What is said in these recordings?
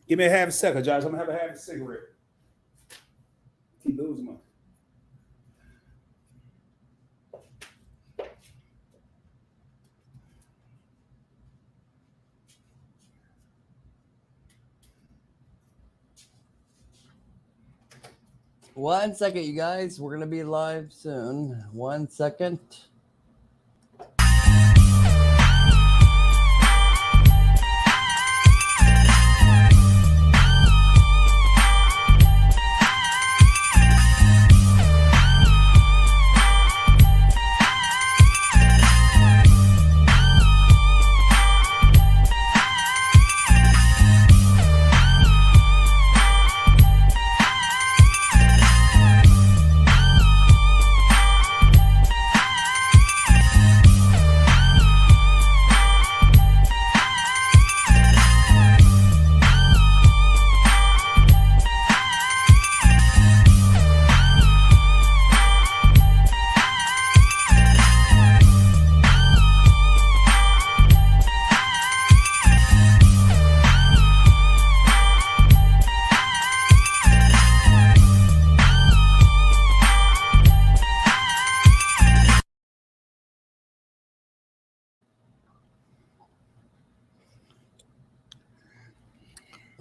Give me a half a second, Josh. I'm gonna have a half a cigarette. Keep losing money. One second, you guys. We're going to be live soon. 1 second.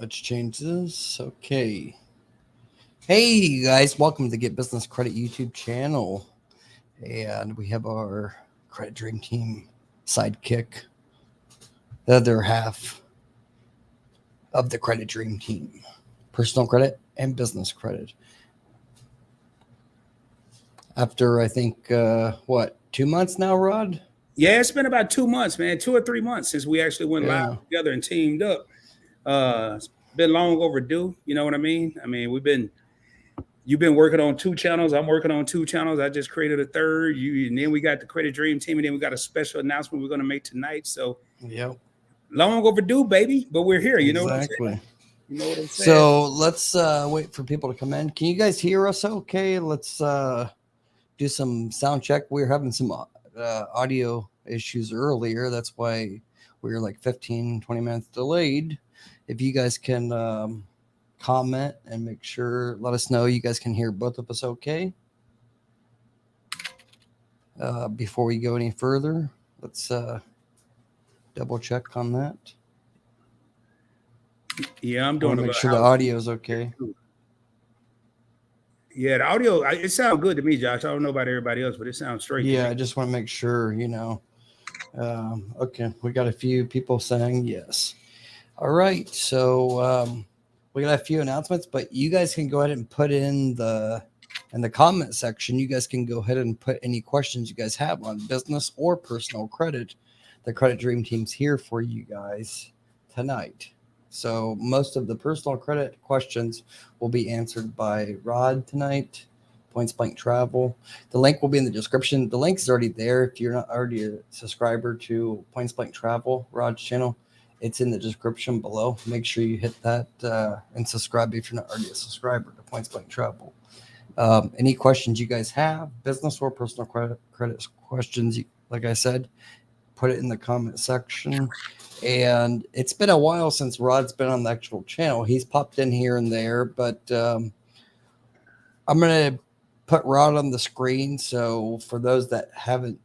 Let's change this. Okay. Hey, you guys. Welcome to the Get Business Credit YouTube channel. And we have our Credit Dream Team sidekick, the other half of the Credit Dream Team, personal credit and business credit. After, I think, 2 months now, Rod? Yeah, it's been about 2 months, man. 2 or 3 months since we actually went live together and teamed up. It's been long overdue. You know what I mean? You've been working on 2 channels. I'm working on 2 channels. I just created a third. And then we got the Credit Dream Team, and then we got a special announcement we're going to make tonight. So, long overdue, baby. But we're here. You know what I'm saying? You know what I'm saying? So let's wait for people to come in. Can you guys hear us? Okay, let's do some sound check. We were having some audio issues earlier. That's why we were like 15, 20 minutes delayed. If you guys can comment and make sure, let us know you guys can hear both of us okay. Before we go any further, let's double check on that. Yeah, I'm doing. Make sure the audio is okay. Yeah, the audio, it sounds good to me, Josh. I don't know about everybody else, but it sounds straight. Yeah, I just want to make sure, okay, we got a few people saying yes. All right, so we got a few announcements, but you guys can go ahead and put in the comment section. You guys can go ahead and put any questions you guys have on business or personal credit. The Credit Dream Team's here for you guys tonight. So most of the personal credit questions will be answered by Rod tonight, Points Blank Travel. The link will be in the description. The link is already there. If you're not already a subscriber to Points Blank Travel, Rod's channel, it's in the description below. Make sure you hit that and subscribe if you're not already a subscriber to Points Blank Travel. Any questions you guys have, business or personal credit questions, like I said, put it in the comment section. And it's been a while since Rod's been on the actual channel. He's popped in here and there, but I'm going to put Rod on the screen. So for those that haven't,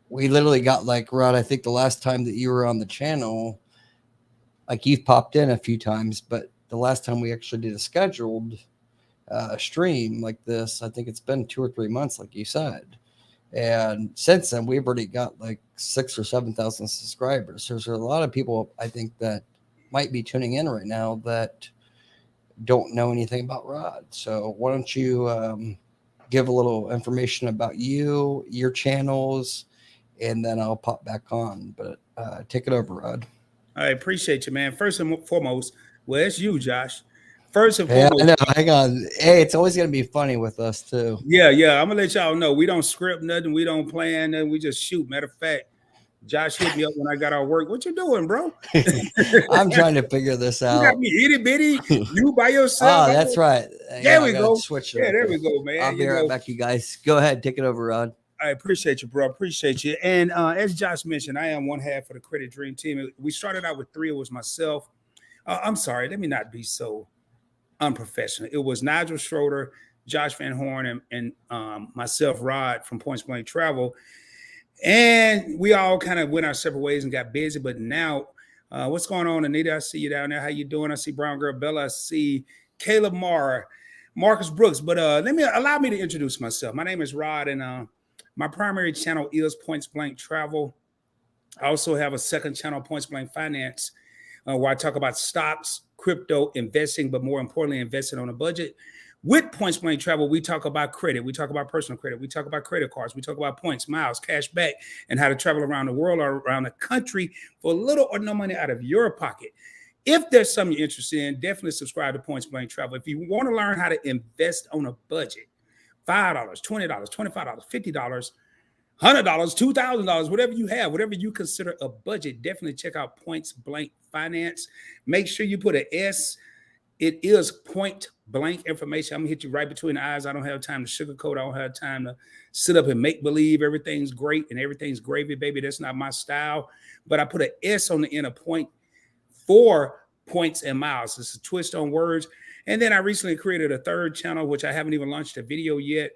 we literally got like, Rod, I think the last time that you were on the channel, like you've popped in a few times, but the last time we actually did a scheduled stream like this, I think it's been 2 or 3 months, like you said. And since then, we've already got like 6,000 or 7,000 subscribers. So there's a lot of people, I think, that might be tuning in right now that don't know anything about Rod. So why don't you give a little information about you, your channels, and then I'll pop back on. But take it over, Rod. I appreciate you, man. First and foremost, well, it's you, Josh. First and foremost. I know. Hang on. Hey, it's always going to be funny with us, too. Yeah. I'm going to let y'all know. We don't script nothing. We don't plan nothing. We just shoot. Matter of fact, Josh hit me up when I got out of work. What you doing, bro? I'm trying to figure this out. You got me itty bitty. You by yourself. Oh, that's right. There we go. Switch yeah, there we go, man. I'll be right back, you guys. Go ahead. Take it over, Rod. I appreciate you, bro. Appreciate you. And as Josh mentioned, I am one half of the Credit Dream Team. We started out with 3. It was myself, I'm sorry, let me not be so unprofessional. It was Nigel Schroeder, Josh Van Horn, and myself, Rod from Points Blank Travel. And we all kind of went our separate ways and got busy. But now, what's going on, Anita? I see you down there. How you doing? I see Brown Girl Bella. I see Caleb Marr, Marcus Brooks. But allow me to introduce myself. My name is Rod, and my primary channel is Points Blank Travel. I also have a second channel, Points Blank Finance, where I talk about stocks, crypto, investing, but more importantly, investing on a budget. With Points Blank Travel, we talk about credit. We talk about personal credit. We talk about credit cards. We talk about points, miles, cash back, and how to travel around the world or around the country for little or no money out of your pocket. If there's something you're interested in, definitely subscribe to Points Blank Travel. If you want to learn how to invest on a budget, $5, $20, $25, $50, $100, $2,000, whatever you have, whatever you consider a budget, definitely check out Points Blank Finance. Make sure you put an S. It is point blank information. I'm gonna hit you right between the eyes. I don't have time to sugarcoat. I don't have time to sit up and make believe everything's great and everything's gravy, baby. That's not my style. But I put an S on the end of point for points and miles. It's a twist on words. And then I recently created a third channel, which I haven't even launched a video yet,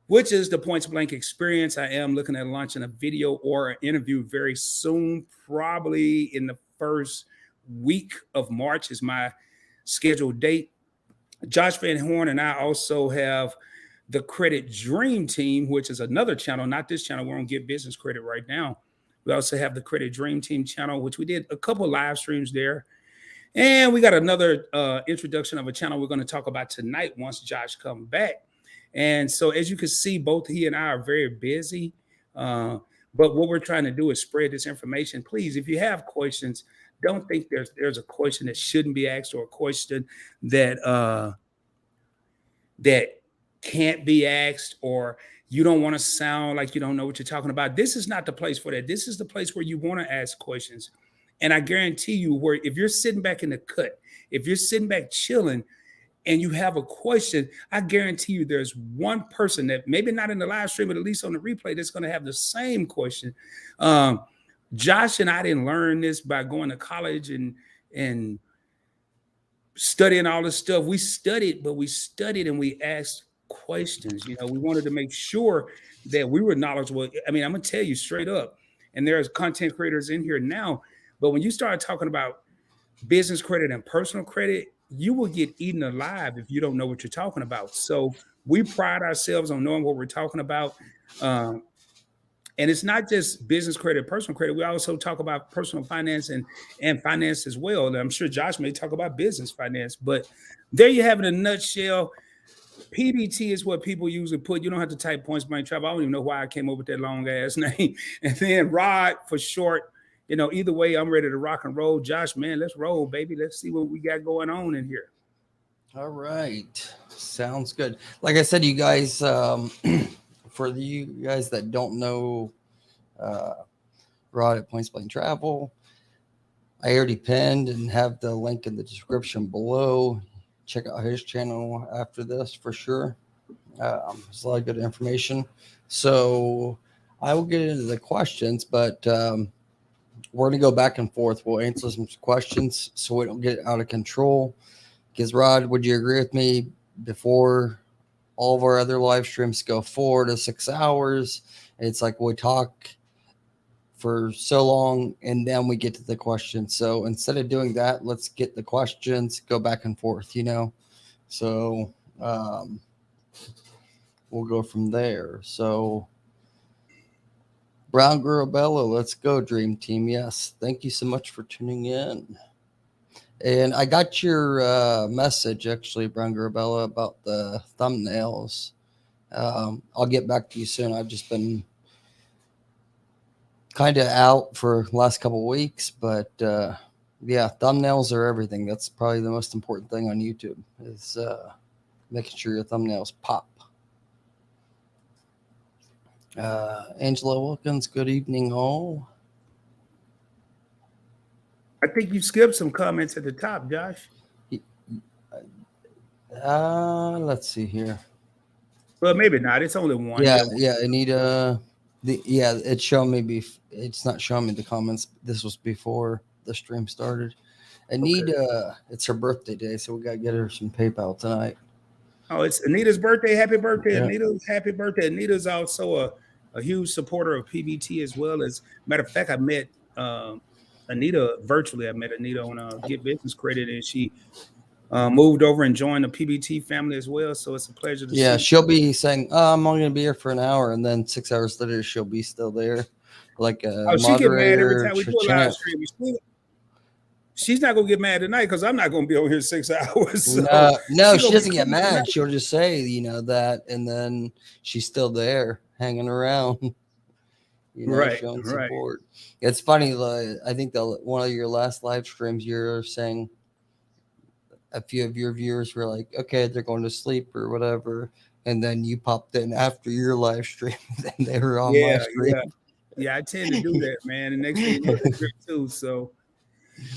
which is the Points Blank Experience. I am looking at launching a video or an interview very soon, probably in the first week of March is my scheduled date. Josh Van Horn and I also have the Credit Dream Team, which is another channel, not this channel. We're on Get Business Credit right now. We also have the Credit Dream Team channel, which we did a couple of live streams there. And we got another introduction of a channel we're going to talk about tonight once Josh comes back. And so as you can see, both he and I are very busy. But what we're trying to do is spread this information. Please, if you have questions, don't think there's a question that shouldn't be asked or a question that that can't be asked, or you don't want to sound like you don't know what you're talking about. This is not the place for that. This is the place where you want to ask questions. And I guarantee you, where if you're sitting back in the cut, if you're sitting back chilling and you have a question, I guarantee you there's one person that maybe not in the live stream, but at least on the replay, that's going to have the same question. Josh and I didn't learn this by going to college and studying all this stuff. We studied, but we studied and we asked questions. You know, we wanted to make sure that we were knowledgeable. I mean, I'm going to tell you straight up, and there's content creators in here now, but when you start talking about business credit and personal credit, you will get eaten alive if you don't know what you're talking about. So we pride ourselves on knowing what we're talking about. And it's not just business credit, personal credit. We also talk about personal finance and finance as well. And I'm sure Josh may talk about business finance. But there you have it in a nutshell. PBT is what people usually put. You don't have to type Points Blank Travel. I don't even know why I came up with that long ass name. And then Rod for short. You know, either way, I'm ready to rock and roll. Josh, man, let's roll, baby. Let's see what we got going on in here. All right. Sounds good. Like I said, you guys, for you guys that don't know Rod at Points Blank Travel, I already pinned and have the link in the description below. Check out his channel after this for sure. There's a lot of good information. So I will get into the questions, but we're going to go back and forth. We'll answer some questions so we don't get out of control. Because, Rod, would you agree with me, before all of our other live streams go 4 to 6 hours, it's like we talk for so long and then we get to the questions. So instead of doing that, let's get the questions, go back and forth, you know. So we'll go from there. So Brown Girl Bella, let's go, Dream Team. Yes, thank you so much for tuning in. And I got your message, actually, Brown Girl Bella, about the thumbnails. I'll get back to you soon. I've just been kind of out for the last couple of weeks, but yeah, thumbnails are everything. That's probably the most important thing on YouTube, is making sure your thumbnails pop. Angela Wilkins, good evening, all. I think you skipped some comments at the top, Josh. Let's see here. Well, maybe not. It's only one. Yeah, Anita. It's showing me. It's not showing me the comments. This was before the stream started. Anita, it's her birthday day, so we got to get her some PayPal tonight. Oh, it's Anita's birthday. Happy birthday, Yeah. Anita. Happy birthday. Anita's also a huge supporter of PBT as well. As matter of fact, I met Anita virtually. I met Anita on Get Business Credit, and she moved over and joined the PBT family as well. So it's a pleasure to Yeah, see. she'll be saying, I'm only going to be here for an hour. And then 6 hours later, she'll be still there. Like a Oh, she get mad every moderator, time we do a live champ. stream. She's not gonna get mad tonight because I'm not gonna be over here 6 hours. So No, she gonna doesn't be get cool mad. tonight. She'll just say, that, and then she's still there hanging around, Right, showing right. support. It's funny. Like, I think one of your last live streams, you're saying a few of your viewers were like, okay, they're going to sleep or whatever. And then you popped in after your live stream and they were on my stream. Yeah. I tend to do that, man. The next thing you know, they're here too. So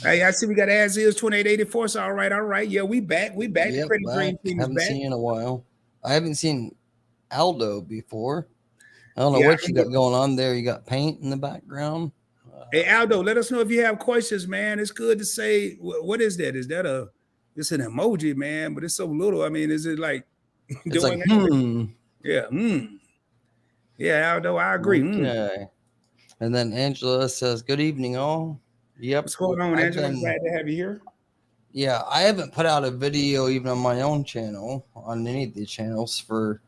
hey, I see we got as is 2884. So all right. Yeah, we back. Yep, The Credit Dream team is haven't back. seen you in a while. I haven't seen Aldo before. I don't know Yeah, what you got going on there. You got paint in the background. Hey Aldo, let us know if you have questions, man. It's good to say. What is that? Is that it's an emoji, man? But it's so little. I mean, is it like It's doing like, Yeah, yeah, Aldo, I agree. Okay. And then Angela says, good evening, all. Yep. What's going on, Angela? Glad to have you here. Yeah, I haven't put out a video even on my own channel, on any of the channels for,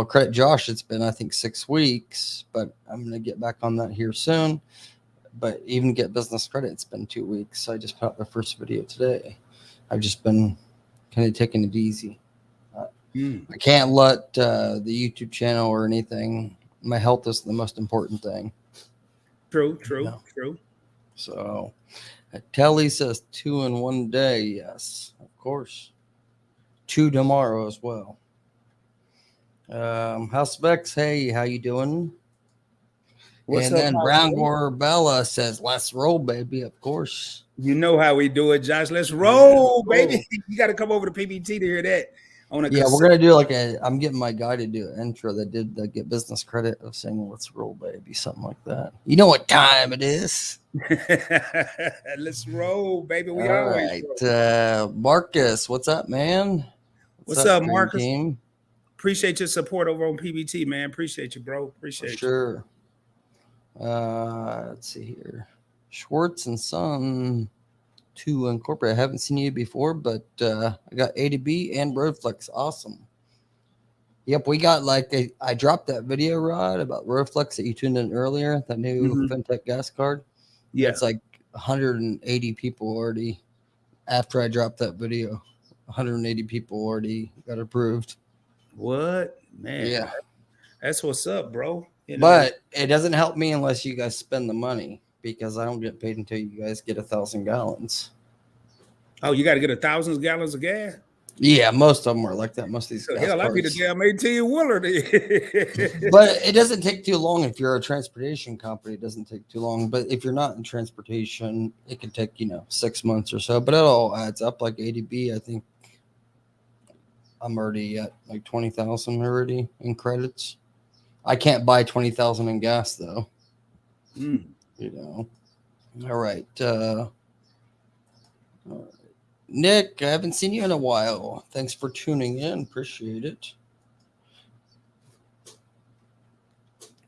credit Josh, it's been, I think, 6 weeks, but I'm going to get back on that here soon. But even Get Business Credit, it's been 2 weeks. So I just put out the first video today. I've just been kind of taking it easy. I can't let the YouTube channel or anything. My health is the most important thing. True. So Telly says 2 in 1 day. Yes, of course. 2 tomorrow as well. House Bex, hey, how you doing? What's and up, then Brown Gore Bella says, let's roll, baby. Of course. You know how we do it, Josh. Let's roll, baby. You got to come over to PBT to hear that. We're gonna do I'm getting my guy to do an intro that did the Get Business Credit of saying let's roll, baby, something like that. You know what time it is. Let's roll, baby. We all right. Marcus, what's up, man? What's up, Marcus? Team? Appreciate your support over on PBT, man. Appreciate you, bro. Appreciate you. Sure. Let's see here. Schwartz and Son 2 Incorporated. I haven't seen you before, but I got A to B and Roadflex. Awesome. Yep, we got I dropped that video, Rod, about Roadflex that you tuned in earlier, that new FinTech gas card. Yeah. It's like 180 people already, after I dropped that video, 180 people already got approved. What? Man. Yeah. That's what's up, bro. But it doesn't help me unless you guys spend the money, because I don't get paid until you guys get 1,000 gallons. Oh, you got to get 1,000 gallons of gas? Yeah, most of them are like that. Most of these gas hell, I'd be the damn 18-wheeler. But it doesn't take too long if you're a transportation company. It doesn't take too long. But if you're not in transportation, it could take 6 months or so. But it all adds up. Like ADB, I think I'm already at like 20,000 already in credits. I can't buy 20,000 in gas though. All right. Nick, I haven't seen you in a while. Thanks for tuning in. Appreciate it.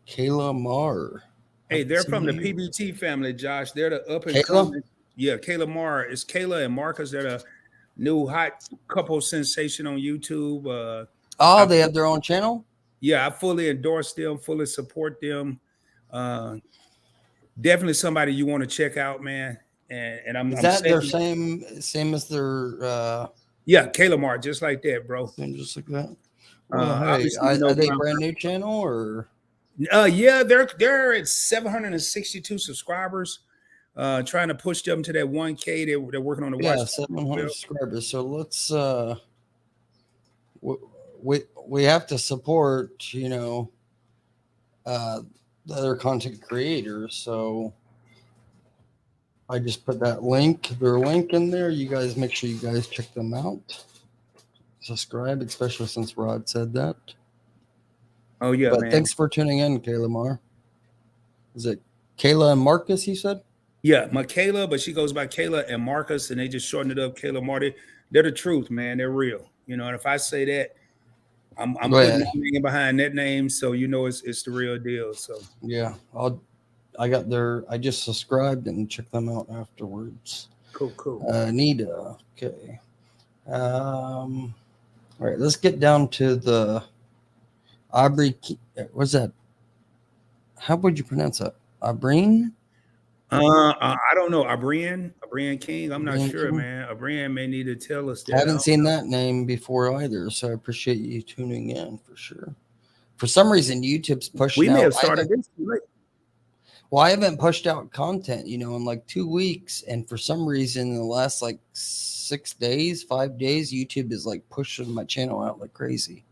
Kayla Marr. Hey, they're from the PBT family, Josh. They're the up and coming. Yeah, Kayla Marr. It's Kayla and Marcus. They're the new hot couple sensation on YouTube. They have their own channel? Yeah, I fully endorse them, fully support them. Definitely somebody you want to check out, man. And I'm their same as their yeah, Kayla Marr, just like that, bro. Just like that. Hey, are they brand new channel or? Yeah, they're at 762 subscribers. Trying to push them to that 1K. They're working on the watch. 700 subscribers. So let's we have to support the other content creators. So I just put their link in there. You guys make sure you guys check them out. Subscribe, especially since Rod said that. Oh yeah, man. Thanks for tuning in, Kayla Marr. Is it Kayla and Marcus, you said? Yeah, Michaela, but she goes by Kayla and Marcus, and they just shorten it up, Kayla Marty. They're the truth, man. They're real. You know, and if I say that, I'm putting Yeah, my name behind that name, so you know it's the real deal. So yeah. I got their. I just subscribed and check them out afterwards. cool. Anita. Okay. All right. Let's get down to the Aubrey. What's that? How would you pronounce that? Abreen? I don't know. Abrian King. I'm not sure, King? man. Abrian may need to tell us that. I Haven't don't seen know. that name before either, so I appreciate you tuning in for sure. For some reason, YouTube's We pushing may out. have started this too late. I haven't pushed out content, in like 2 weeks, and for some reason, in the last like 6 days, 5 days, YouTube is like pushing my channel out like crazy.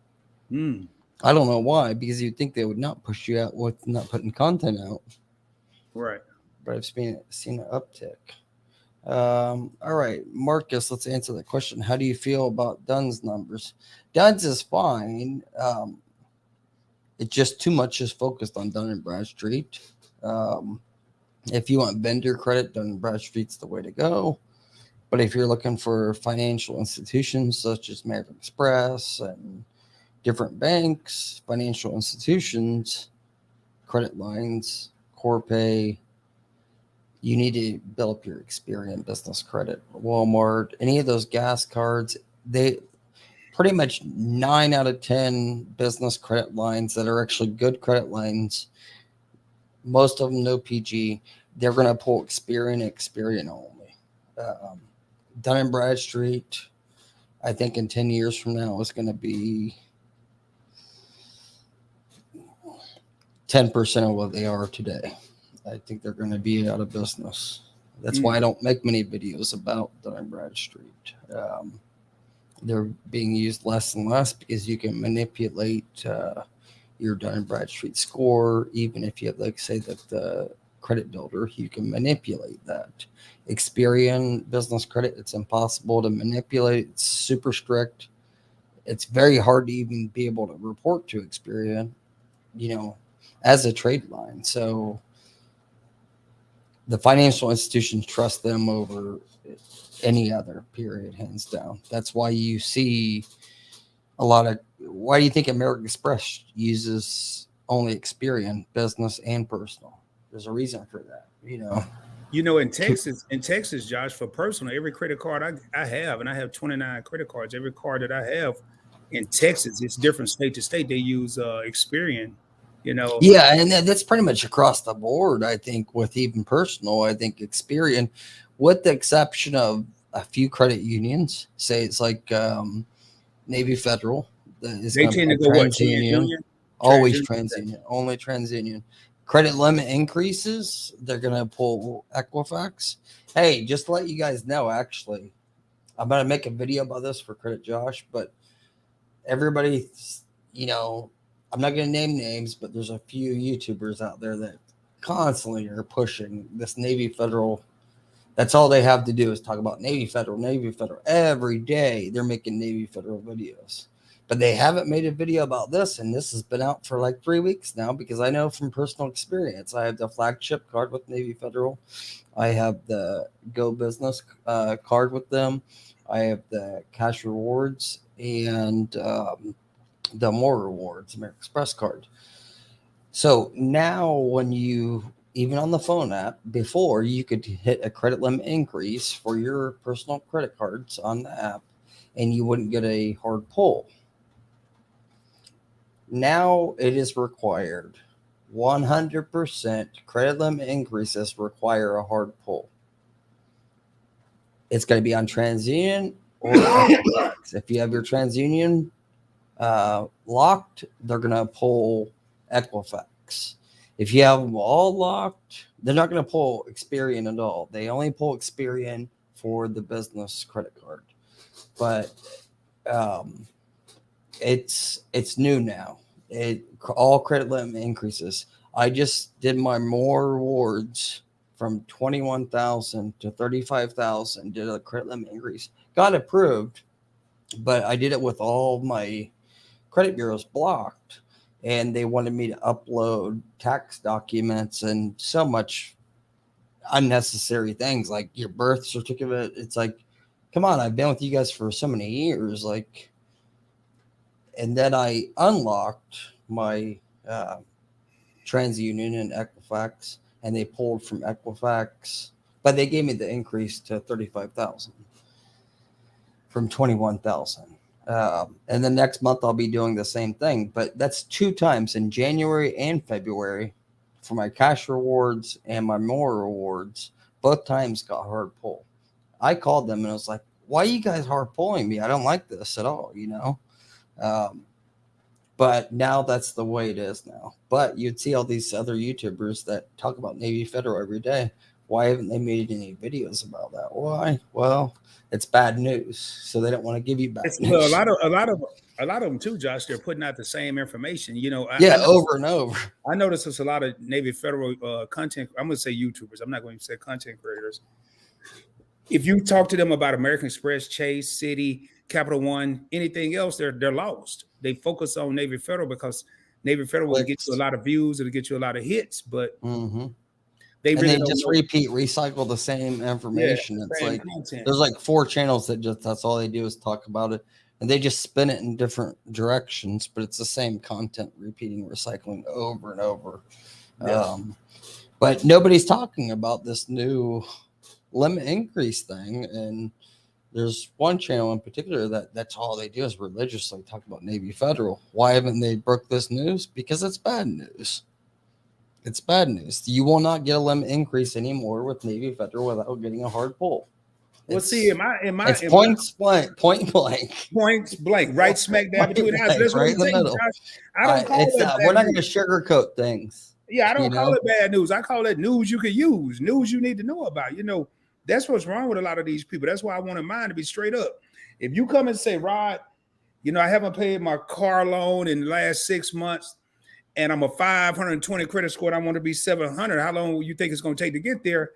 Mm, I don't know why, because you'd think they would not push you out with not putting content out, right. but I've seen an uptick. All right, Marcus, let's answer that question. How do you feel about Dunn's numbers? Dunn's is fine. It's just too much is focused on Dun and Bradstreet. If you want vendor credit, Dun and Bradstreet's the way to go. But if you're looking for financial institutions such as American Express and different banks, financial institutions, credit lines, Corpay, you need to build up your Experian business credit. Walmart, any of those gas cards, they pretty much 9 out of 10 business credit lines that are actually good credit lines, most of them no PG, they're going to pull Experian only. Dun and Bradstreet, I think in 10 years from now, is going to be 10% of what they are today. I think they're going to be out of business. That's why I don't make many videos about Dun and Bradstreet. They're being used less and less because you can manipulate your Dun and Bradstreet score. Even if you have, like, say, that the credit builder, you can manipulate that. Experian business credit, it's impossible to manipulate. It's super strict. It's very hard to even be able to report to Experian, as a trade line. So the financial institutions trust them over any other, period, hands down. That's why you see why do you think American Express uses only Experian, business and personal? There's a reason for that, In Texas, Josh, for personal, every credit card I have, and I have 29 credit cards, every card that I have in Texas, it's different state to state. They use Experian, Yeah, and that's pretty much across the board, I think, with even personal. I think Experian, with the exception of a few credit unions, say it's like Navy Federal, is they going to tend to pull go what? TransUnion, TransUnion? always TransUnion, only TransUnion. Credit limit increases, they're going to pull Equifax. Hey, just to let you guys know, actually, I'm going to make a video about this for Credit Josh, but everybody, I'm not going to name names, but there's a few YouTubers out there that constantly are pushing this Navy Federal. That's all they have to do is talk about Navy Federal, Navy Federal. Every day they're making Navy Federal videos. But they haven't made a video about this, and this has been out for like 3 weeks now because I know from personal experience. I have the flagship card with Navy Federal. I have the Go Business card with them. I have the Cash Rewards and the More Rewards, American Express card. So now when you, even on the phone app, before you could hit a credit limit increase for your personal credit cards on the app and you wouldn't get a hard pull. Now it is required. 100% credit limit increases require a hard pull. It's going to be on TransUnion or Equifax. If you have your TransUnion locked, they're going to pull Equifax. If you have them all locked, they're not going to pull Experian at all. They only pull Experian for the business credit card. But it's new now. All credit limit increases. I just did my More Rewards from 21,000 to 35,000. Did a credit limit increase. Got approved, but I did it with all my credit bureaus blocked, and they wanted me to upload tax documents and so much. unnecessary things like your birth certificate. It's like, come on, I've been with you guys for so many years. Like, and then I unlocked my TransUnion and Equifax, and they pulled from Equifax, but they gave me the increase to 35,000 from 21,000. And the next month I'll be doing the same thing, but that's 2 times in January and February for my cash rewards and my more rewards. Both times got hard pull. I called them and I was like, why are you guys hard pulling me? I don't like this at all, you know? But now that's the way it is now. But you'd see all these other YouTubers that talk about Navy Federal every day. Why haven't they made any videos about that? Why? Well, it's bad news, so they don't want to give you bad news. Well, a lot of them too, Josh. They're putting out the same information. You know, over and over. I noticed there's a lot of Navy Federal content. I'm going to say YouTubers. I'm not going to say content creators. If you talk to them about American Express, Chase, Citi, Capital One, anything else, they're lost. They focus on Navy Federal because Navy Federal will get you a lot of views, it'll get you a lot of hits, but they really just recycle the same information. Yeah, it's like content. There's like 4 channels that just that's all they do is talk about it, and they just spin it in different directions, but it's the same content repeating, recycling over and over. Yeah. But nobody's talking about this new limit increase thing, and there's one channel in particular that's all they do is religiously talk about Navy Federal. Why haven't they broke this news? Because it's bad news. It's bad news. You will not get a limit increase anymore with Navy Federal without getting a hard pull. Well, see, it's point blank, right smack dab between us. That's right in the middle. I don't call it. We're not going to sugarcoat things. Yeah, I don't call it bad news. I call it news you could use, news you need to know about. You know, that's what's wrong with a lot of these people. That's why I wanted mine to be straight up. If you come and say, Rod, you know, I haven't paid my car loan in the last 6 months, and I'm a 520 credit score, and I want to be 700. How long will you think it's going to take to get there?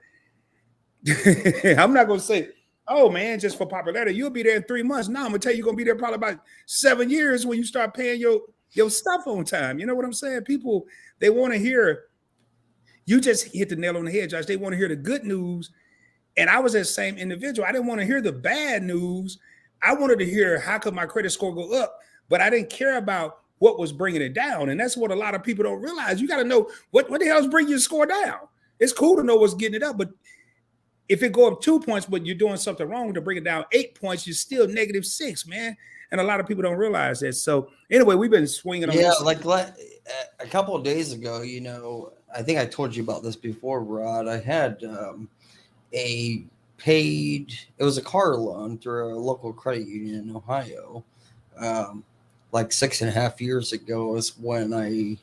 I'm not going to say, oh, man, just for popularity, you'll be there in 3 months. No, I'm going to tell you, you're going to be there probably about 7 years when you start paying your stuff on time. You know what I'm saying? People, they want to hear, you just hit the nail on the head, Josh. They want to hear the good news. And I was that same individual. I didn't want to hear the bad news. I wanted to hear, how could my credit score go up? But I didn't care about what was bringing it down. And that's what a lot of people don't realize. You got to know what the hell is bringing your score down. It's cool to know what's getting it up, but if it go up 2 points, but you're doing something wrong to bring it down 8 points, you're still -6, man. And a lot of people don't realize that. So anyway, we've been swinging on this. Like a couple of days ago, you know, I think I told you about this before, Rod. I had it was a car loan through a local credit union in Ohio. Like 6.5 years ago is when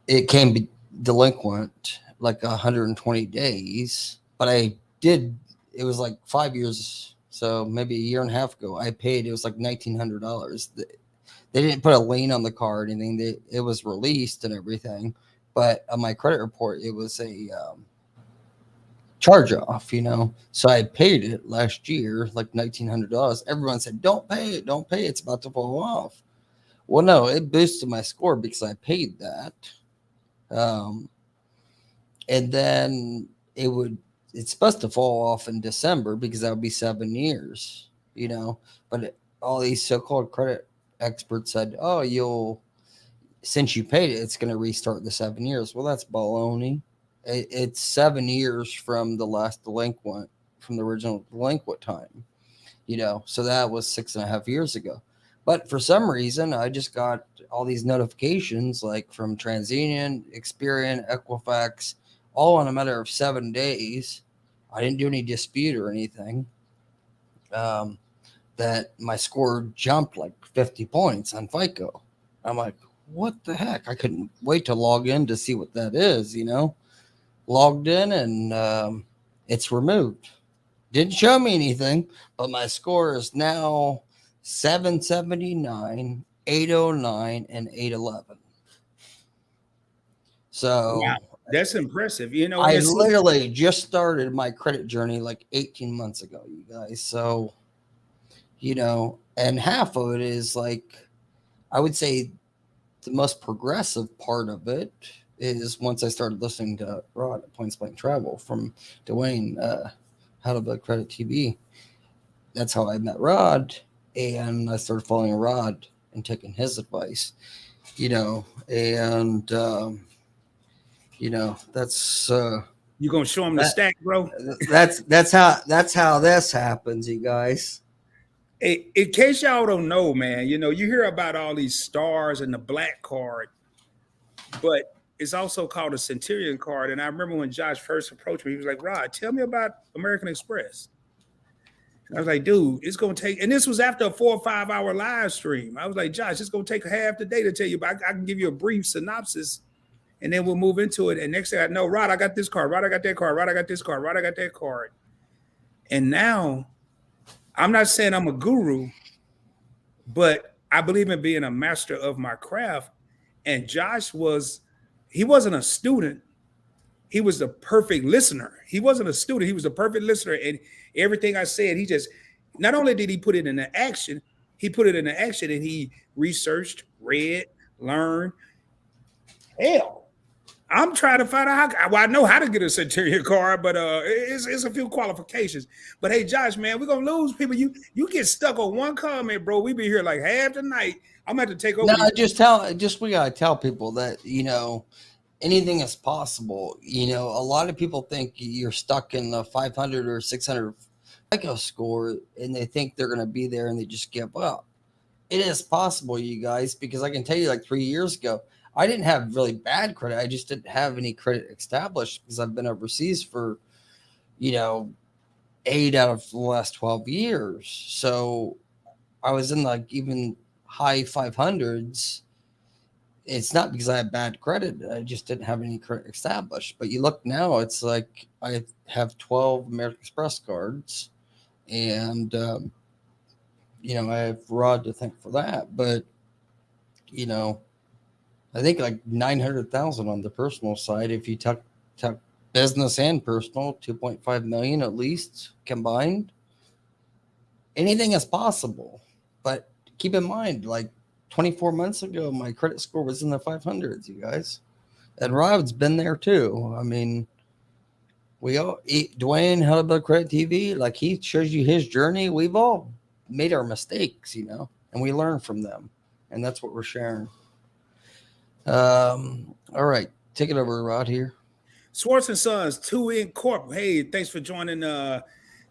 it came delinquent, like 120 days. But it was like 5 years, so maybe a year and a half ago, I paid, it was like $1,900. They didn't put a lien on the car or anything. It was released and everything. But on my credit report, it was a charge off, you know. So I paid it last year, like $1,900. Everyone said, don't pay it. It's about to fall off. Well, no, it boosted my score because I paid that. And then it's supposed to fall off in December because that would be 7 years, you know. But all these so-called credit experts said, oh, since you paid it, it's going to restart the 7 years. Well, that's baloney. It's 7 years from the last delinquent, from the original delinquent time, you know. So that was 6.5 years ago. But for some reason, I just got all these notifications, like from TransUnion, Experian, Equifax, all in a matter of 7 days. I didn't do any dispute or anything. That my score jumped like 50 points on FICO. I'm like, what the heck? I couldn't wait to log in to see what that is, you know. Logged in and it's removed. Didn't show me anything, but my score is now 779, 809, and 811. So wow, that's impressive. You know, I literally just started my credit journey like 18 months ago, you guys. So, you know, and half of it is like, I would say the most progressive part of it is once I started listening to Rod at Points Blank Travel from Dwayne, How to Build Credit TV. That's how I met Rod, and I started following Rod and taking his advice. And that's You gonna show him the stack, bro? That's how this happens, you guys. Hey, in case y'all don't know, man, you hear about all these stars and the black card, but it's also called a Centurion card. And I remember when Josh first approached me, he was like, Rod, tell me about American Express. And I was like, dude, it's going to take, and this was after a 4 or 5 hour live stream. I was like, Josh, it's going to take half the day to tell you, but I can give you a brief synopsis and then we'll move into it. And next thing I know, Rod, I got this card. Rod, I got that card. Rod, I got this card. Rod, I got that card. And now, I'm not saying I'm a guru, but I believe in being a master of my craft. And Josh he wasn't a student. He was the perfect listener. He wasn't a student. He was the perfect listener. And everything I said, not only did he put it into action, he put it into action and he researched, read, learned. Hell, I'm trying to find out I know how to get a Centurion card, but it's a few qualifications. But hey, Josh, man, we're gonna lose people. You get stuck on one comment, bro. We be here like half the night. I'm gonna have to take over. No, we gotta tell people that anything is possible. A lot of people think you're stuck in the 500 or 600 FICO score, and they think they're gonna be there, and they just give up. It is possible, you guys, because I can tell you, like 3 years ago, I didn't have really bad credit. I just didn't have any credit established because I've been overseas for, 8 out of the last 12 years. So I was in like even high 500s. It's not because I have bad credit. I just didn't have any credit established. But you look now, it's like I have 12 American Express cards. And, I have Rod to thank for that. But, I think like 900,000 on the personal side. If you took business and personal, 2.5 million at least combined. Anything is possible, but keep in mind, like 24 months ago, my credit score was in the 500s, you guys, and Rod's been there too. I mean, Dwayne, How to Build Credit TV, like he shows you his journey. We've all made our mistakes, and we learn from them, and that's what we're sharing. All right, take it over, Rod here. Schwartz and Sons, 2 Inc Corp. Hey, thanks for joining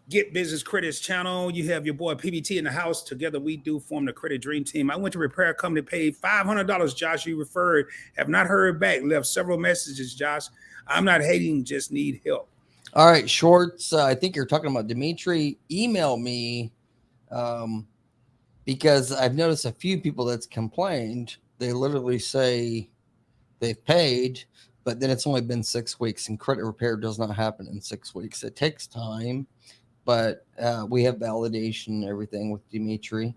Get Business Credits channel. You have your boy PBT in the house. Together we do form the Credit Dream Team. I went to repair a company, paid $500. Josh, you referred. Have not heard back. Left several messages, Josh. I'm not hating, just need help. All right, Schwartz. I think you're talking about Dimitri. Email me because I've noticed a few people that's complained. They literally say they've paid, but then it's only been 6 weeks, and credit repair does not happen in 6 weeks. It takes time, but we have validation and everything with Dimitri.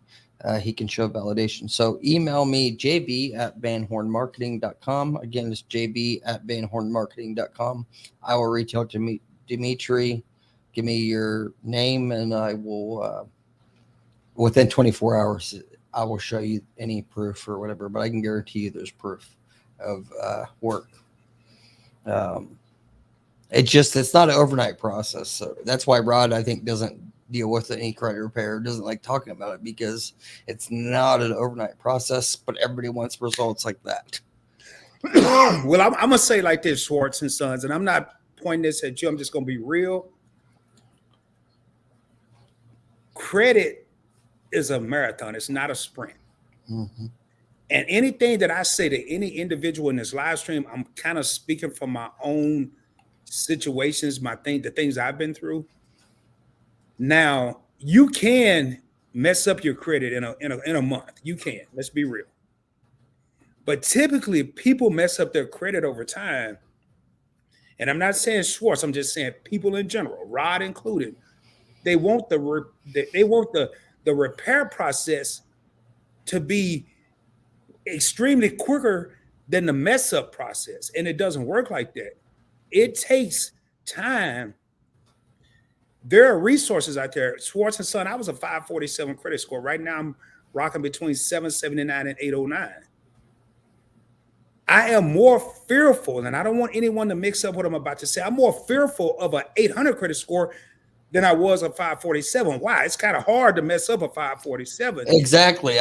He can show validation. So email me, jb@vanhornmarketing.com. Again, it's jb@vanhornmarketing.com. I will reach out to Dimitri. Give me your name, and I will, within 24 hours, I will show you any proof or whatever, but I can guarantee you there's proof of work. It's not an overnight process. So that's why Rod, I think, doesn't deal with any credit repair, doesn't like talking about it, because it's not an overnight process, but everybody wants results like that. Well, I'm going to say like this, Schwartz and Sons, and I'm not pointing this at you. I'm just going to be real. Credit is a marathon. It's not a sprint. Mm-hmm. And anything that I say to any individual in this live stream, I'm kind of speaking from my own situations, the things I've been through. Now, you can mess up your credit in a month. You can. Let's be real. But typically, people mess up their credit over time. And I'm not saying Schwartz. I'm just saying people in general, Rod included. They want the repair process to be extremely quicker than the mess up process. And it doesn't work like that. It takes time. There are resources out there. Schwartz and Son, I was a 547 credit score. Right now, I'm rocking between 779 and 809. I am more fearful, and I don't want anyone to mix up what I'm about to say. I'm more fearful of an 800 credit score than I was a 547. Why? It's kind of hard to mess up a 547. Exactly.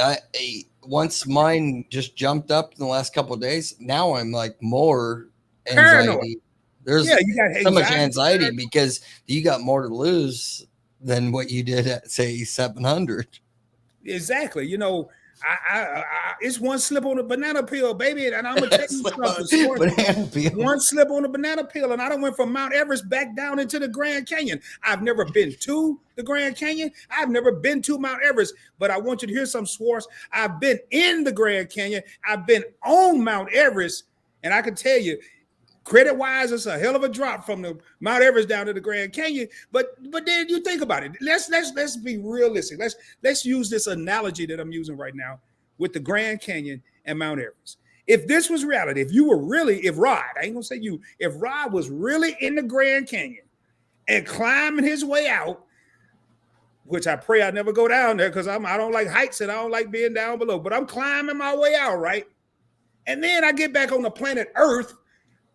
Once mine just jumped up in the last couple of days, now I'm like more Paranoid. anxiety. There's Yeah, you got so much anxiety. anxiety because you got more to lose than what you did at say 700. Exactly. You know, it's one slip on the banana peel, baby, and I'm gonna tell you something. Banana peel. One slip on the banana peel, and I done went from Mount Everest back down into the Grand Canyon. I've never been to the Grand Canyon. I've never been to Mount Everest, but I want you to hear some, Swartz. I've been in the Grand Canyon. I've been on Mount Everest, and I can tell you, credit wise, it's a hell of a drop from the Mount Everest down to the Grand Canyon. But then you think about it. Let's be realistic. Let's use this analogy that I'm using right now with the Grand Canyon and Mount Everest. If this was reality, if Rod, I ain't gonna say you, if Rod was really in the Grand Canyon and climbing his way out, which I pray I never go down there because I don't like heights and I don't like being down below, but I'm climbing my way out, right? And then I get back on the planet Earth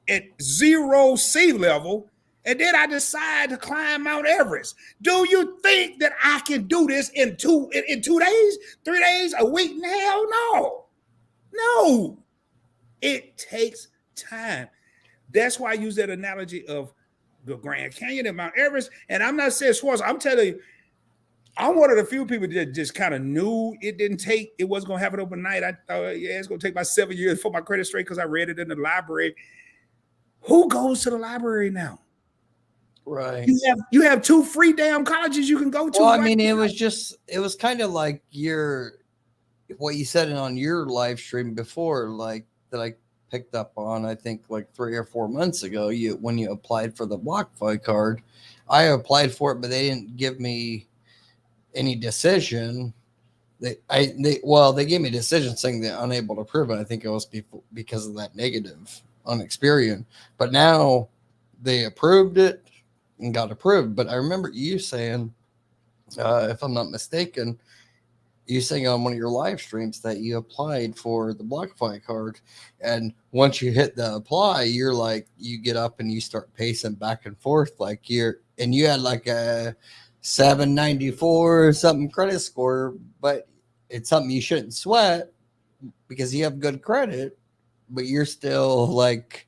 at 0 sea level, and then I decide to climb Mount Everest. Do you think that I can do this in 2 days, 3 days, a week? Hell no. No. It takes time. That's why I use that analogy of the Grand Canyon and Mount Everest. And I'm not saying Swartz, I'm telling you, I'm one of the few people that just kind of knew it wasn't going to happen overnight. I thought, yeah, it's going to take about 7 years for my credit straight because I read it in the library. Who goes to the library now? Right. You have 2 free damn colleges you can go to. Well, I mean, it was kind of like what you said on your live stream before, like that I picked up on, I think like 3 or 4 months ago, when you applied for the BlockFi card. I applied for it, but they didn't give me any decision. They gave me a decision saying they're unable to approve it. I think it was because of that negative on Experian, but now they approved it and got approved. But I remember you saying, if I'm not mistaken, you saying on one of your live streams that you applied for the BlockFi card, and once you hit the apply, you're like, you get up and you start pacing back and forth like you had like a 794 or something credit score, but it's something you shouldn't sweat because you have good credit, but you're still like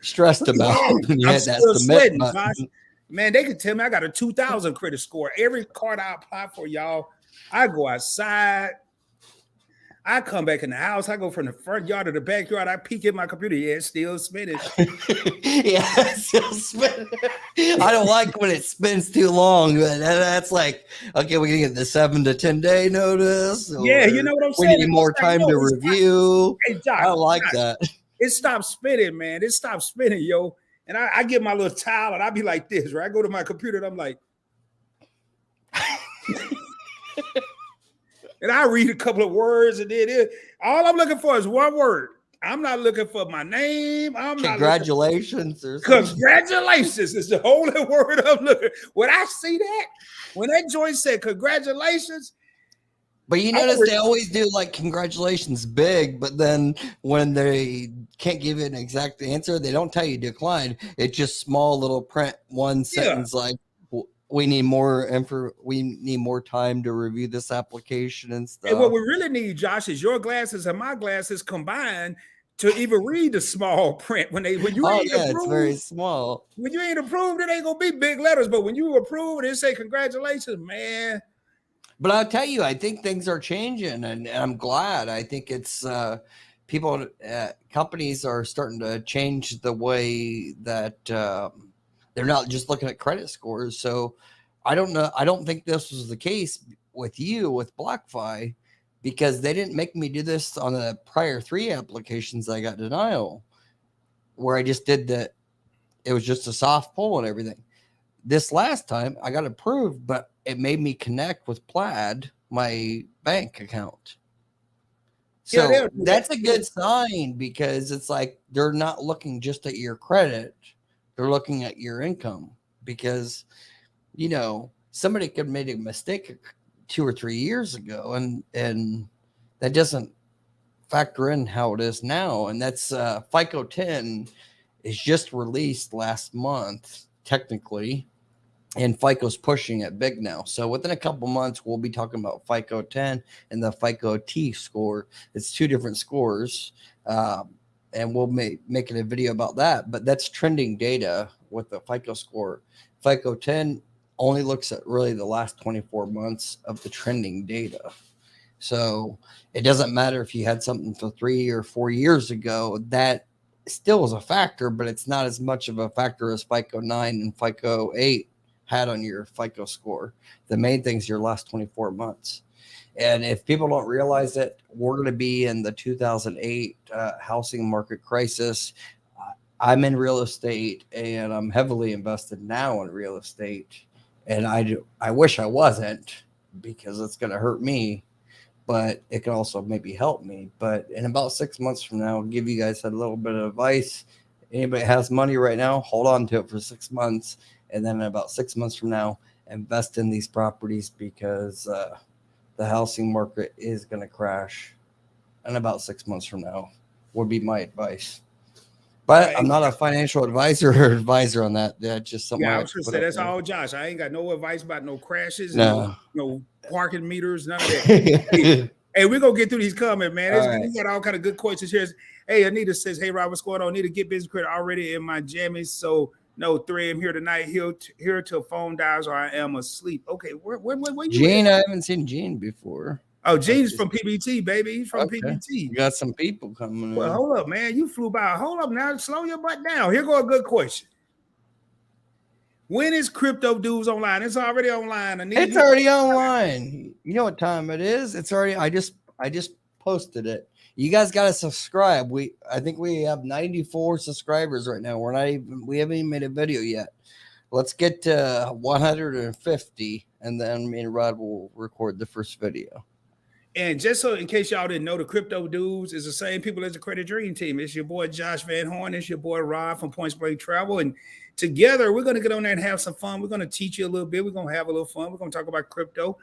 stressed about when you hit that submit button. Man, they could tell me I got a 2,000 credit score. Every card I apply for, y'all, I go outside. I come back in the house. I go from the front yard to the backyard. I peek at my computer. Yeah, it's still spinning. Yeah, it's still spinning. I don't like when it spins too long. But that's like, okay, we're going to get the 7 to 10 day notice. Yeah, you know what I'm saying? We need more time to review. Hey, Josh, I don't like that. It stopped spinning, man. It stopped spinning, yo. And I get my little towel and I be like this, right? I go to my computer and I'm like, and I read a couple of words, and then all I'm looking for is one word. I'm not looking for my name. Congratulations. Congratulations is the only word I'm looking. When I see that, when that joint said congratulations. But you notice they always do like congratulations big, but then when they can't give you an exact answer, they don't tell you decline. It's just small little print, one sentence like, we need more time to review this application and stuff. And what we really need, Josh, is your glasses and my glasses combined to even read the small print. When you ain't approved, it's very small. When you ain't approved, it ain't gonna be big letters. But when you approve and it say congratulations, man. But I'll tell you, I think things are changing, and I'm glad. I think it's companies are starting to change the way that they're not just looking at credit scores. So I don't know. I don't think this was the case with BlockFi, because they didn't make me do this on the prior 3 applications. I got denial where I just did that. It was just a soft pull and everything. This last time I got approved, but it made me connect with Plaid, my bank account. So that's a good sign, because it's like they're not looking just at your credit. They're looking at your income, because, somebody could have made a mistake 2 or 3 years ago, and that doesn't factor in how it is now, and that's FICO 10 is just released last month, technically, and FICO's pushing it big now. So within a couple months, we'll be talking about FICO 10 and the FICO T score. It's two different scores, and we'll making a video about that. But that's trending data with the FICO score. FICO 10 only looks at really the last 24 months of the trending data. So it doesn't matter if you had something for 3 or 4 years ago, that still is a factor, but it's not as much of a factor as FICO 9 and FICO 8 had on your FICO score. The main thing is your last 24 months. And if people don't realize it, we're going to be in the 2008 housing market crisis. I'm in real estate, and I'm heavily invested now in real estate. And I wish I wasn't, because it's going to hurt me, but it can also maybe help me. But in about 6 months from now, I'll give you guys a little bit of advice. Anybody has money right now, hold on to it for 6 months. And then in about 6 months from now, invest in these properties, because the housing market is going to crash. And about 6 months from now would be my advice. But I'm not a financial advisor or advisor on that. That's just something. Yeah, I was just say that's all, Josh. I ain't got no advice about no crashes, no parking meters, none of that. Hey, we're gonna get through these comments, man. We got all kind of good questions here. Hey, Anita says, "Hey, Rob, what's going on? Need to get business credit already in my jammies, so no 3 a.m. here tonight. Here till phone dials or I am asleep." Okay, where you Gene? I haven't seen Gene before. Oh, Gene's from PBT, baby. He's from PBT. You got some people coming. Well, hold up, man. You flew by. Hold up now. Slow your butt down. Here go a good question. When is Crypto Dudes online? It's already online. It's already online. You know what time it is? It's already. I just posted it. You guys got to subscribe. I think we have 94 subscribers right now. We haven't even made a video yet. Let's get to 150, and then me and Rod will record the first video. And just so in case y'all didn't know, the Crypto Dudes is the same people as the Credit Dream Team. It's your boy Josh Van Horn. It's your boy Rod from Point Blank Travel. And together, we're going to get on there and have some fun. We're going to teach you a little bit. We're going to have a little fun. We're going to talk about crypto.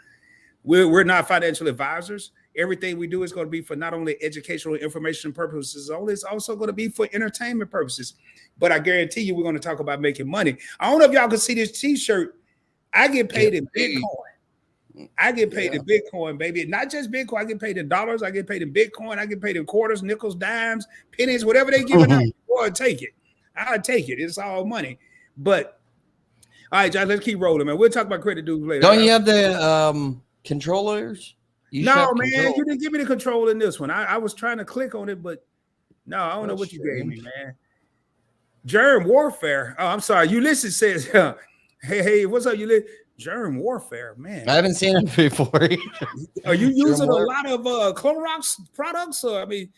We're not financial advisors. Everything we do is going to be for not only educational information purposes only, it's also going to be for entertainment purposes. But I guarantee you, we're going to talk about making money. I don't know if y'all can see this T-shirt. I get paid in Bitcoin. I get paid in Bitcoin, baby. Not just Bitcoin. I get paid in dollars. I get paid in Bitcoin. I get paid in quarters, nickels, dimes, pennies, whatever they give out. Boy, take it. I'll take it. It's all money. But all right, Josh, let's keep rolling, man. We'll talk about Credit Dudes later. Don't you have the controllers? No, man. You didn't give me the control in this one. I was trying to click on it, but no, I don't know what you gave me, man. Germ warfare. Oh, I'm sorry. Ulysses says, hey, what's up, Ulysses? Germ warfare, man. I haven't seen it before. Are you using a lot of Clorox products? I mean,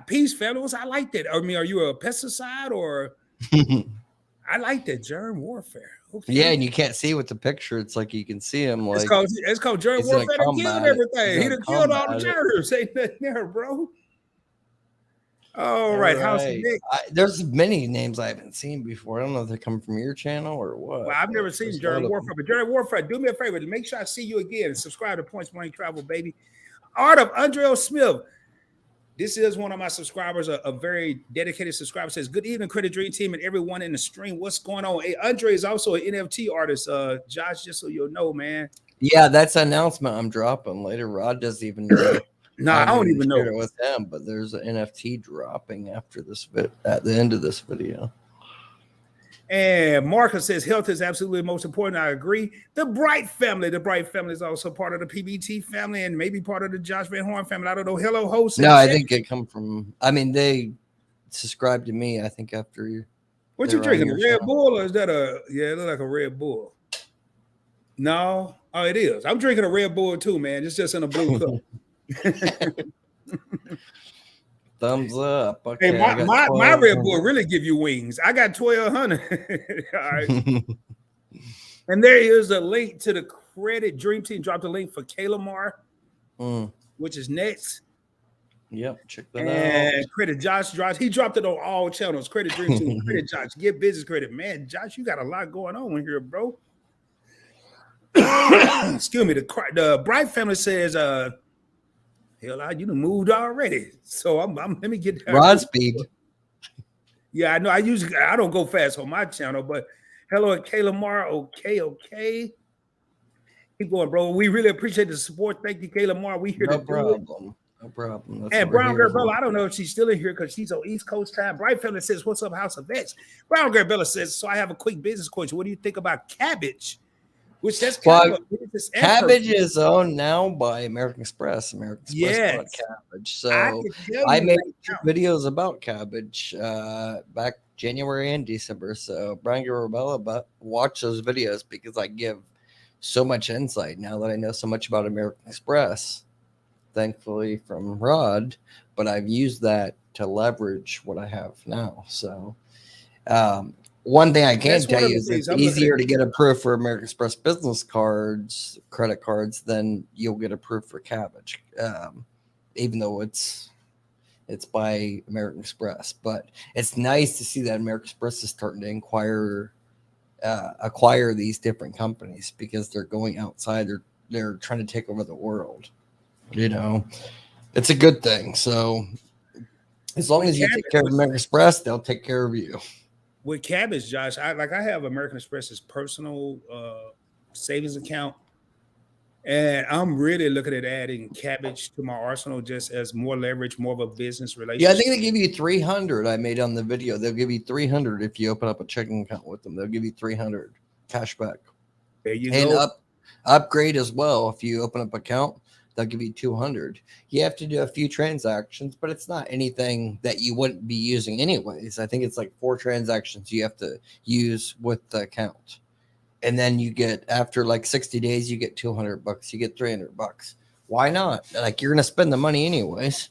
Peace Fellows, I like that. I mean, are you a pesticide or? I like that germ warfare. Okay. Yeah, and you can't see with the picture. It's like you can see him. Like it's called germ warfare. They killed everything. He done killed all the germs. Ain't nothing there, bro. All right. How's Nick? There's many names I haven't seen before. I don't know if they come from your channel or what. Well, I've never seen Germ Warfare, but Germ Warfare, do me a favor. Make sure I see you again and subscribe to Points Blank Travel, baby. Art of Andreo Smith. This is one of my subscribers, a very dedicated subscriber. Says, "Good evening, Credit Dream Team and everyone in the stream. What's going on?" Hey, Andre is also an NFT artist. Josh, just so you'll know, man. Yeah, that's an announcement I'm dropping later. Rod doesn't even know. No, I don't even know it with them, but there's an NFT dropping after this at the end of this video. And Marcus says health is absolutely most important. I agree. The Bright family is also part of the PBT family and maybe part of the Josh Van Horn family. I don't know. Hello, host. No, I think it come from. I mean, they subscribed to me. I think after you. What you drinking? A Red Bull, or is that a? Yeah, it looks like a Red Bull. No, oh, it is. I'm drinking a Red Bull too, man. It's just in a blue cup. Thumbs up. Okay, hey, my Red Bull really give you wings. I got 1,200. All right. And there is a link to the Credit Dream Team. Dropped a link for Kalamar, which is next. Yep, check that out. And Credit Josh dropped. He dropped it on all channels. Credit Dream Team, Credit Josh, get business credit. Man, Josh, you got a lot going on here, bro. Excuse me. The Bright family says, Hell, you done moved already. So let me get that. Rod speed. Yeah, I know. I don't go fast on my channel, but hello, Kayla Mar. Okay. Keep going, bro. We really appreciate the support. Thank you, Kayla Mar. We here No to do it. problem. No problem. That's And what we're Brown here Girl for. Bella, I don't know if she's still in here because she's on East Coast time. Bright Fella says, "What's up, House of X?" Brown Girl Bella says, "So I have a quick business question. What do you think about cabbage?" Which that's kind of a business. Cabbage is owned now by American Express. American Express bought cabbage. So I made two videos about cabbage back January and December. So Brian Garabella, but watch those videos because I give so much insight now that I know so much about American Express. Thankfully from Rod, but I've used that to leverage what I have now. So one thing I can tell you is it's easier to get approved for American Express business cards, credit cards, than you'll get approved for cabbage, even though it's by American Express. But it's nice to see that American Express is starting to acquire these different companies because they're going outside. They're trying to take over the world. It's a good thing. So as long as you take care of American Express, they'll take care of you. With cabbage, Josh, I have American Express's personal savings account, and I'm really looking at adding cabbage to my arsenal just as more leverage, more of a business relationship. Yeah, I think they give you 300. I made on the video. They'll give you 300 if you open up a checking account with them. They'll give you 300 cash back. There you go. And upgrade as well. If you open up an account, they'll give you 200. You have to do a few transactions, but it's not anything that you wouldn't be using anyways. I think it's like 4 transactions you have to use with the account. And then you get, after like 60 days, you get $200. You get $300. Why not? Like, you're going to spend the money anyways.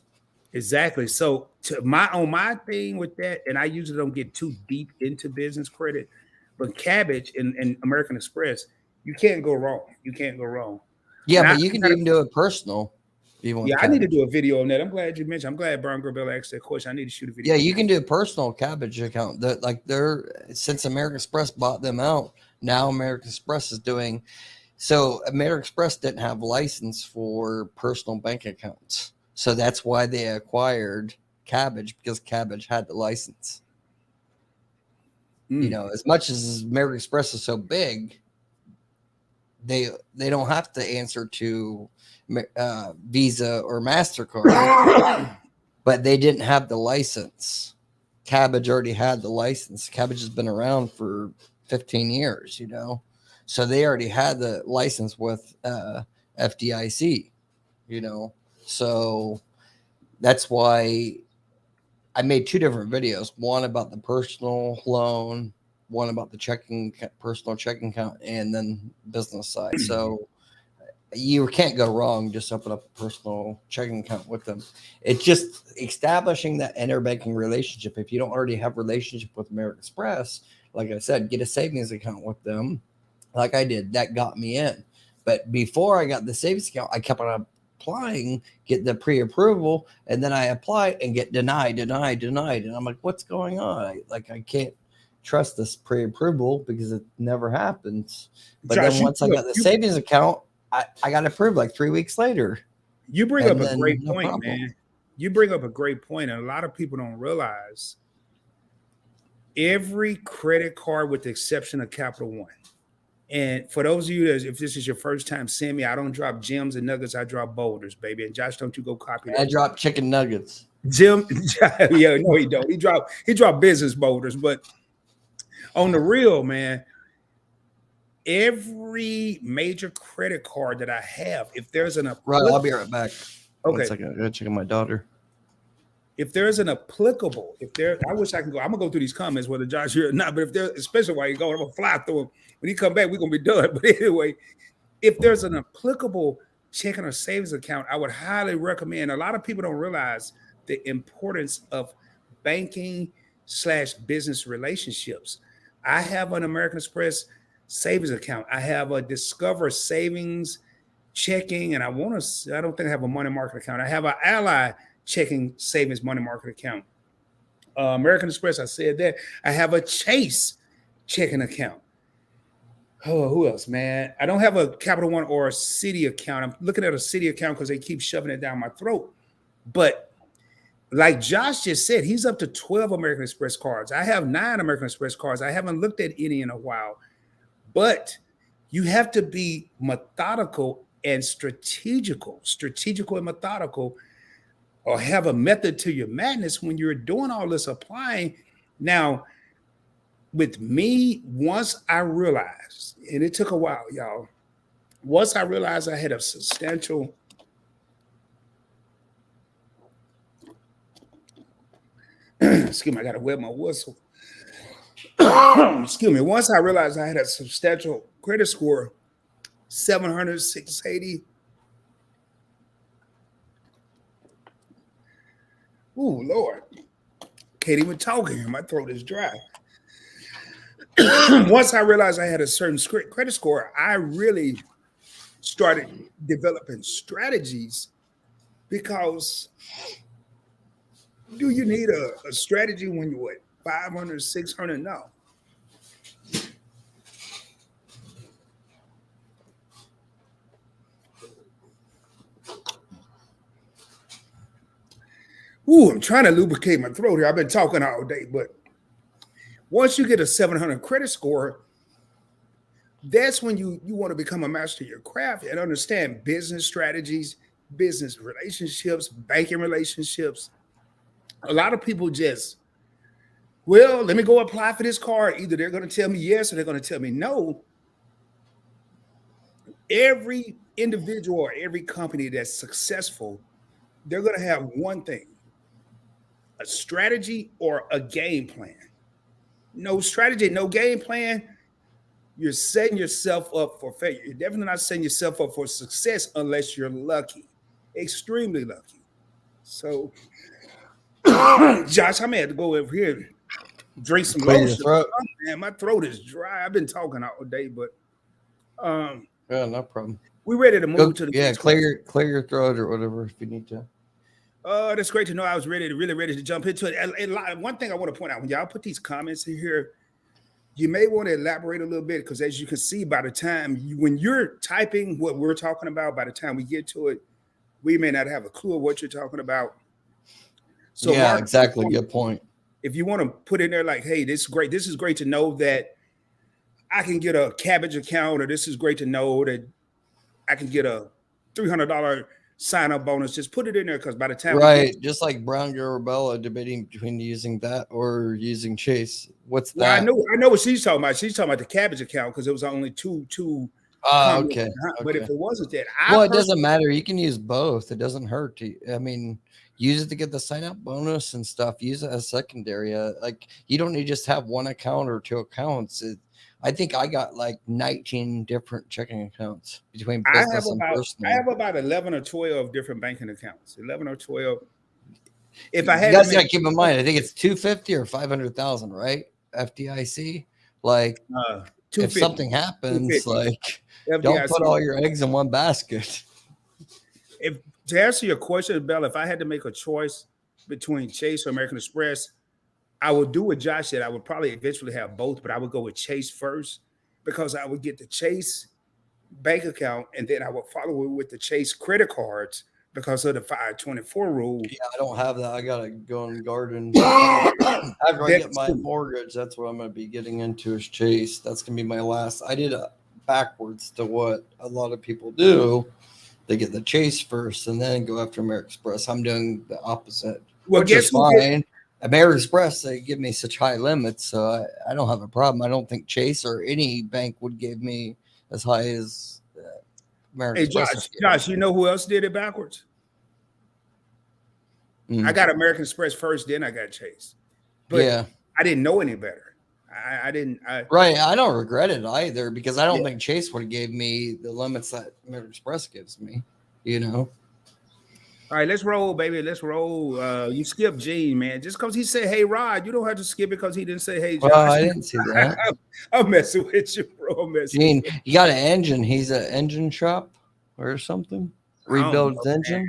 Exactly. So my thing with that, and I usually don't get too deep into business credit, but cabbage and American Express, you can't go wrong. You can't go wrong. Yeah, but you can even do it personal. Yeah, I need to do a video on that. I'm glad you mentioned. I'm glad Brian Grabella asked that question. I need to shoot a video. Yeah, you can do a personal cabbage account. Since American Express bought them out, now American Express is doing. So American Express didn't have a license for personal bank accounts, so that's why they acquired Cabbage, because Cabbage had the license. As much as American Express is so big, they don't have to answer to Visa or MasterCard, but they didn't have the license. Cabbage already had the license. Cabbage has been around for 15 years, so they already had the license with FDIC, so that's why I made 2 different videos, one about the personal loan, one about the personal checking account, and then business side. So you can't go wrong. Just open up a personal checking account with them. It's just establishing that interbanking relationship. If you don't already have a relationship with American Express, like I said, get a savings account with them. Like I did, that got me in. But before I got the savings account, I kept on applying, get the pre-approval, and then I apply and get denied. And I'm like, what's going on? I can't trust this pre-approval because it never happens. But Josh, then once I got the savings account, I got approved like 3 weeks later. You bring up a great point, man. You bring up a great point, and a lot of people don't realize every credit card, with the exception of Capital One. And for those of you that, if this is your first time seeing me, I don't drop gems and nuggets. I drop boulders, baby. And Josh, don't you go copy that. I drop chicken nuggets. Jim, yeah, no, he don't. He drop business boulders. But on the real, man, every major credit card that I have, if there's an right, I'll be right back. Okay, 1 second. I gotta check on my daughter. If there's an applicable, I wish I could go. I'm gonna go through these comments, whether Josh here or not. But if there, especially while you're going, I'm gonna fly through them. When he come back, we're gonna be done. But anyway, if there's an applicable checking or savings account, I would highly recommend. A lot of people don't realize the importance of banking/business relationships. I have an American Express savings account. I have a Discover savings checking, and I don't think I have a money market account. I have an Ally checking savings money market account. American Express, I said that. I have a Chase checking account. Oh, who else, man? I don't have a Capital One or a City account. I'm looking at a City account because they keep shoving it down my throat. But like Josh just said, he's up to 12 American Express cards. I have 9 American Express cards. I haven't looked at any in a while. But you have to be methodical and strategical and methodical, or have a method to your madness when you're doing all this applying. Now, with me, once I realized, and it took a while, y'all, once I realized I had a substantial excuse me, I gotta wet my whistle. Excuse me. Once I realized I had a substantial credit score, 700, 680. Ooh, Lord. Can't even talk here. My throat is dry. Once I realized I had a certain credit score, I really started developing strategies, because do you need a strategy when you're what, 500, 600? No. Ooh, I'm trying to lubricate my throat here. I've been talking all day, but once you get a 700 credit score, that's when you want to become a master of your craft and understand business strategies, business relationships, banking relationships. A lot of people just, well, let me go apply for this card. Either they're going to tell me yes or they're going to tell me no. Every individual or every company that's successful, they're going to have one thing: a strategy or a game plan. No strategy, no game plan, you're setting yourself up for failure. You're definitely not setting yourself up for success unless you're lucky, extremely lucky. So, Josh, I may have to go over here and drink some Clear your lotion. throat. Oh, man, my throat is dry. I've been talking all day, but Yeah, no problem. we're ready to move to the next clear your throat or whatever if you need to. That's great to know. I was really ready to jump into it. And one thing I want to point out, when y'all put these comments in here, you may want to elaborate a little bit, because as you can see, by the time when you're typing what we're talking about, by the time we get to it, we may not have a clue of what you're talking about. So yeah, Mark, exactly. Good point. If you want to put in there like, hey, this is great. This is great to know that I can get a Cabbage account, or this is great to know that I can get a $300 sign-up bonus. Just put it in there, because by the time just like Brown Garabella debating between using that or using Chase. What's that? Well, I know what she's talking about. She's talking about the Cabbage account, because it was only two. Okay. But if it wasn't that, it doesn't matter. You can use both. It doesn't hurt. I mean, use it to get the sign-up bonus and stuff. Use it as secondary. Like, you don't need to just have one account or 2 accounts. I think I got like 19 different checking accounts between business and personal. I have about 11 or 12 different banking accounts. 11 or 12. If I had, you guys got to keep in mind, I think it's 250 or 500,000, right? FDIC. Like, if something happens, like, FDIC. Don't put all your eggs in one basket. If to answer your question, Bell, if I had to make a choice between Chase or American Express, I would do what Josh said. I would probably eventually have both, but I would go with Chase first, because I would get the Chase bank account, and then I would follow it with the Chase credit cards because of the 524 rule. Yeah, I don't have that. I gotta go in garden. After I get my mortgage, that's what I'm gonna be getting into is Chase. That's gonna be my last. I did it backwards to what a lot of people do. They get the Chase first and then go after American Express. I'm doing the opposite. Well, guess fine. American Express, they give me such high limits, so I don't have a problem. I don't think Chase or any bank would give me as high as American Express. Josh, you know who else did it backwards? I got American Express first, then I got Chase. But yeah, I didn't know any better. I didn't. Right. I don't regret it either, because I don't think Chase would have gave me the limits that American Express gives me, you know? All right, let's roll, baby. Let's roll. You skipped Gene, man. Just because he said, hey, Rod, you don't have to skip it because he didn't say, hey, Josh. Well, I didn't see that. I'm messing with you, bro. Gene, you got an engine. He's an engine shop or something? Rebuild his engine?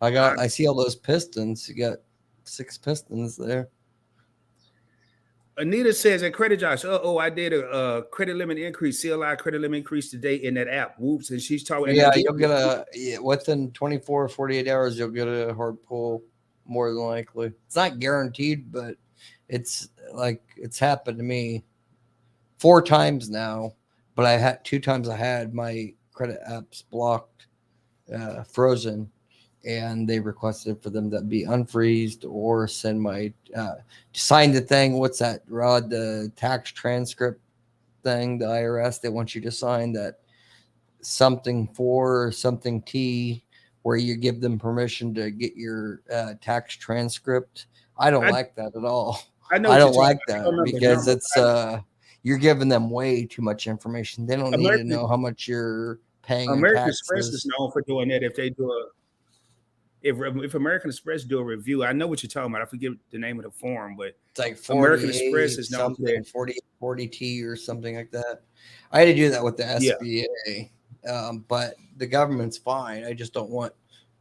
I see all those pistons. You got 6 pistons there. Anita says at Credit Josh, I did a credit limit increase, CLI credit limit increase today in that app. Whoops. And she's talking. Yeah, you'll get within 24, 48 hours, you'll get a hard pull more than likely. It's not guaranteed, but it's happened to me 4 times now. But I had 2 times I had my credit apps blocked, frozen, and they requested for them to be unfreezed or send my sign the thing. What's that, Rod? The tax transcript thing, the IRS, they want you to sign that something for something T, where you give them permission to get your tax transcript. I don't like that at all. I don't like that because it's you're giving them way too much information. They don't need to know how much you're paying. American Express is known for doing that. If they do if American Express do a review, I know what you're talking about. I forget the name of the form, but it's like American Express is known for 40T or something like that. I had to do that with the SBA. But the government's fine. I just don't want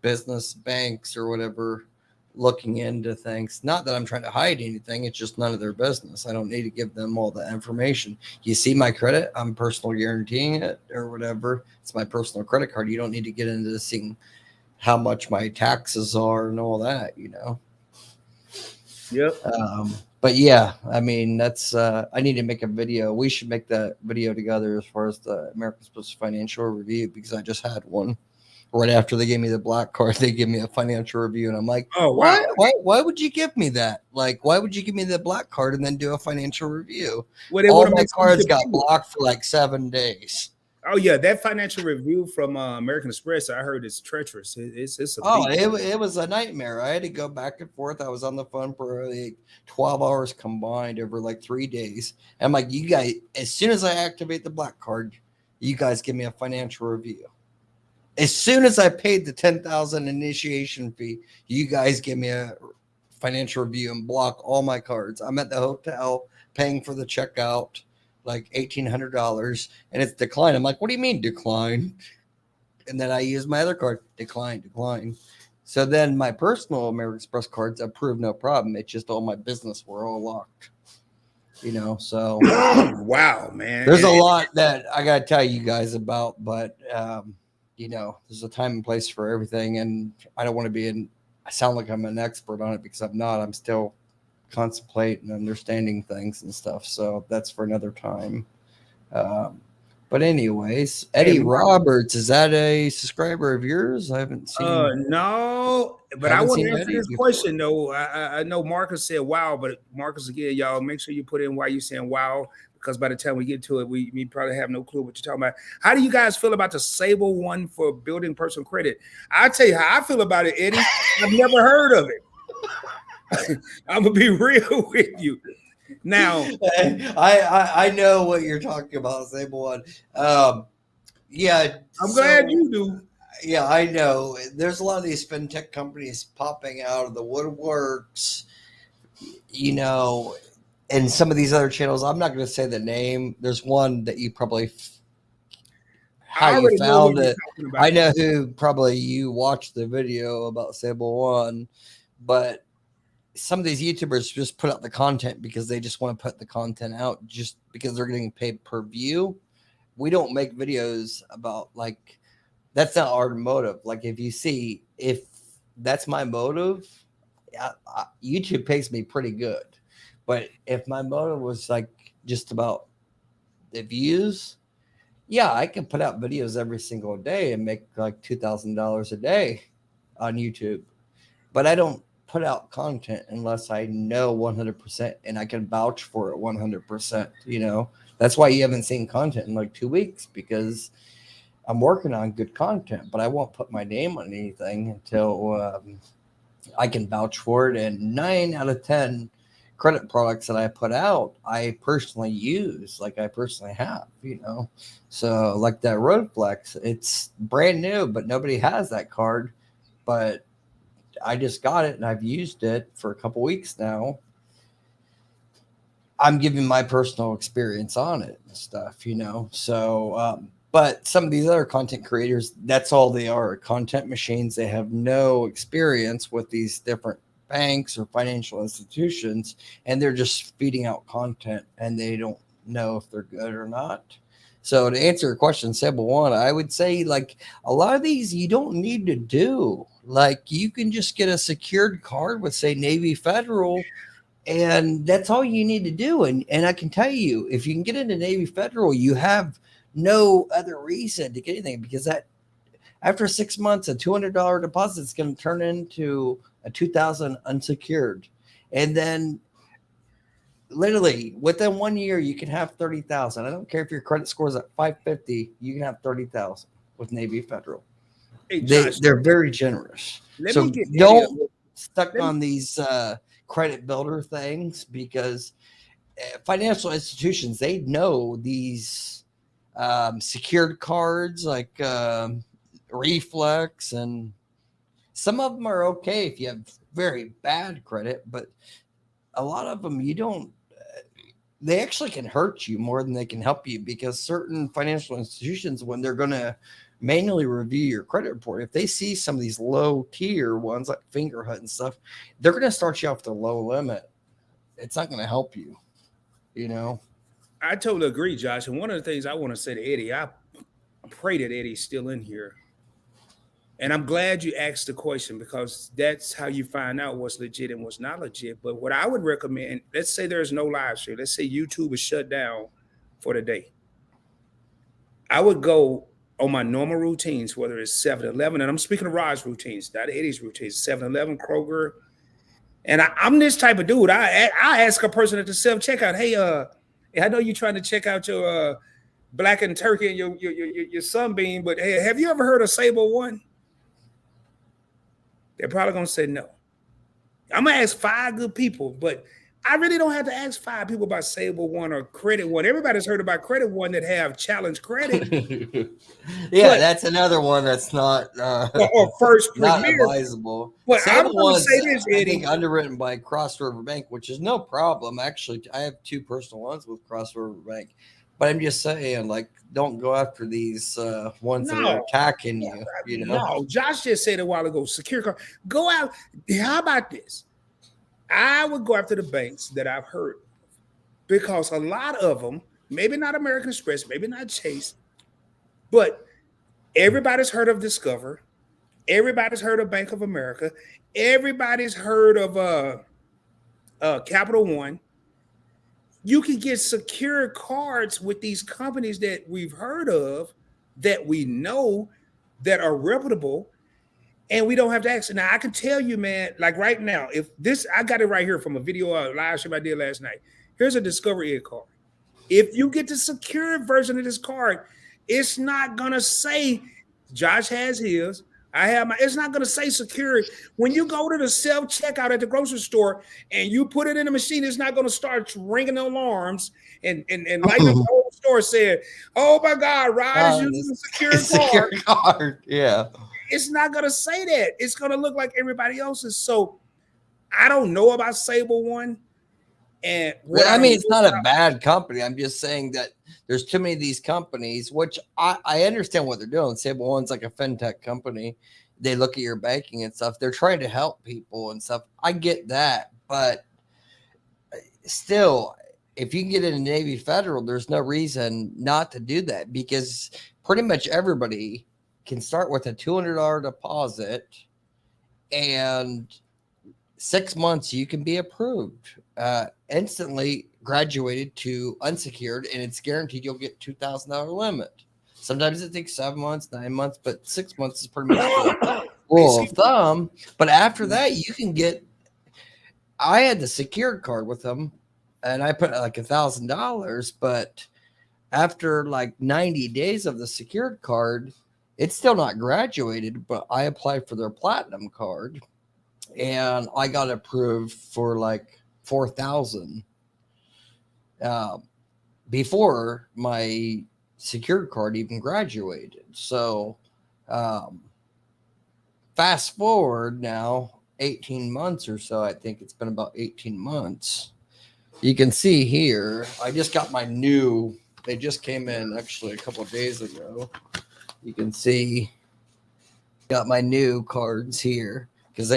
business banks or whatever looking into things. Not that I'm trying to hide anything. It's just none of their business. I don't need to give them all the information. You see my credit, I'm personal guaranteeing it or whatever. It's my personal credit card. You don't need to get into seeing how much my taxes are and all that, Yep. But yeah, I mean, that's I need to make a video. We should make that video together as far as the American Express financial review, because I just had one right after they gave me the black card. They give me a financial review, and I'm like, oh, wow. Why would you give me that? Like, why would you give me the black card and then do a financial review? Well, all my cards got blocked for like 7 days. Oh yeah, that financial review from American Express, I heard it's treacherous. It's it was a nightmare. I had to go back and forth. I was on the phone for like 12 hours combined over like 3 days. And I'm like, you guys, as soon as I activate the black card, you guys give me a financial review. As soon as I paid the $10,000 initiation fee, you guys give me a financial review and block all my cards. I'm at the hotel paying for the checkout, like $1,800, and it's declined. I'm like, what do you mean decline? And then I use my other card, decline. So then my personal American Express cards approved, no problem. It's just all my business were all locked, so wow, man. There's a lot that I got to tell you guys about, but there's a time and place for everything. And I don't want to I sound like I'm an expert on it, because I'm not. I'm still contemplating and understanding things and stuff. So that's for another time. But anyways, Eddie Roberts, is that a subscriber of yours? I haven't seen. No, but I want to answer this question though. I know Marcus said wow, but Marcus, again, y'all make sure you put in why you saying wow, because by the time we get to it, we probably have no clue what you're talking about. How do you guys feel about the Sable one for building personal credit? I'll tell you how I feel about it, Eddie. I've never heard of it. I'm gonna be real with you. Now, I know what you're talking about, Sable one. Yeah, I'm glad you do. Yeah, I know. There's a lot of these fintech companies popping out of the woodworks, and some of these other channels. I'm not going to say the name. There's one that you probably how you found it. I know who probably you watched the video about Sable One, but some of these YouTubers just put out the content because they just want to put the content out just because they're getting paid per view. We don't make videos about that's not our motive. Like if that's my motive, YouTube pays me pretty good. But if my motive was just about the views, yeah, I can put out videos every single day and make $2,000 a day on YouTube. But I don't put out content unless I know 100% and I can vouch for it 100%. That's why you haven't seen content in 2 weeks, because I'm working on good content, but I won't put my name on anything until I can vouch for it. And 9 out of 10 credit products that I put out, I personally use, I personally have, so that Roadflex, it's brand new, but nobody has that card, but I just got it and I've used it for a couple weeks now. I'm giving my personal experience on it and stuff, so but some of these other content creators, that's all they are, content machines. They have no experience with these different banks or financial institutions, and they're just feeding out content and they don't know if they're good or not. So to answer your question, Sable One, I would say like a lot of these you don't need to do. Like you can just get a secured card with say Navy Federal, and that's all you need to do. And I can tell you, if you can get into Navy Federal, you have no other reason to get anything, because that after 6 months, a $200 deposit is going to turn into a 2,000 unsecured, and then literally within 1 year you can have 30,000. I don't care if your credit score is at 550, you can have 30,000 with Navy Federal. Hey, Josh, They're very generous. So don't stuck on these credit builder things, because financial institutions, they know these secured cards like Reflex, and some of them are okay if you have very bad credit, but a lot of them you don't. They actually can hurt you more than they can help you, because certain financial institutions, when they're going to manually review your credit report, if they see some of these low tier ones like Fingerhut and stuff, they're going to start you off with a low limit. It's not going to help you, you know. I totally agree, Josh. And one of the things I want to say to Eddie, I pray that Eddie's still in here. And I'm glad you asked the question, because that's how you find out what's legit and what's not legit. But what I would recommend, let's say there's no live stream. Let's say YouTube is shut down for the day. I would go on my normal routines, whether it's 7-Eleven, and I'm speaking of Rod's routines, not Eddie's routines, 7-Eleven, Kroger. And I'm this type of dude. I ask a person at the self-checkout, hey, I know you're trying to check out your blackened turkey and your sunbeam, but hey, have you ever heard of Sable One? They're probably going to say no. I'm going to ask 5 good people, but I really don't have to ask 5 people about Sable One or Credit One. Everybody's heard about Credit One that have challenge credit. Yeah, but that's another one that's not or first not premier. Advisable. But Sable I'm going to say this, Eddie. I think underwritten by Cross River Bank, which is no problem. Actually, I have 2 personal loans with Cross River Bank. But I'm just saying, like, don't go after these ones that are attacking you. You know, no. Josh just said a while ago, secure card. Go out. How about this? I would go after the banks that I've heard, because a lot of them, maybe not American Express, maybe not Chase, but everybody's heard of Discover. Everybody's heard of Bank of America. Everybody's heard of Capital One. You can get secure cards with these companies that we've heard of, that we know, that are reputable, and we don't have to ask. Now, I can tell you, man, like right now, if this, I got it right here from a video live stream I did last night. Here's a Discover Ed card. If you get the secure version of this card, it's not going to say, Josh has his, I have my, it's not going to say secure. When you go to the self-checkout at the grocery store and you put it in the machine, it's not going to start ringing alarms and lighting up the whole store saying, oh my God, Rod is using a secure card. Yeah. It's not going to say that. It's going to look like everybody else's. So I don't know about Sable One. And I mean, it's not a bad company. I'm just saying that there's too many of these companies, which I understand what they're doing. Sable One's like a fintech company. They look at your banking and stuff. They're trying to help people and stuff. I get that. But still, if you can get into Navy Federal, there's no reason not to do that, because pretty much everybody can start with a $200 deposit, and 6 months you can be approved, instantly graduated to unsecured, and it's guaranteed you'll get $2,000 limit. Sometimes it takes 7 months, 9 months, but 6 months is pretty much the rule of thumb. But after that, you can get. I had the secured card with them, and I put like $1,000, but after like 90 days of the secured card, it's still not graduated. But I applied for their platinum card, and I got approved for like $4,000 before my secured card even graduated. So fast forward now 18 months or so, I think it's been about 18 months. You can see here, I just got my new, they just came in actually a couple of days ago. You can see got my new cards here, because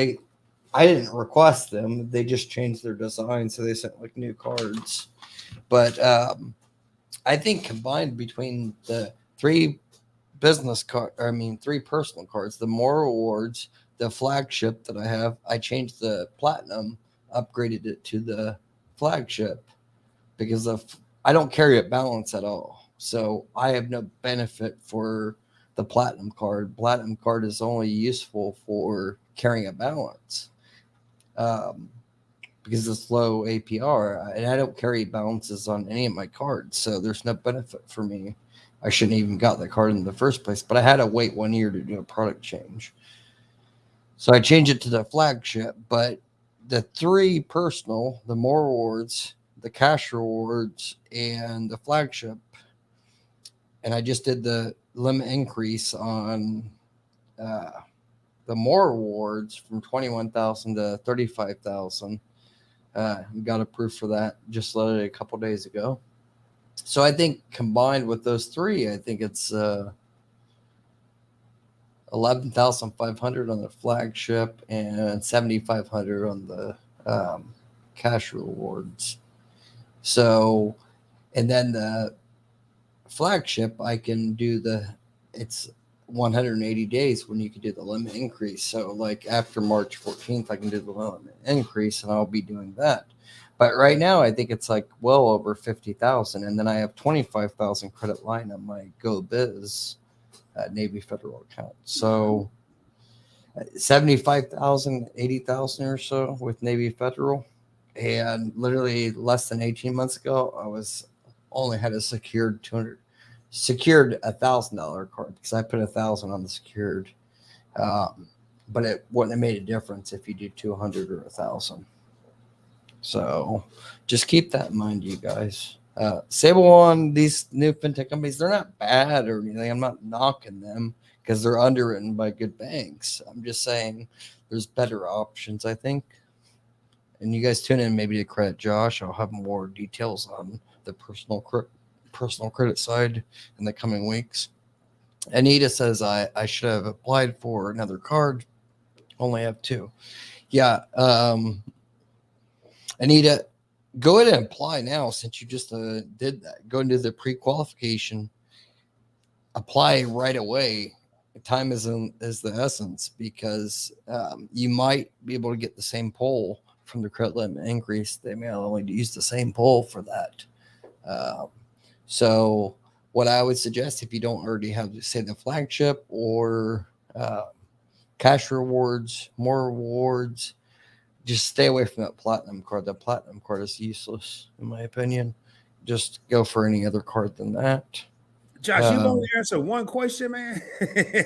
I didn't request them. They just changed their design, so they sent like new cards. But I think combined between the three three personal cards, the more rewards, the flagship that I have, I changed the platinum, upgraded it to the flagship because I don't carry a balance at all. So I have no benefit for the platinum card. Platinum card is only useful for carrying a balance. Because it's low APR, and I don't carry balances on any of my cards, so there's no benefit for me. I shouldn't even got the card in the first place, but I had to wait 1 year to do a product change. So I changed it to the flagship, but the three personal, the more rewards, the cash rewards, and the flagship, and I just did the limit increase on the more rewards from 21,000 to 35,000. Got approved for that just literally a couple days ago. So I think combined with those three, I think it's 11,500 on the flagship and 7,500 on the cash rewards. So, and then the flagship, I can do it's 180 days when you can do the limit increase. So like after March 14th, I can do the limit increase and I'll be doing that. But right now, I think it's like well over 50,000. And then I have 25,000 credit line on my Go Biz Navy Federal account. So 75,000, 80,000 or so with Navy Federal. And literally less than 18 months ago, I only had a secured $1,000 card because I put 1,000 on the secured, but it wouldn't have made a difference if you do 200 or 1,000. So just keep that in mind, you guys. Sable on these new fintech companies, they're not bad or anything. I'm not knocking them because they're underwritten by good banks. I'm just saying there's better options, I think. And you guys tune in maybe to Credit Josh. I'll have more details on the personal credit side in the coming weeks. Anita says I should have applied for another card. Only have two. Yeah. Anita, go ahead and apply now since you just did that. Go into the pre-qualification. Apply right away. Time is the essence because you might be able to get the same poll from the credit limit increase. They may only use the same poll for that. So what I would suggest, if you don't already have, say, the flagship or cash rewards, more rewards, just stay away from that platinum card. The platinum card is useless, in my opinion. Just go for any other card than that. Josh, you've only answered one question, man.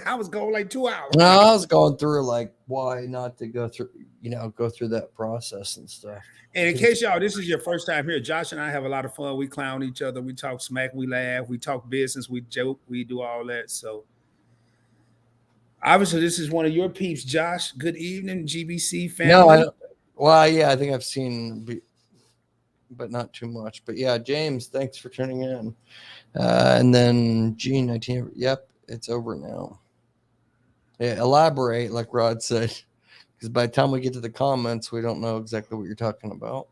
I was going like 2 hours. No, I was going through like why not to go through that process and stuff. And in case y'all, this is your first time here, Josh and I have a lot of fun. We clown each other. We talk smack. We laugh. We talk business. We joke. We do all that. So obviously, this is one of your peeps, Josh. Good evening, GBC family. No, I don't. Well, yeah, I think I've seen, but not too much. But yeah, James, thanks for tuning in. And then G19, yep, it's over now. Yeah, elaborate, like Rod said, because by the time we get to the comments, we don't know exactly what you're talking about.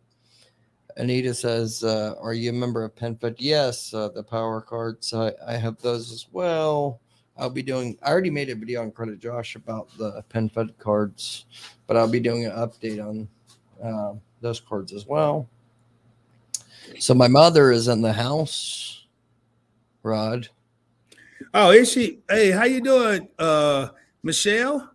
Anita says, are you a member of PenFed? Yes, the power cards. I have those as well. I already made a video on Credit Josh about the PenFed cards, but I'll be doing an update on those cards as well. So my mother is in the house. Rod. Oh, is she? Hey, how you doing, Michelle?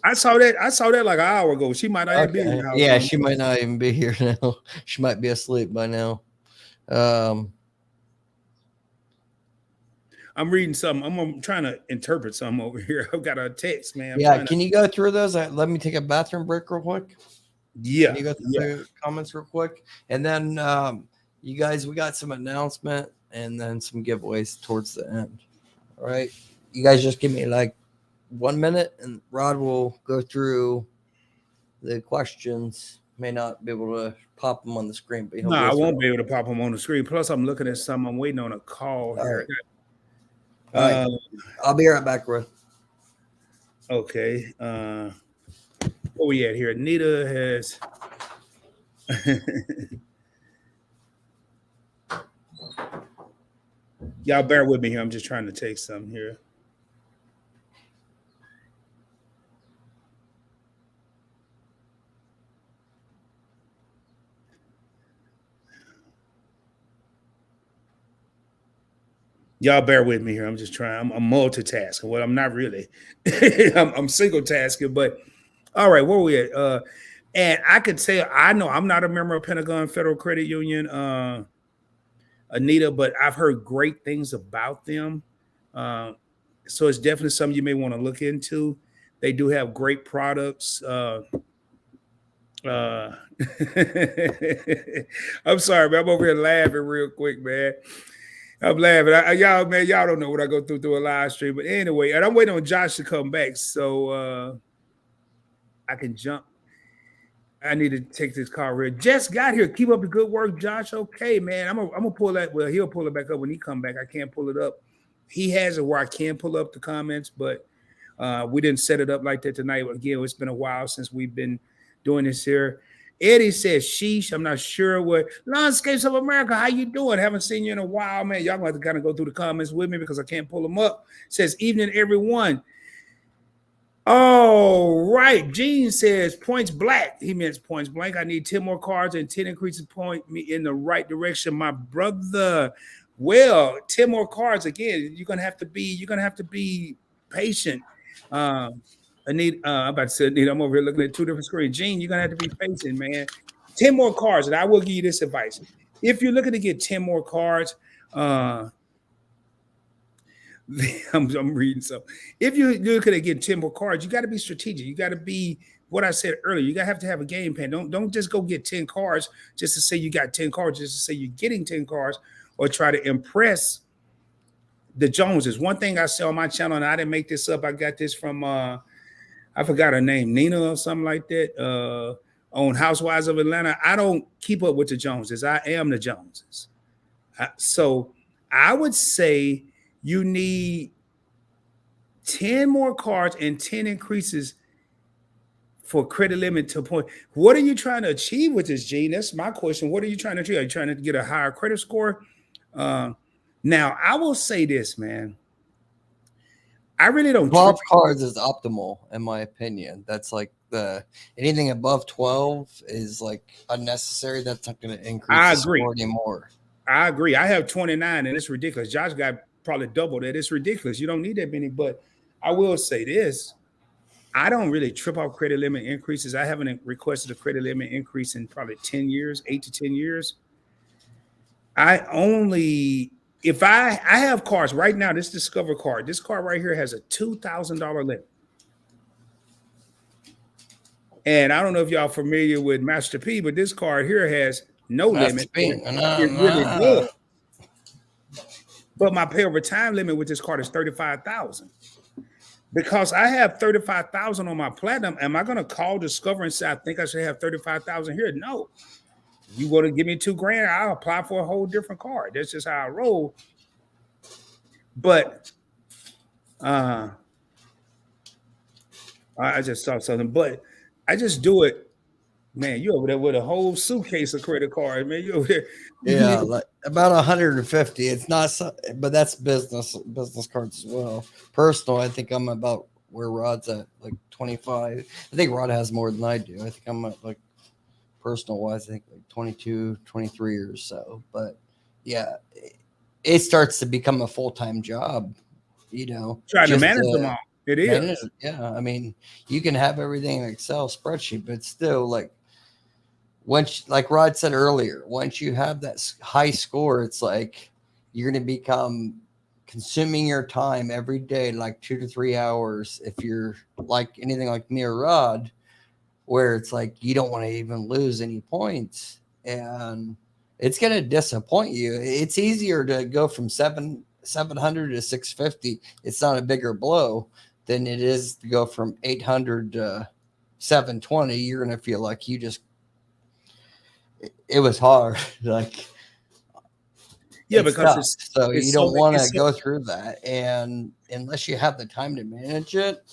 I saw that like an hour ago. She might not even be in your house. Yeah, she might not even be here now. She might be asleep by now. I'm reading something. I'm trying to interpret something over here. I've got a text, man. Can you go through those? Let me take a bathroom break real quick. Yeah. Can you go through the comments real quick? And then you guys, we got some announcement and then some giveaways towards the end. All right. You guys just give me like 1 minute and Rod will go through the questions. May not be able to pop them on the screen, but no, I won't be able to pop them on the screen. Plus, I'm looking at some. I'm waiting on a call here. All right. I'll be right back, Rod. Okay. Well, Where we at here? Anita has. Y'all bear with me here. I'm just trying to take some here. Y'all bear with me here. I'm just trying. I'm multitasking. Well, I'm not really. I'm single tasking, but all right, where we at? And I could say I know I'm not a member of Pentagon Federal Credit Union, Anita, but I've heard great things about them. So it's definitely something you may want to look into. They do have great products. I'm sorry, man. I'm over here laughing real quick, man. I'm laughing. Y'all, man, y'all don't know what I go through a live stream. But anyway, and I'm waiting on Josh to come back so I can jump. I need to take this car real. Just got here. Keep up the good work, Josh. Okay, man. I'm gonna pull that. Well, he'll pull it back up when he come back. I can't pull it up. He has it where I can pull up the comments, but we didn't set it up like that tonight. Again, it's been a while since we've been doing this here. Eddie says, sheesh, I'm not sure what. Landscapes of America, how you doing? Haven't seen you in a while, man. Y'all going to have to kind of go through the comments with me because I can't pull them up. Says, evening, everyone. Oh, right. Gene says, points black. He means points blank. I need 10 more cards and 10 increases point me in the right direction, my brother. Well, 10 more cards. Again, you're going to have to be patient. I'm about to say, Anita, I'm over here looking at two different screens. Gene, you're gonna have to be patient, man. 10 more cards, and I will give you this advice. If you're looking to get 10 more cards, I'm reading so. If you're looking to get 10 more cards, you got to be strategic. You got to be what I said earlier. You gotta have a game plan. Don't just go get 10 cards just to say you got 10 cards, just to say you're getting 10 cards, or try to impress the Joneses. One thing I say on my channel, and I didn't make this up. I got this from I forgot her name, Nina or something like that, on Housewives of Atlanta. I don't keep up with the Joneses. I am the Joneses. So I would say you need 10 more cards and 10 increases for credit limit to point. What are you trying to achieve with this, Gene? That's my question. What are you trying to achieve? Are you trying to get a higher credit score? Now, I will say this, man. I really don't. 12 cards is optimal, in my opinion. That's like anything above 12 is like unnecessary. That's not going to increase the score anymore. I agree. I have 29, and it's ridiculous. Josh got probably double that. It's ridiculous. You don't need that many. But I will say this. I don't really trip off credit limit increases. I haven't requested a credit limit increase in probably 10 years, 8 to 10 years. If I have cards right now, this Discover card, this card right here has a $2,000 limit. And I don't know if y'all familiar with Master P, but this card here has no limit. It's really good. But my pay over time limit with this card is $35,000. Because I have $35,000 on my platinum, am I going to call Discover and say I think I should have $35,000 here? No. You want to give me $2,000? I'll apply for a whole different card. That's just how I roll. But I just saw something. But I just do it. Man, you over there with a whole suitcase of credit cards, man. You over there. Yeah, like about 150. It's not, but that's business cards as well. Personal, I think I'm about where Rod's at, like 25. I think Rod has more than I do. I think I'm at like personal wise, I think like 22, 23 or so. But yeah, it starts to become a full-time job, you know. Trying to manage them all. It is. Yeah, I mean, you can have everything in Excel spreadsheet, but still, like, once, like Rod said earlier, once you have that high score, it's like you're going to become consuming your time every day, like 2 to 3 hours. If you're like anything like me or Rod, where it's like you don't want to even lose any points, and it's going to disappoint you. It's easier to go from 700 to 650. It's not a bigger blow than it is to go from 800 to 720. You're going to feel like you just, it was hard. Like, yeah, because you don't want to go through that. And unless you have the time to manage it,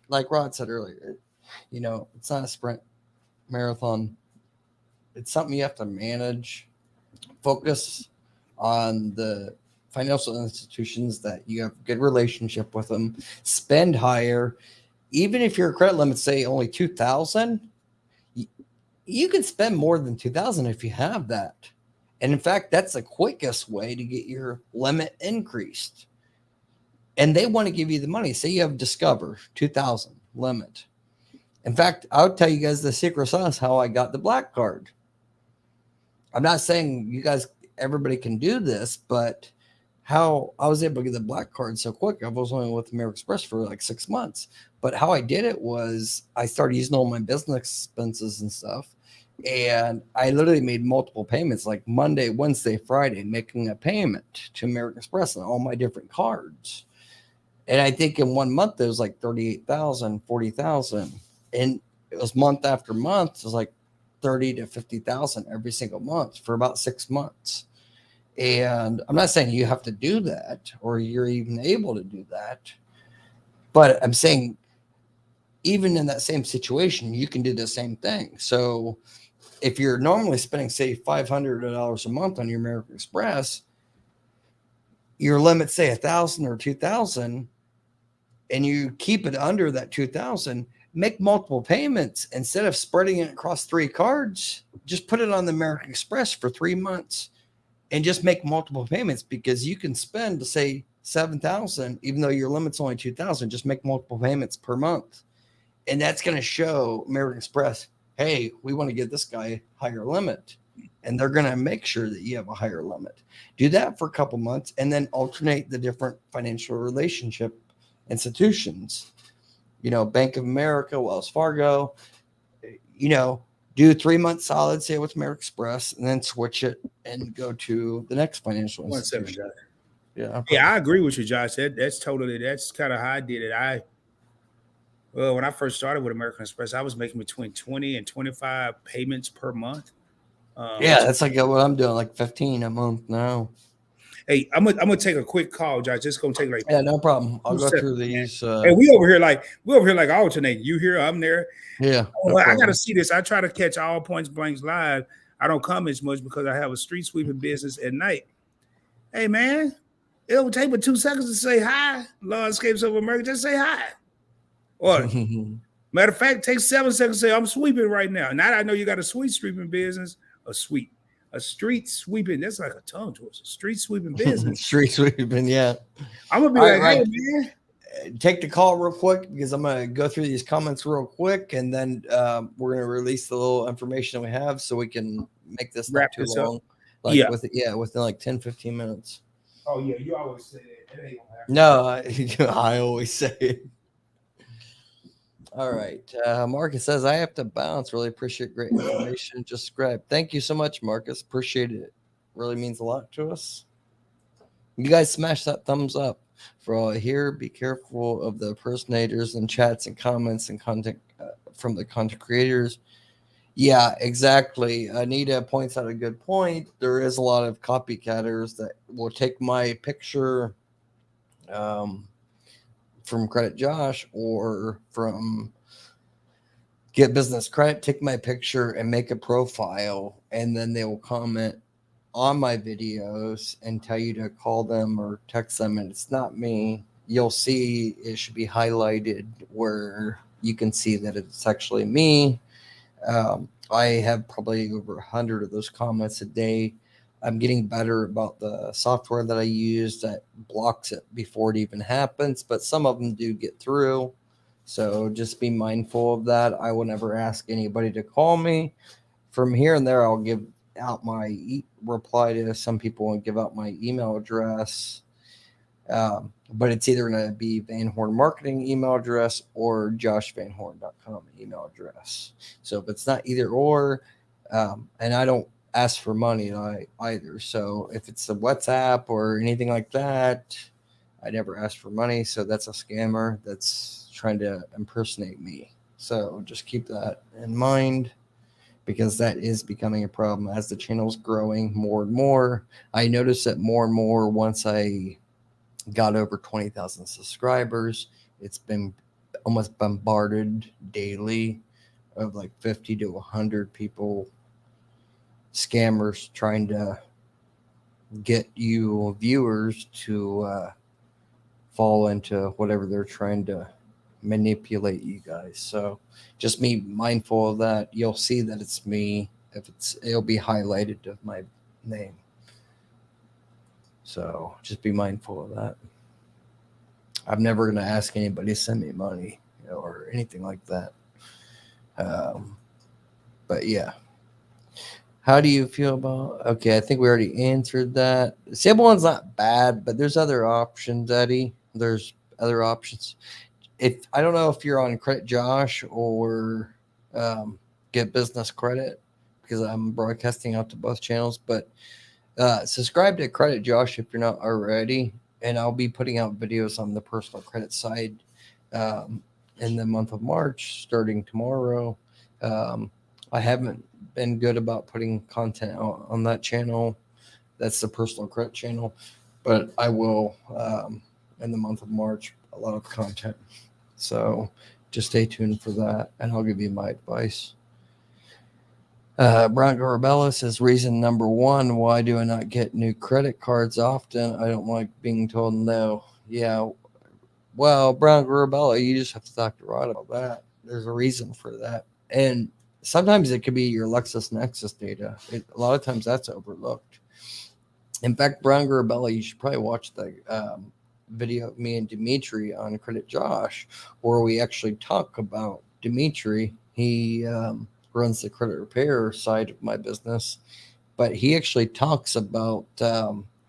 like Rod said earlier, It's not a sprint marathon. It's something you have to manage. Focus on the financial institutions that you have a good relationship with them. Spend higher. Even if your credit limit say only 2,000, you can spend more than 2,000 if you have that. And in fact, that's the quickest way to get your limit increased. And they want to give you the money. Say you have Discover 2,000 limit. In fact, I'll tell you guys the secret sauce how I got the black card. I'm not saying you guys, everybody can do this, but how I was able to get the black card so quick. I was only with American Express for like 6 months. But how I did it was I started using all my business expenses and stuff. And I literally made multiple payments, like Monday, Wednesday, Friday, making a payment to American Express on all my different cards. And I think in 1 month, it was like 38,000, 40,000. And it was month after month. It was like 30 to 50,000 every single month for about 6 months. And I'm not saying you have to do that or you're even able to do that. But I'm saying even in that same situation, you can do the same thing. So if you're normally spending, say, $500 a month on your American Express, your limit, say, 1,000 or 2,000, and you keep it under that 2,000, make multiple payments instead of spreading it across 3 cards. Just put it on the American Express for 3 months and just make multiple payments, because you can spend, say, 7,000, even though your limit's only 2,000. Just make multiple payments per month, and that's going to show American Express, hey, we want to give this guy a higher limit, and they're going to make sure that you have a higher limit. Do that for a couple months, and then alternate the different financial relationship institutions. Bank of America, Wells Fargo. Do 3 months solid, say with American Express, and then switch it and go to the next financial institution. 1 second, Josh. I agree with you, Josh. That's kind of how I did it. When I first started with American Express, I was making between 20 and 25 payments per month. That's like what I'm doing, like 15 a month now. Hey, I'm gonna take a quick call, Josh. Just gonna take no problem. I'll go through these. Hey, we over here like alternating. You here, I'm there. Yeah. I gotta see this. I try to catch all Points Blanks live. I don't come as much because I have a street sweeping business at night. Hey man, it will take but 2 seconds to say hi. Landscapes of America, just say hi. Or matter of fact, take 7 seconds to say I'm sweeping right now. Now I know you got a street sweeping business, a street sweeping. That's like a tongue twister. Street sweeping business. Street sweeping, yeah. I'm gonna be hey man. Take the call real quick, because I'm gonna go through these comments real quick, and then we're gonna release the little information we have so we can make this not too long. Within like 10-15 minutes. Oh yeah, you always say that. It ain't gonna happen. No, I always say it. All right. Marcus says, I have to bounce. Really appreciate great information. Just subscribe. Thank you so much, Marcus. Appreciate it. Really means a lot to us. You guys smash that thumbs up. For all here, be careful of the impersonators and chats and comments and content from the content creators. Yeah, exactly. Anita points out a good point. There is a lot of copycatters that will take my picture from Credit Josh or from Get Business Credit, take my picture and make a profile, and then they will comment on my videos and tell you to call them or text them, and it's not me. You'll see it should be highlighted where you can see that it's actually me. I have probably over 100 of those comments a day. I'm getting better about the software that I use that blocks it before it even happens, but some of them do get through. So just be mindful of that. I will never ask anybody to call me. From here and there, I'll give out my reply to some people and give out my email address. But it's either going to be Van Horn Marketing email address or joshvanhorn.com email address. So if it's not either or, and I don't ask for money either. So if it's a WhatsApp or anything like that, I never ask for money. So that's a scammer that's trying to impersonate me. So just keep that in mind, because that is becoming a problem as the channel's growing more and more. I noticed that more and more once I got over 20,000 subscribers. It's been almost bombarded daily of like 50 to 100 people, scammers trying to get you viewers to fall into whatever they're trying to manipulate you guys. So just be mindful of that. You'll see that it's me. It'll be highlighted of my name. So just be mindful of that. I'm never going to ask anybody to send me money or anything like that. But yeah. How do you feel about? Okay, I think we already answered that. Simple one's not bad, but there's other options, Eddie. There's other options. If I don't know if you're on Credit Josh or Get Business Credit, because I'm broadcasting out to both channels, but subscribe to Credit Josh if you're not already, and I'll be putting out videos on the personal credit side in the month of March, starting tomorrow. I haven't been good about putting content out on that channel. That's the personal credit channel, but I will in the month of March, a lot of content. So just stay tuned for that, and I'll give you my advice. Brian Garabella says, reason number one, why do I not get new credit cards often? I don't like being told no. Yeah. Well, Brian Garabella, you just have to talk to Rod about that. There's a reason for that. And sometimes it could be your LexisNexis data. A lot of times that's overlooked. In fact, Brian Garabella, you should probably watch the video of me and Dimitri on Credit Josh, where we actually talk about Dimitri. He runs the credit repair side of my business, but he actually talks about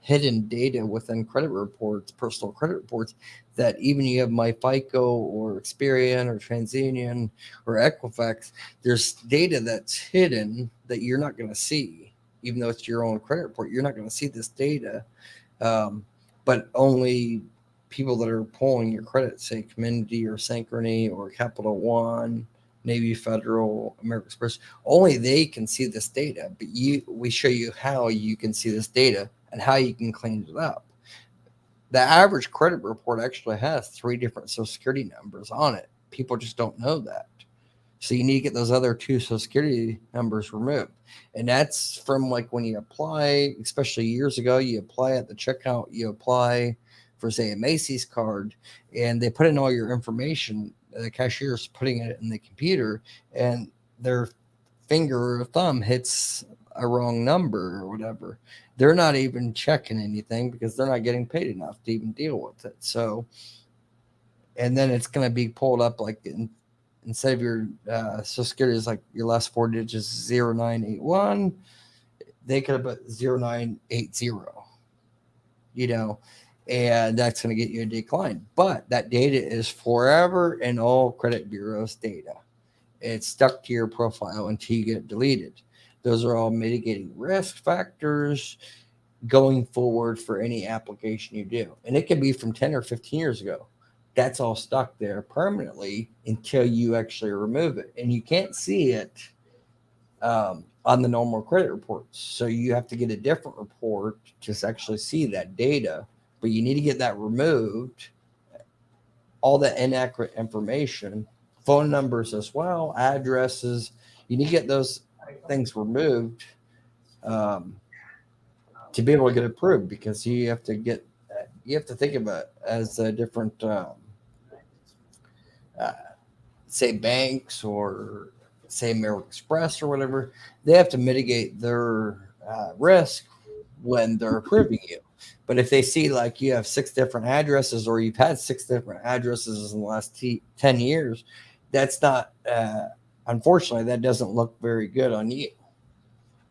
hidden data within credit reports, personal credit reports, that even you have my FICO or Experian or TransUnion or Equifax, there's data that's hidden that you're not going to see, even though it's your own credit report. You're not going to see this data, but only people that are pulling your credit, say Community or Synchrony or Capital One, Navy Federal, American Express, only they can see this data. But we show you how you can see this data and how you can clean it up. The average credit report actually has 3 different Social Security numbers on it. People just don't know that. So you need to get those other 2 Social Security numbers removed. And that's from like when you apply, especially years ago, you apply at the checkout, you apply for, say, a Macy's card, and they put in all your information. The cashier's putting it in the computer, and their finger or thumb hits a wrong number or whatever. They're not even checking anything because they're not getting paid enough to even deal with it. So, and then it's going to be pulled up like instead of your Social Security is like your last 4 digits 0981, they could have put 0980, and that's going to get you a decline. But that data is forever in all credit bureaus' data. It's stuck to your profile until you get it deleted. Those are all mitigating risk factors going forward for any application you do. And it can be from 10 or 15 years ago. That's all stuck there permanently until you actually remove it. And you can't see it on the normal credit reports. So you have to get a different report to actually see that data. But you need to get that removed, all the inaccurate information, phone numbers as well, addresses. You need to get those things removed to be able to get approved, because you have to think of it as a different, say banks or say American Express or whatever. They have to mitigate their risk when they're approving you. But if they see like you have 6 different addresses, or you've had 6 different addresses in the last 10 years, that's not, unfortunately, that doesn't look very good on you.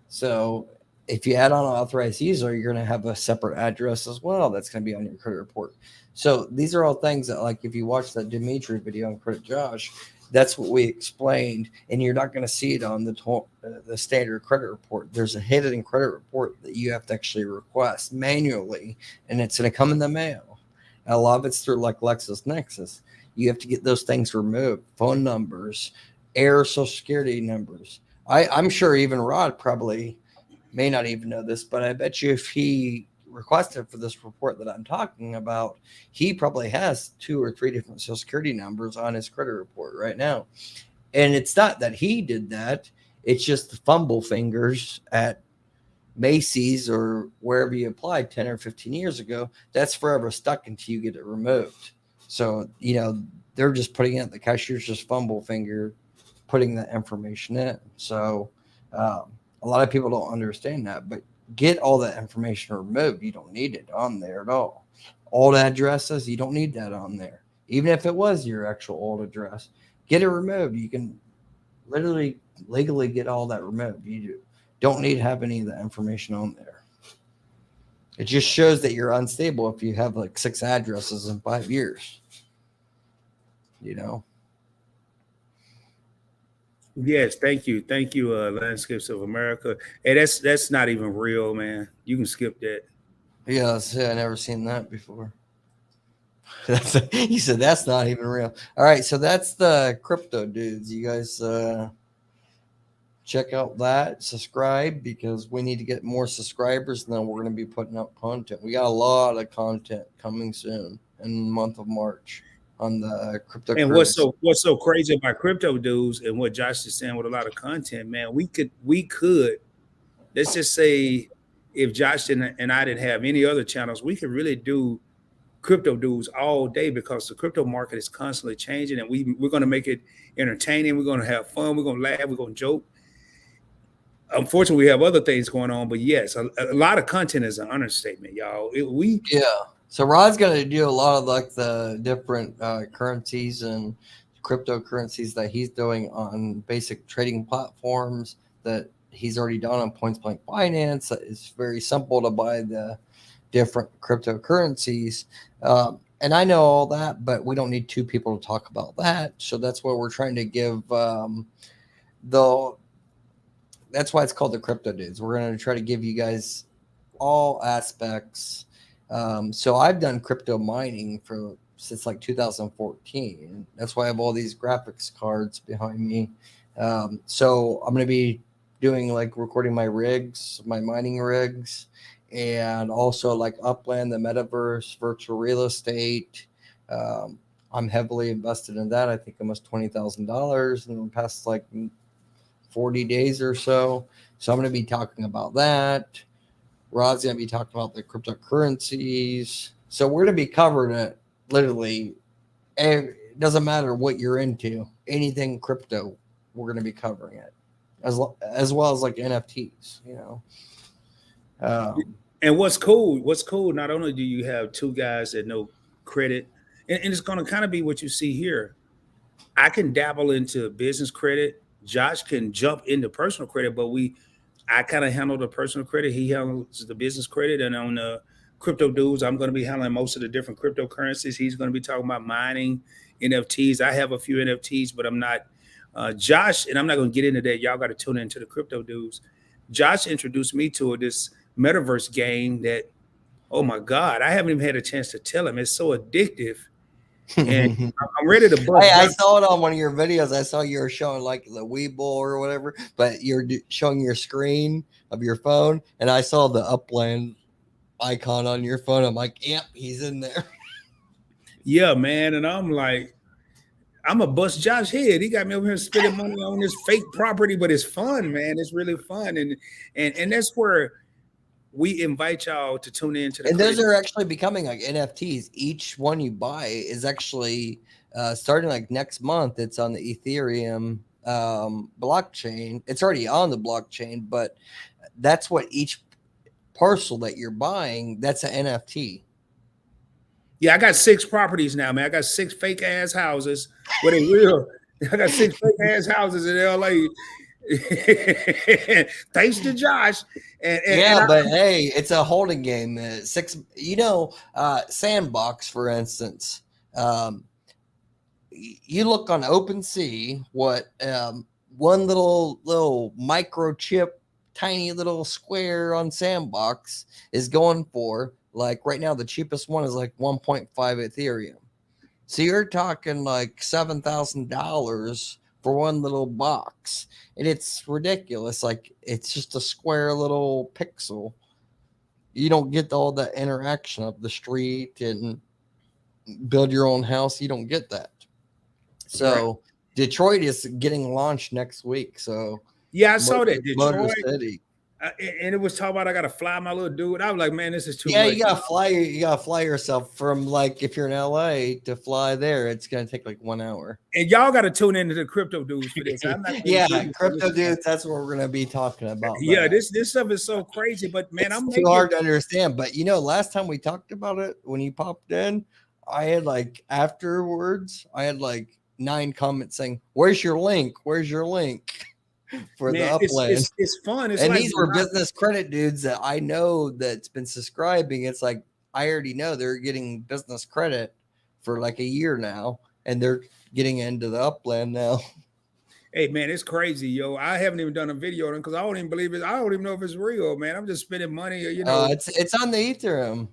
So if you add on an authorized user, you're going to have a separate address as well that's going to be on your credit report. So these are all things that, like, if you watch that Dimitri video on Credit Josh, that's what we explained, and you're not going to see it on the standard credit report. There's a hidden credit report that you have to actually request manually, and it's going to come in the mail. And a lot of it's through like LexisNexis. You have to get those things removed, phone numbers, Social Security numbers. I'm sure even Rod probably may not even know this, but I bet you if he requested for this report that I'm talking about, he probably has 2 or 3 different social security numbers on his credit report right now. And it's not that he did that. It's just the fumble fingers at Macy's or wherever you applied 10 or 15 years ago. That's forever stuck until you get it removed. So, they're just putting it, the cashier's just fumble finger, putting that information in. So, a lot of people don't understand that, but get all that information removed. You don't need it on there at all. Old addresses, you don't need that on there. Even if it was your actual old address, get it removed. You can literally legally get all that removed. You don't need to have any of that information on there. It just shows that you're unstable if you have like 6 addresses in 5 years. Yes, thank you, Landscapes of America. Hey, that's not even real, man. You can skip that. Yes, I never seen that before. He said that's not even real. All right, so that's the crypto dudes. You guys check out that, subscribe, because we need to get more subscribers, and then we're going to be putting out content. We got a lot of content coming soon in the month of March on the crypto. And what's so crazy about crypto dudes and what Josh is saying with a lot of content, man, we could let's just say if Josh and I didn't have any other channels, we could really do crypto dudes all day, because the crypto market is constantly changing, and we're going to make it entertaining. We're going to have fun. We're going to laugh. We're going to joke. Unfortunately, we have other things going on, but yes, a lot of content is an understatement, y'all. So Rod's going to do a lot of like the different currencies and cryptocurrencies that he's doing on basic trading platforms that he's already done on Points Blank Finance. It's very simple to buy the different cryptocurrencies. And I know all that, but we don't need 2 people to talk about that. So that's what we're trying to give that's why it's called the Crypto Dudes. We're going to try to give you guys all aspects. So I've done crypto mining since like 2014. That's why I have all these graphics cards behind me. So I'm going to be doing like recording my mining rigs, and also like Upland, the metaverse, virtual real estate. I'm heavily invested in that. I think almost $20,000 in the past like 40 days or so. So I'm going to be talking about that. Rod's going to be talking about the cryptocurrencies. So we're going to be covering it literally. It doesn't matter what you're into. Anything crypto, we're going to be covering it. As well as like NFTs, And what's cool, not only do you have 2 guys that know credit, and it's going to kind of be what you see here. I can dabble into business credit. Josh can jump into personal credit, but I kind of handle the personal credit. He handles the business credit. And on the crypto dudes, I'm going to be handling most of the different cryptocurrencies. He's going to be talking about mining, NFTs. I have a few NFTs, but I'm not Josh, and I'm not going to get into that. Y'all got to tune into the crypto dudes. Josh introduced me to this metaverse game that, oh my God, I haven't even had a chance to tell him. It's so addictive. And I'm ready to bust. Hey, I saw it on one of your videos. I saw you were showing like the Weeble or whatever, but you're showing your screen of your phone, and I saw the Upland icon on your phone. I'm like, yep, he's in there. Yeah, man. And I'm like, I'm a bust Josh head. He got me over here spending money on this fake property, but it's fun, man. It's really fun. And that's where we invite y'all to tune in to the. And those are actually becoming like NFTs. Each one you buy is actually starting like next month. It's on the Ethereum blockchain. It's already on the blockchain, but that's what each parcel that you're buying, that's an NFT. Yeah, I got 6 properties now, man. I got 6 fake ass houses. What in real? I got 6 fake ass houses in LA. Thanks to Josh. But hey, it's a holding game. 6, Sandbox, for instance. You look on OpenSea, what one little microchip, tiny little square on Sandbox is going for. Like right now, the cheapest one is like 1.5 Ethereum. So you're talking like $7,000 for one little box. And it's ridiculous. Like it's just a square little pixel. You don't get all that interaction of the street and build your own house. You don't get that. So right. Detroit is getting launched next week. So yeah, I saw that Motor Detroit. City. And it was talking about I gotta fly my little dude. I was like, man, this is too much. Yeah, you gotta fly yourself from, like, if you're in LA to fly there, it's gonna take like 1 hour. And y'all gotta tune into the crypto dudes for this. I'm not crypto dudes, that's what we're gonna be talking about. Yeah, this stuff is so crazy, but man, it's too hard to understand. But last time we talked about it, when you popped in, I had afterwards, I had 9 comments saying, "Where's your link? Where's your link?" For the upland. It's fun. It's and these were business credit dudes that I know that's been subscribing. It's like, I already know they're getting business credit for a year now, and they're getting into the upland now. Hey man, it's crazy, yo. I haven't even done a video on it because I don't even believe it. I don't even know if it's real, man. I'm just spending money, It's on the Ethereum.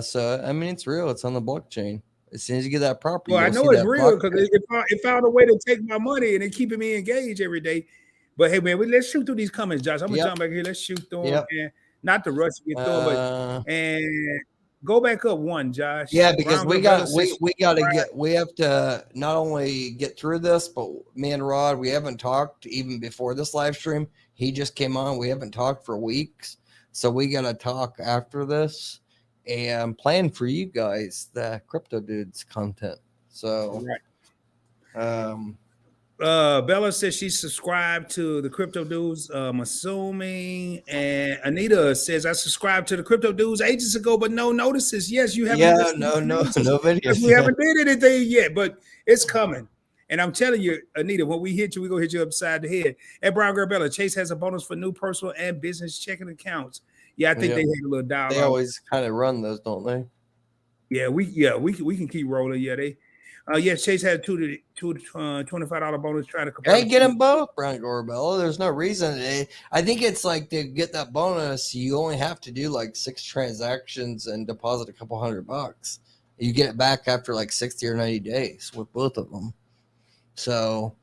So I mean, it's real. It's on the blockchain. As soon as you get that property, well, I know it's real because it found a way to take my money and it keeping me engaged every day. But hey, man, let's shoot through these comments, Josh. I'm gonna jump back here. Let's shoot through them, and not to rush to get through them, but and go back up one, Josh. Yeah, because we have to not only get through this, but me and Rod, we haven't talked even before this live stream. He just came on. We haven't talked for weeks, so we gotta talk after this and plan for you guys the crypto dudes content. So, Bella says she subscribed to the crypto dudes. I'm assuming, and Anita says I subscribed to the crypto dudes ages ago, but no notices. Yes, you haven't. Yeah, no videos. We haven't did anything yet, but it's coming. And I'm telling you, Anita, when we hit you, we're gonna hit you upside the head. And Brown Girl Bella, Chase has a bonus for new personal and business checking accounts. Yeah, I think they had a little dialogue. They always kind of run those, don't they? Yeah, we can keep rolling. Yeah, they. Yes, Chase had two $25 bonus trying to compare. Hey, get them both, Brown Gorbella. There's no reason. I think it's to get that bonus, you only have to do 6 transactions and deposit a couple $100. You get it back after 60 or 90 days with both of them. So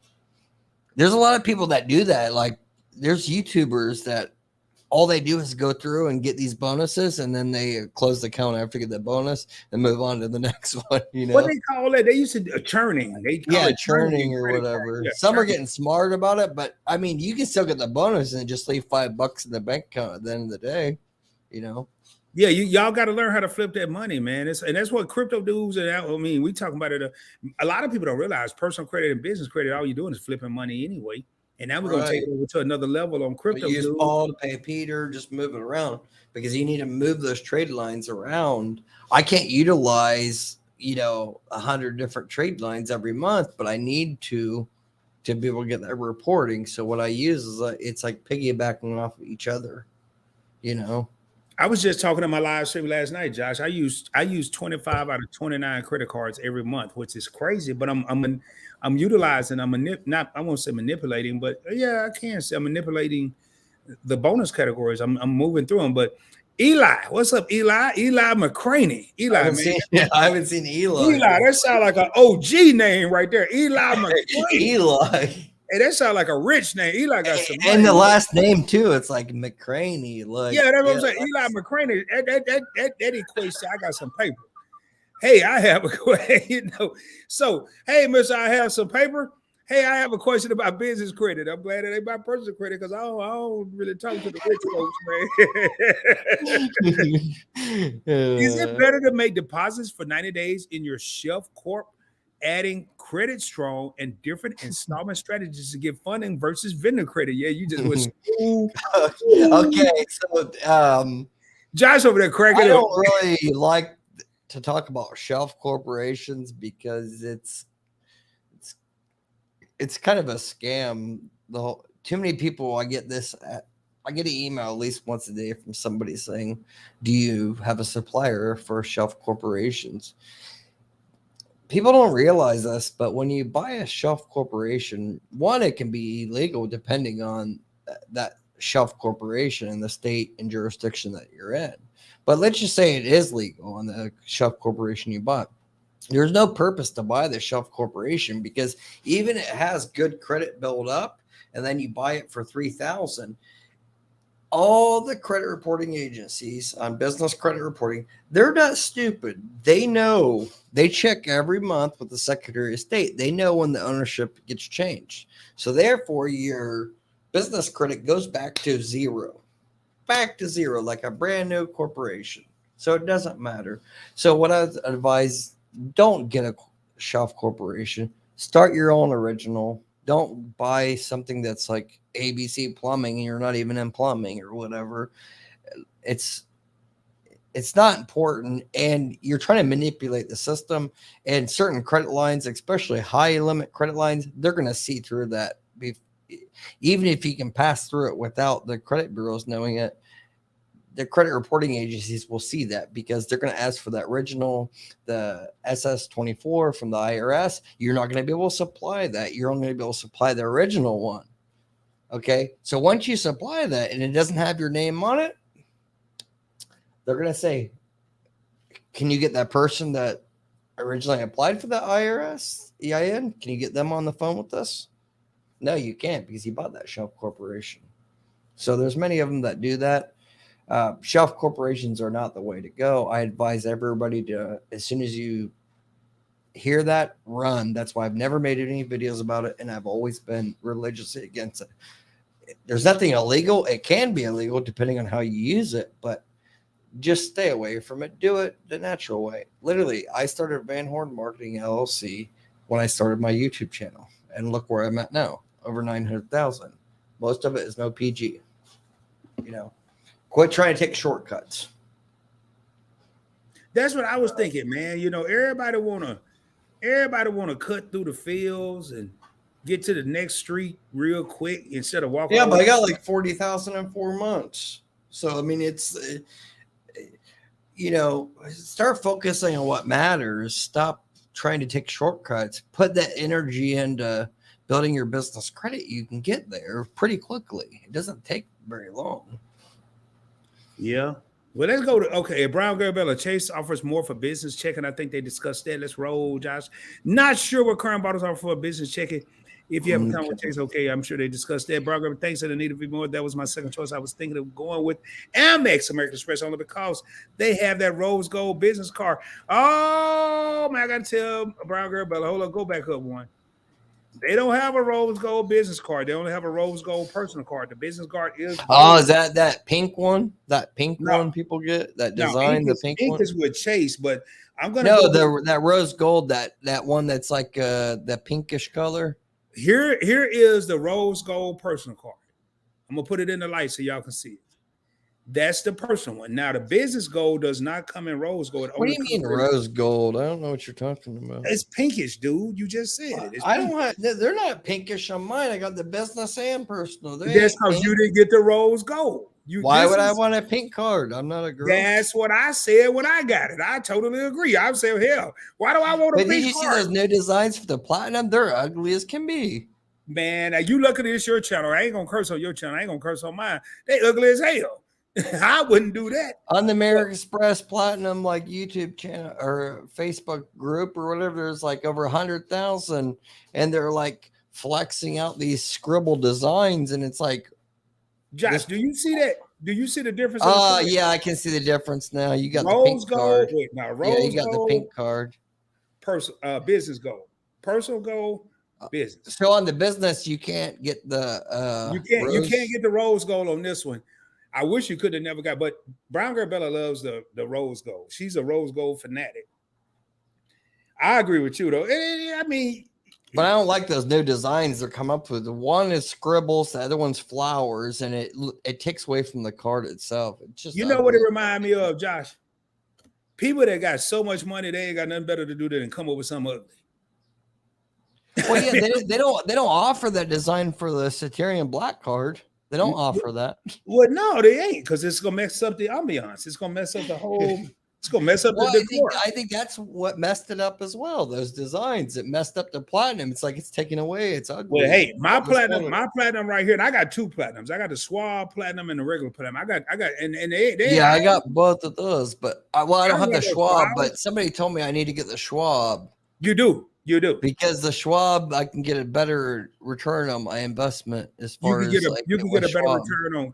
there's a lot of people that do that. There's YouTubers that all they do is go through and get these bonuses, and then they close the account after get the bonus and move on to the next one. What they call it? They used to churning. They call it churning or whatever. Yeah, some are getting smart about it, but I mean, you can still get the bonus and just leave $5 in the bank account at the end of the day. Yeah, y'all got to learn how to flip that money, man. And that's what crypto dudes. And I mean, we talking about it. A lot of people don't realize personal credit and business credit. All you're doing is flipping money anyway. And now we're going to take it over to another level on crypto. Use Paul to pay Peter, just move it around because you need to move those trade lines around. I can't utilize, 100 different trade lines every month, but I need to be able to get that reporting. So what I use is it's like piggybacking off of each other, I was just talking to my live stream last night, Josh. I use 25 out of 29 credit cards every month, which is crazy, but I'm utilizing, I won't say manipulating, but yeah, I can say I'm manipulating the bonus categories. I'm moving through them. But Eli, what's up, Eli? Eli McCraney. I haven't seen Eli. Eli, that sounds like an OG name right there. Eli McCraney. Eli. Hey, that sounds like a rich name. Eli got some money. And the last name too. It's like McCraney. Yeah, that's what I'm saying. Eli McCraney. That equates to I got some paper. Hey, I have a question. So, hey, Mister, I have some paper. Hey, I have a question about business credit. I'm glad it ain't about personal credit because I don't really talk to the rich folks, man. Is it better to make deposits for 90 days in your Shelf Corp, adding credit strong and different installment strategies to get funding versus vendor credit? Yeah, you just went school. Okay, so Josh over there cracking I don't really like to talk about shelf corporations because it's kind of a scam. Too many people. I get an email at least once a day from somebody saying, "Do you have a supplier for shelf corporations?" People don't realize this, but when you buy a shelf corporation, one, it can be illegal depending on that shelf corporation and the state and jurisdiction that you're in. But let's just say it is legal on the shelf corporation you bought. There's no purpose to buy the shelf corporation because even it has good credit built up, and then you buy it for $3,000. all the credit reporting agencies on business credit reporting, they're not stupid. They know, they check every month with the Secretary of State. They know when the ownership gets changed. So therefore, your business credit goes back to zero, like a brand new corporation. So it doesn't matter. So what I advise, don't get a shelf corporation. Start your own original. Don't buy something that's like ABC plumbing and you're not even in plumbing or whatever. It's not important, and you're trying to manipulate the system. And certain credit lines, especially high limit credit lines, they're going to see through that. Even if you can pass through it without the credit bureaus knowing it, the credit reporting agencies will see that because they're going to ask for that original, the SS-24 from the IRS. You're not going to be able to supply that. You're only going to be able to supply the original one. Okay. So once you supply that and it doesn't have your name on it, they're going to say, can you get that person that originally applied for the IRS EIN? Can you get them on the phone with us? No, you can't, because he bought that shelf corporation. So there's many of them that do that. Shelf corporations are not the way to go. I advise everybody to, as soon as you hear that, run. That's why I've never made any videos about it, and I've always been religiously against it. There's nothing illegal. It can be illegal depending on how you use it, but just stay away from it. Do it the natural way. Literally, I started Van Horn Marketing LLC when I started my YouTube channel, and look where I'm at now, over 900,000. Most of it is no PG. Quit trying to take shortcuts. That's what I was thinking, man. Everybody wanna cut through the fields and get to the next street real quick instead of walking. Yeah, but I got like 40,000 in 4 months. So I mean, it's start focusing on what matters. Stop trying to take shortcuts. Put that energy into building your business credit. You can get there pretty quickly. It doesn't take very long. Yeah. Well, let's go to Brown Girl Bella. Chase offers more for business checking. I think they discussed that. Let's roll, Josh. Not sure what current bottles offer for business checking. If you have a comment with Chase, I'm sure they discussed that. Brown Girl, thanks to the need to be more. That was my second choice. I was thinking of going with Amex American Express only because they have that rose gold business card. Oh man, I gotta tell Brown Girl Bella, hold on, go back up one. They don't have a rose gold business card. They only have a rose gold personal card. The business card is gold. Oh, is that pink one? That pink one people get? That design, the pink one? Pink is with Chase, but I'm gonna that rose gold, that one that's like that pinkish color. Here is the rose gold personal card. I'm gonna put it in the light so y'all can see it. That's the personal one. Now the business gold does not come in rose gold. What do you mean rose gold? I don't know what you're talking about. It's pinkish, dude. You just said it. I don't have. They're not pinkish on mine. I got the business and personal. That's because you didn't get the rose gold. Why would I want a pink card? I'm not a girl. That's what I said when I got it. I totally agree. I said, hell, why do I want a pink card? Did you see those new designs for the platinum? They're ugly as can be. Man, now you look at this your channel. I ain't gonna curse on your channel. I ain't gonna curse on mine. They ugly as hell. I wouldn't do that. On the American Express Platinum like YouTube channel or Facebook group or whatever, there's like over 100,000, and they're like flexing out these scribble designs, and it's like, Josh, do you see that? Do you see the difference? Yeah, I can see the difference now. You got the pink card. You got the pink card. Business gold, personal gold, business. So on the business, you can't get the you can't get the rose gold on this one. I wish you could have never got, but Brown Girl Bella loves the rose gold. She's a rose gold fanatic. I agree with you though. I mean, but I don't like those new designs they're come up with. One is scribbles, the other one's flowers, and it takes away from the card itself. It's just what it reminds me of, Josh? People that got so much money, they ain't got nothing better to do than come up with something ugly. Well, yeah, they don't offer that design for the Satyrian Black card. They don't offer that. Well, no, they ain't, because it's gonna mess up the ambiance. It's gonna mess up the whole. It's gonna mess up the decor. I think that's what messed it up as well. Those designs, it messed up the platinum. It's like it's taken away. It's ugly. Well, hey, my platinum right here, and I got two platinums. I got the Schwab platinum and the regular platinum. I got, and they I got both of those, but I don't have the Schwab. But somebody told me I need to get the Schwab. You do. You do. Because the Schwab, I can get a better return on my investment as far as like you can get a better Schwab. return on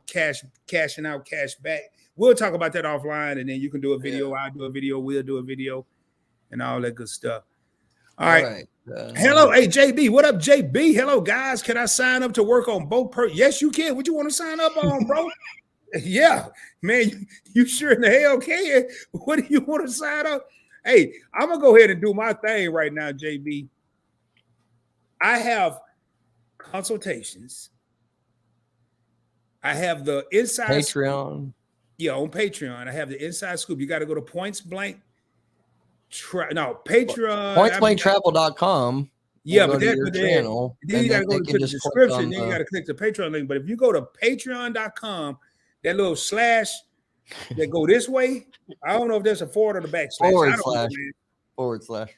cashing out, cash back. We'll talk about that offline, and then you can do a video. Yeah. I'll do a video. We'll do a video, and all that good stuff. All All right. right. Hello, hey JB. What up, JB? Hello, guys. Can I sign up to work on both? Yes, you can. What you want to sign up on, bro? Yeah, man. You sure in the hell can. What do you want to sign up? Hey, I'm gonna go ahead and do my thing right now, JB. I have consultations. I have the inside Patreon. Yeah, on Patreon. I have the inside scoop. You got to go to Points Blank. Patreon. PointsBlankTravel.com. Yeah, but your channel. Then you got to go to the description. Then you got to click the Patreon link. But if you go to Patreon.com, that little slash that go this way, I don't know if there's a forward or the backslash. Forward slash.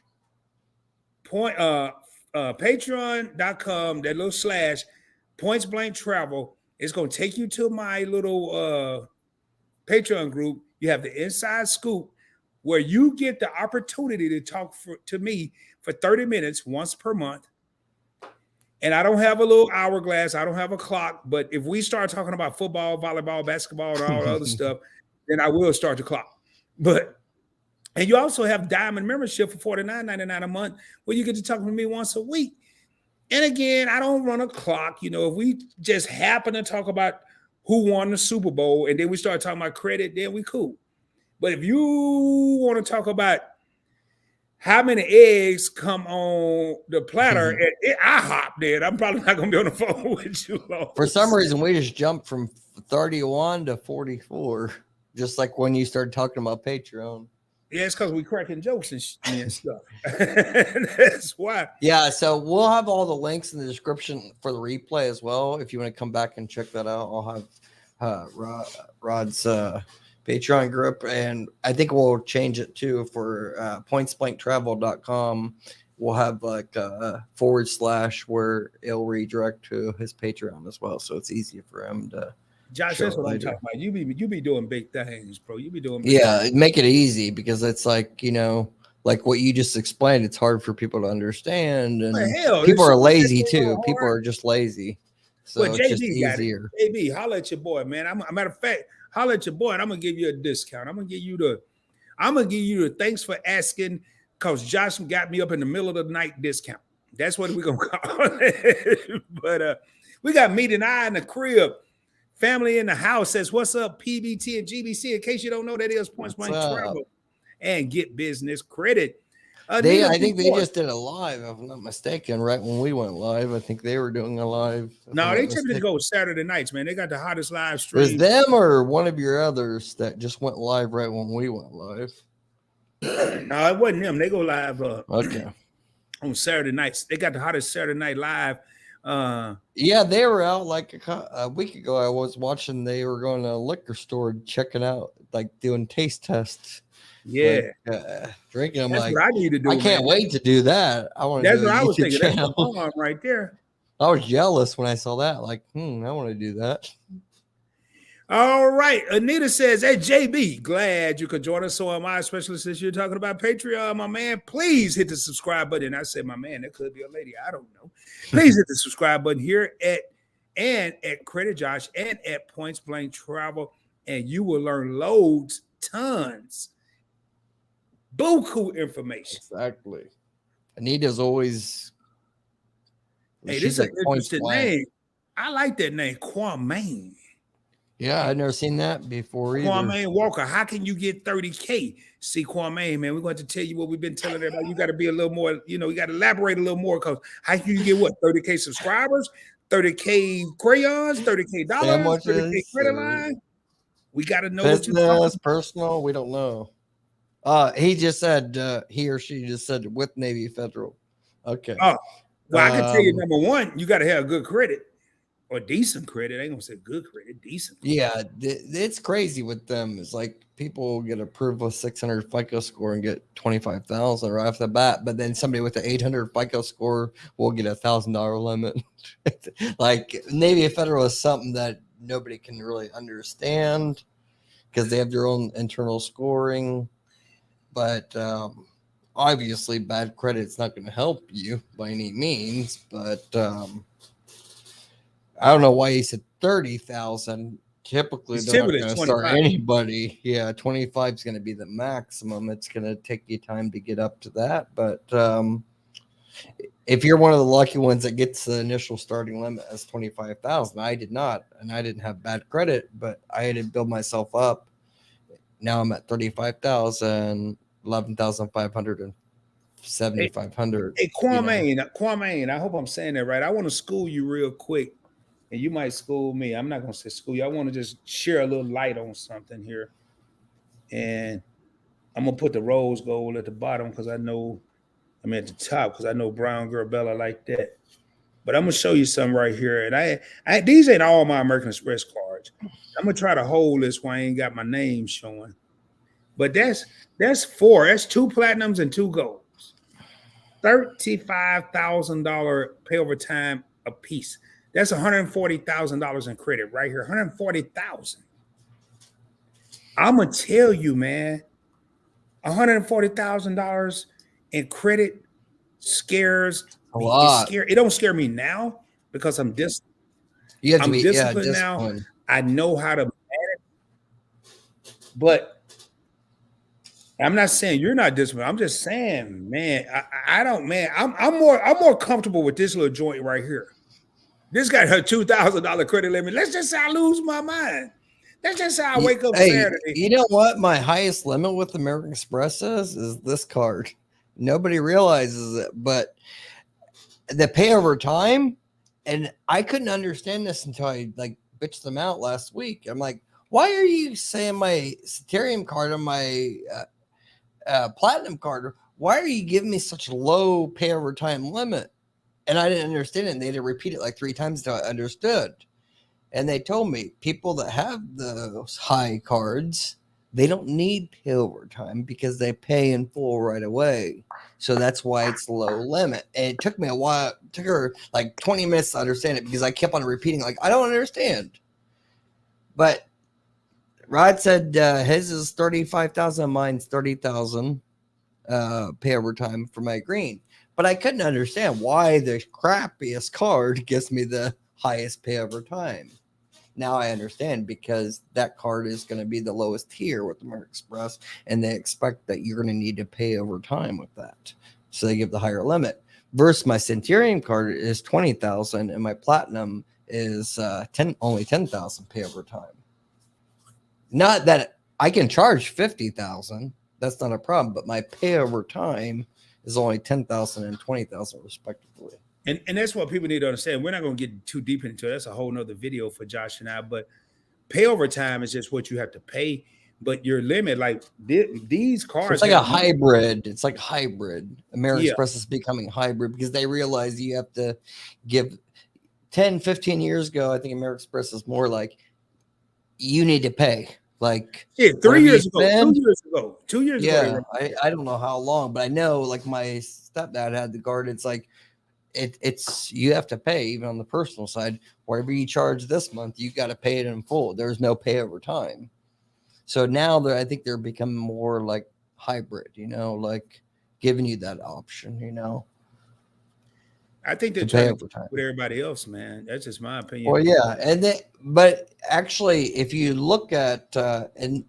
Patreon.com, that little slash, Points Blank Travel. It's going to take you to my little Patreon group. You have the inside scoop where you get the opportunity to talk to me for 30 minutes once per month. And I don't have a little hourglass. I don't have a clock. But if we start talking about football, volleyball, basketball, and all the other stuff, then I will start the clock. And you also have Diamond membership for $49.99 a month where you get to talk to me once a week. And again, I don't run a clock. You know, if we just happen to talk about who won the Super Bowl and then we start talking about credit, then we cool. But if you want to talk about how many eggs come on the platter at IHOP, then I'm probably not going to be on the phone with you long. For some reason, we just jumped from 31 to 44, just like when you started talking about Patreon. Yeah, it's because we cracking jokes and stuff. That's why. Yeah, so we'll have all the links in the description for the replay as well. If you want to come back and check that out, I'll have Rod's Patreon group, and I think we'll change it too for pointsblanktravel.com. We'll have like a / where it'll redirect to his Patreon as well, so it's easier for him to. Josh, that's what I'm talking about. You be doing big things, bro. You be doing big things. Make it easy because it's like, you know, like what you just explained, it's hard for people to understand, and people are lazy too. People are just lazy. So well, it's just easier. JB, holla at your boy, man. Matter of fact, holla at your boy, and I'm gonna give you a discount. I'm gonna give you the thanks for asking, because Josh got me up in the middle of the night discount. That's what we're gonna call it. But we got Meet and I in the crib. Family in the house says, what's up, PBT and GBC? In case you don't know, that is Points Blank Travel and Get Business Credit. I think they just did a live, if I'm not mistaken, right when we went live. I think they were doing a live. No, they typically go Saturday nights, man. They got the hottest live stream. Was them or one of your others that just went live right when we went live? No, it wasn't them. They go live okay on Saturday nights. They got the hottest Saturday night live. Yeah, they were out like a week ago. I was watching. They were going to a liquor store checking out, like doing taste tests. Yeah, like, drinking. I'm that's like, what I need to do. I can't wait to do that. I want. That's what I was thinking. That's the bomb right there. I was jealous when I saw that. Like, I want to do that. All right. Anita says, hey, JB, glad you could join us. So am I, especially since you're talking about Patreon, my man. Please hit the subscribe button. I said, my man, that could be a lady. I don't know. Please hit the subscribe button here at Credit Josh and at Points Blank Travel, and you will learn loads, tons, buku information. Exactly. Anita's always. Hey, this is an interesting name. I like that name, Kwame. Yeah, I've never seen that before either. Kwame Walker, how can you get 30K? See, Kwame, man, we're going to tell you what we've been telling everybody. You got to be a little more, you got to elaborate a little more, because how can you get what? 30K subscribers, 30K crayons, 30K dollars, 30K credit line? We got to know business, personal, we don't know. He just said, he or she just said with Navy Federal. Okay. Oh, well, I can tell you, number one, you got to have good credit. Or decent credit. I ain't gonna say good credit, decent credit. Yeah, it's crazy with them. It's like people get approved with 600 FICO score and get 25,000 right off the bat, but then somebody with the 800 FICO score will get $1,000 limit. Like Navy Federal is something that nobody can really understand because they have their own internal scoring. But obviously bad credit's not going to help you by any means, but I don't know why he said 30,000. Typically, they're not going to start anybody. Yeah, 25 is going to be the maximum. It's going to take you time to get up to that. But if you're one of the lucky ones that gets the initial starting limit as 25,000, I did not, and I didn't have bad credit, but I had to build myself up. Now I'm at 35,000, 11,500, and 7,500. Hey, Kwame, I hope I'm saying that right. I want to school you real quick, and you might school me. I'm not going to say school you. I want to just share a little light on something here. And I'm going to put the rose gold at the bottom because I know, at the top because I know Brown Girl Bella like that. But I'm going to show you something right here. And I these ain't all my American Express cards. I'm going to try to hold this while I ain't got my name showing. But that's 4. That's 2 platinums and 2 golds. $35,000 pay over time a piece. That's $140,000 in credit right here. $140,000. I'm gonna tell you, man, $140,000 in credit scares a lot. It don't scare me now because I'm disciplined. I'm disciplined now. I know how to manage, but I'm not saying you're not disciplined. I'm just saying, man, I don't, man. I'm more comfortable with this little joint right here. This got her $2,000 credit limit. Let's just say I lose my mind. That's just how I wake up Saturday. You know what? My highest limit with American Express is this card. Nobody realizes it, but the pay over time, and I couldn't understand this until I bitched them out last week. I'm like, why are you saying my Ethereum card and my Platinum card, why are you giving me such a low pay over time limit? And I didn't understand it. And they had to repeat it 3 times until I understood. And they told me people that have those high cards, they don't need pay over time because they pay in full right away. So that's why it's low limit. And it took me a while. It took her 20 minutes to understand it because I kept on repeating, I don't understand. But Rod said his is 35,000, mine's 30,000 pay over time for my green. But I couldn't understand why the crappiest card gives me the highest pay over time. Now I understand because that card is going to be the lowest tier with American Express, and they expect that you're going to need to pay over time with that. So they give the higher limit. Versus my Centurion card is 20,000, and my Platinum is only 10,000 pay over time. Not that I can charge 50,000. That's not a problem. But my pay over time is only 10,000 and 20,000 respectively. And that's what people need to understand. We're not going to get too deep into it. That's a whole nother video for Josh and I. But pay over time is just what you have to pay. But your limit, these cards. It's like a hybrid. It's like hybrid. American Express is becoming hybrid because they realize you have to give 10, 15 years ago. I think American Express is more like you need to pay. 3 years ago, 2 years ago, 2 years ago. Yeah, I don't know how long, but I know my stepdad had the card. It's it's you have to pay even on the personal side. Whatever you charge this month, you got to pay it in full. There's no pay over time. So now I think they're becoming more hybrid, giving you that option, I think they're trying to pay with everybody else, man. That's just my opinion. Well, yeah, but actually, if you look at and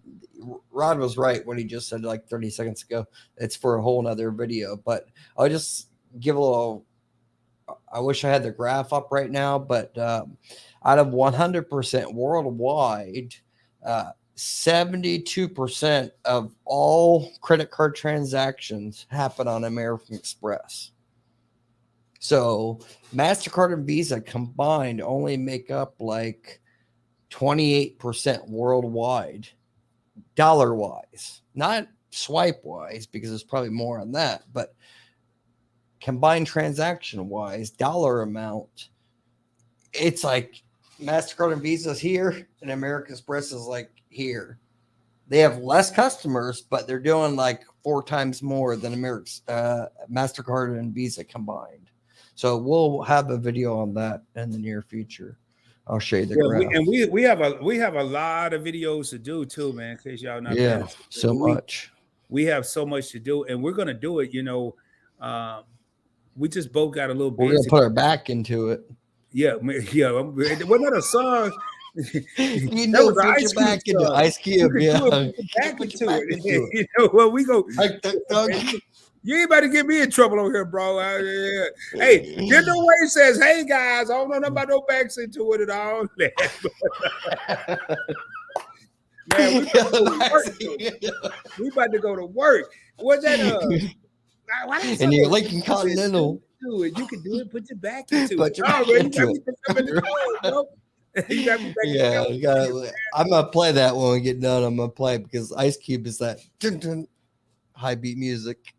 Rod was right when he just said 30 seconds ago, it's for a whole nother video. But I'll just give a little. I wish I had the graph up right now, but out of 100% worldwide, 72% of all credit card transactions happen on American Express. So MasterCard and Visa combined only make up 28% worldwide, dollar-wise, not swipe-wise, because there's probably more on that, but combined transaction-wise, dollar amount, it's MasterCard and Visa's here, and American Express is here. They have less customers, but they're doing 4 times more than MasterCard and Visa combined. So we'll have a video on that in the near future. I'll show you the graph. We have a lot of videos to do too, man. In case y'all not so much. we have so much to do, and we're gonna do it. We just both got a little We're gonna busy. put our back into it. Yeah, yeah. Wasn't that a song? That was an Put Ice your Cube back into song. Ice Cube. You Yeah, can do it, put your back into it. Well, we go. You ain't about to get me in trouble over here, bro. Hey, get the way it says, "Hey guys, I don't know nothing about no backs into it at all." Man, we about to go to work. What's that? And you're Lincoln Continental. Do it. You can do it. Put your back into Put it. your back into it. You got me back. Yeah, I'm gonna play that when we get done. I'm gonna play it because Ice Cube is that high beat music.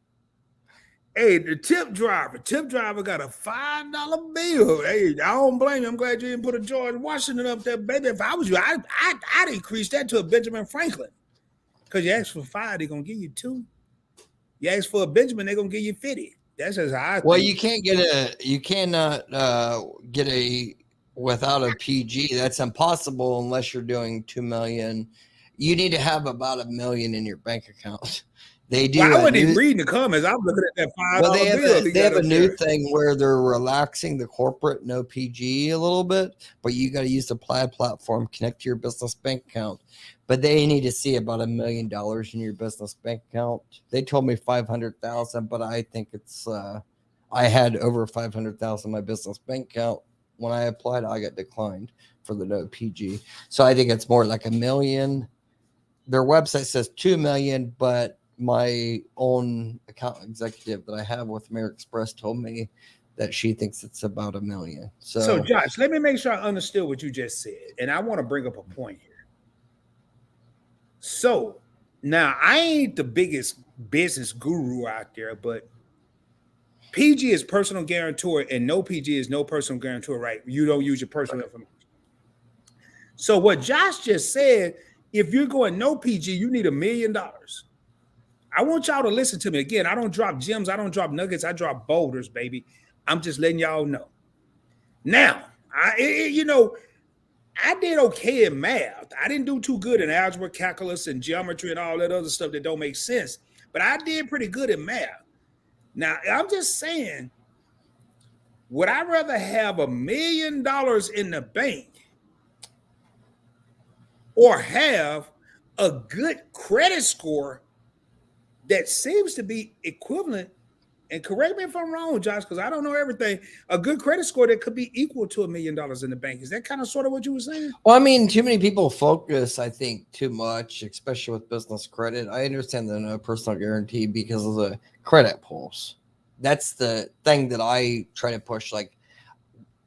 Hey, the tip driver got a $5 bill. Hey, I don't blame you. I'm glad you didn't put a George Washington up there, baby. If I was you, I'd increase that to a Benjamin Franklin. Because you ask for 5, they're gonna give you 2. You ask for a Benjamin, they're gonna give you 50. That's just how I think. Well, you cannot get a without a PG. That's impossible unless you're doing 2 million. You need to have about $1 million in your bank account. They do. Well, I wasn't even reading the comments. I'm looking at that $5 bill. They have a new thing where they're relaxing the corporate no PG a little bit, but you got to use the Plaid platform, connect to your business bank account. But they need to see about $1 million in your business bank account. They told me 500,000, but I think it's I had over 500,000 in my business bank account. When I applied, I got declined for the no PG. So I think it's more like $1 million. Their website says 2 million, but my own account executive that I have with American Express told me that she thinks it's about $1 million. So Josh, let me make sure I understood what you just said. And I want to bring up a point here. So now I ain't the biggest business guru out there, but PG is personal guarantor and no PG is no personal guarantor, right? You don't use your personal information. So what Josh just said, if you're going no PG, you need $1 million. I want y'all to listen to me again. I don't drop gems. I don't drop nuggets. I drop boulders, baby. I'm just letting y'all know. Now, I did okay in math. I didn't do too good in algebra, calculus, and geometry and all that other stuff that don't make sense. But I did pretty good in math. Now, I'm just saying, would I rather have $1 million in the bank or have a good credit score that seems to be equivalent, and correct me if I'm wrong, Josh, because I don't know everything, a good credit score that could be equal to $1 million in the bank? Is that kind of sort of what you were saying? Well, I mean, too many people focus, I think, too much, especially with business credit. I understand the no personal guarantee because of the credit pulls. That's the thing that I try to push. Like,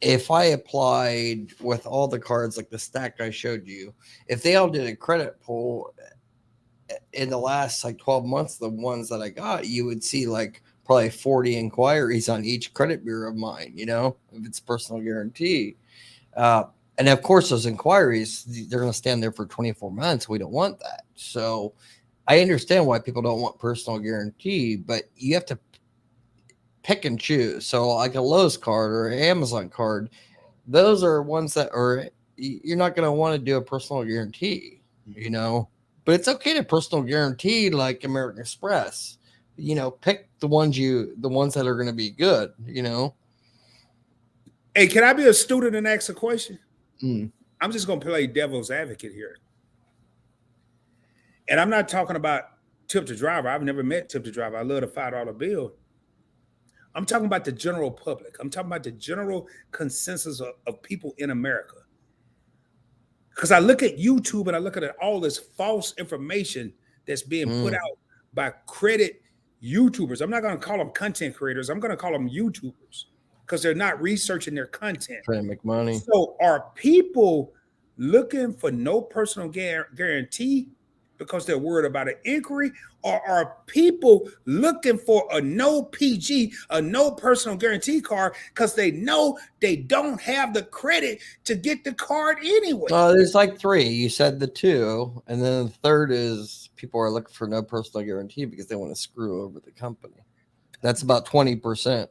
if I applied with all the cards, like the stack I showed you, if they all did a credit pull in the last like 12 months, the ones that I got, you would see like probably 40 inquiries on each credit bureau of mine, if it's personal guarantee. And of course, those inquiries, they're going to stand there for 24 months. We don't want that. So I understand why people don't want personal guarantee, but you have to pick and choose. So like a Lowe's card or an Amazon card, those are ones that are, you're not going to want to do a personal guarantee, but it's okay to personal guarantee like American Express, pick the ones that are going to be good, Hey, can I be a student and ask a question? I'm just going to play devil's advocate here. And I'm not talking about tip to driver. I've never met tip to driver. I love the $5 bill. I'm talking about the general public. I'm talking about the general consensus of people in America. Because I look at YouTube and I look at all this false information that's being put out by credit YouTubers. I'm not going to call them content creators. I'm going to call them YouTubers because they're not researching their content. Trying to make money. So are people looking for no personal guarantee because they're worried about an inquiry, or are people looking for a no PG, a no personal guarantee card because they know they don't have the credit to get the card anyway? There's like 3. You said the 2, and then the third is people are looking for no personal guarantee because they want to screw over the company. That's about 20%.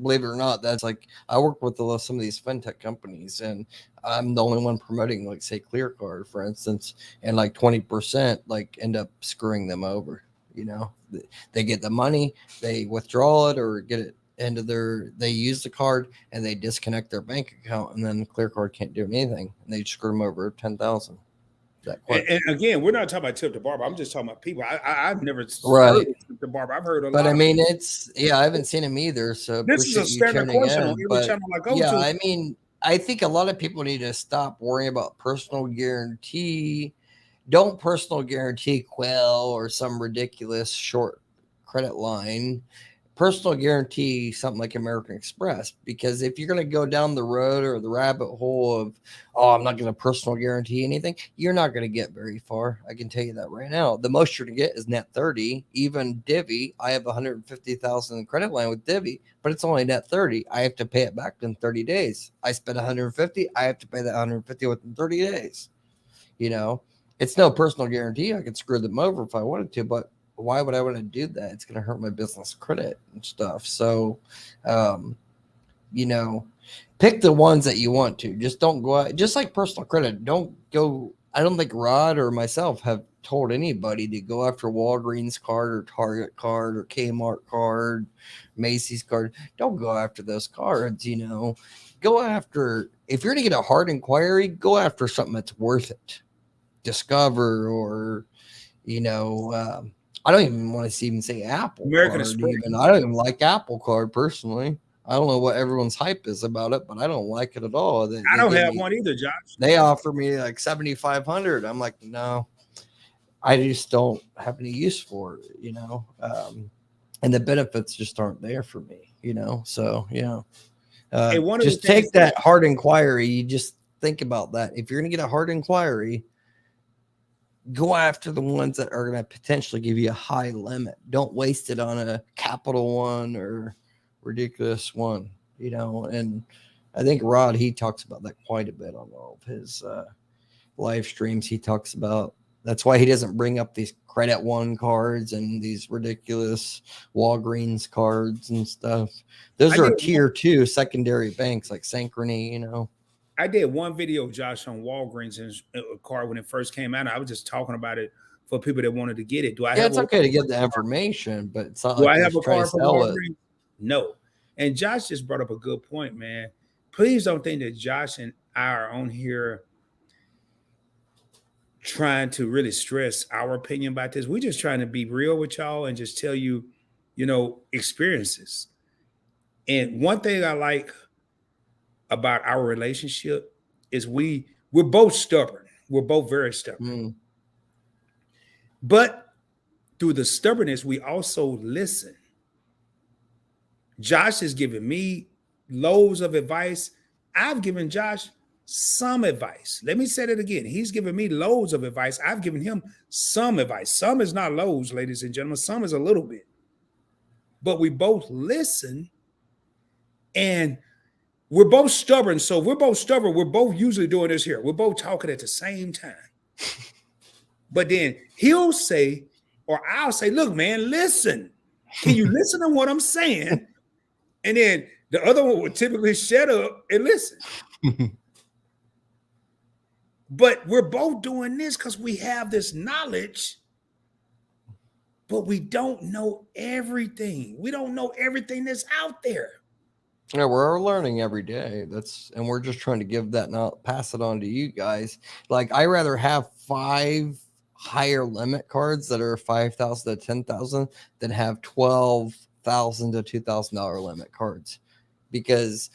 Believe it or not, that's like, I work with some of these fintech companies, and I'm the only one promoting, like, say, ClearCard, for instance, and like 20% like end up screwing them over. You know, they get the money, they withdraw it or get it into they use the card and they disconnect their bank account, and then the Clear Card can't do anything, and they screw them over 10,000. And again, we're not talking about tip to barber. I'm just talking about people. I've never right. heard of tip to barber. I've heard a but lot. I mean, I haven't seen them either. So This is a standard question on every channel I go to. I mean, I think a lot of people need to stop worrying about personal guarantee. Don't personal guarantee Quell or some ridiculous short credit line. Personal guarantee something like American Express, because if you're going to go down the road or the rabbit hole of, oh, I'm not going to personal guarantee anything, you're not going to get very far. I can tell you that right now. The most you're going to get is net 30. Even Divvy, I have 150,000 credit line with Divvy, but it's only net 30. I have to pay it back in 30 days. I spent 150. I have to pay that 150 within 30 days. You know, it's no personal guarantee. I could screw them over if I wanted to, but why would I want to do that? It's going to hurt my business credit and stuff. So, you know, pick the ones that you want to. Just don't go out. Just like personal credit, don't go. I don't think Rod or myself have told anybody to go after Walgreens card or Target card or Kmart card, Macy's card. Don't go after those cards, you know. Go after, if you're going to get a hard inquiry, go after something that's worth it. Discover or, you know, I don't even want to even say Apple American Card. Express. Even I don't even like Apple Card personally. I don't know what everyone's hype is about it, but I don't like it at all. I don't have one either, Josh. They offer me like $7,500. I'm like, no, I just don't have any use for it, you know. And the benefits just aren't there for me, you know. So, you know, just take that hard inquiry. You just think about that. If you're going to get a hard inquiry, go after the ones that are going to potentially give you a high limit. Don't waste it on a Capital One or ridiculous one, you know. And I think Rod, he talks about that quite a bit on all of his live streams. He talks about, that's why he doesn't bring up these Credit One cards and these ridiculous Walgreens cards and stuff. Those are tier 2 secondary banks like Synchrony, you know. I did one video, Josh, on Walgreens and a card when it first came out. I was just talking about it for people that wanted to get it. It's okay to get the information, but it's not. Do I have a card for Walgreens? No. And Josh just brought up a good point, man. Please don't think that Josh and I are on here trying to really stress our opinion about this. We're just trying to be real with y'all and just tell you, you know, experiences. And one thing I like about our relationship is we're both stubborn. We're both very stubborn. But through the stubbornness, we also listen. Josh has given me loads of advice. I've given Josh some advice. Let me say that again. He's given me loads of advice. I've given him some advice. Some is not loads, ladies and gentlemen. Some is a little bit. But we both listen, and we're both stubborn. So if we're both stubborn, we're both usually doing this here. We're both talking at the same time. But then he'll say, or I'll say, look, man, listen. Can you listen to what I'm saying? And then the other one would typically shut up and listen. But we're both doing this because we have this knowledge, but we don't know everything. We don't know everything that's out there. Yeah, we're learning every day. And we're just trying to give that, not pass it on to you guys. Like, I rather have 5 higher limit cards that are 5,000 to 10,000 than have 12,000 to $2,000 limit cards, because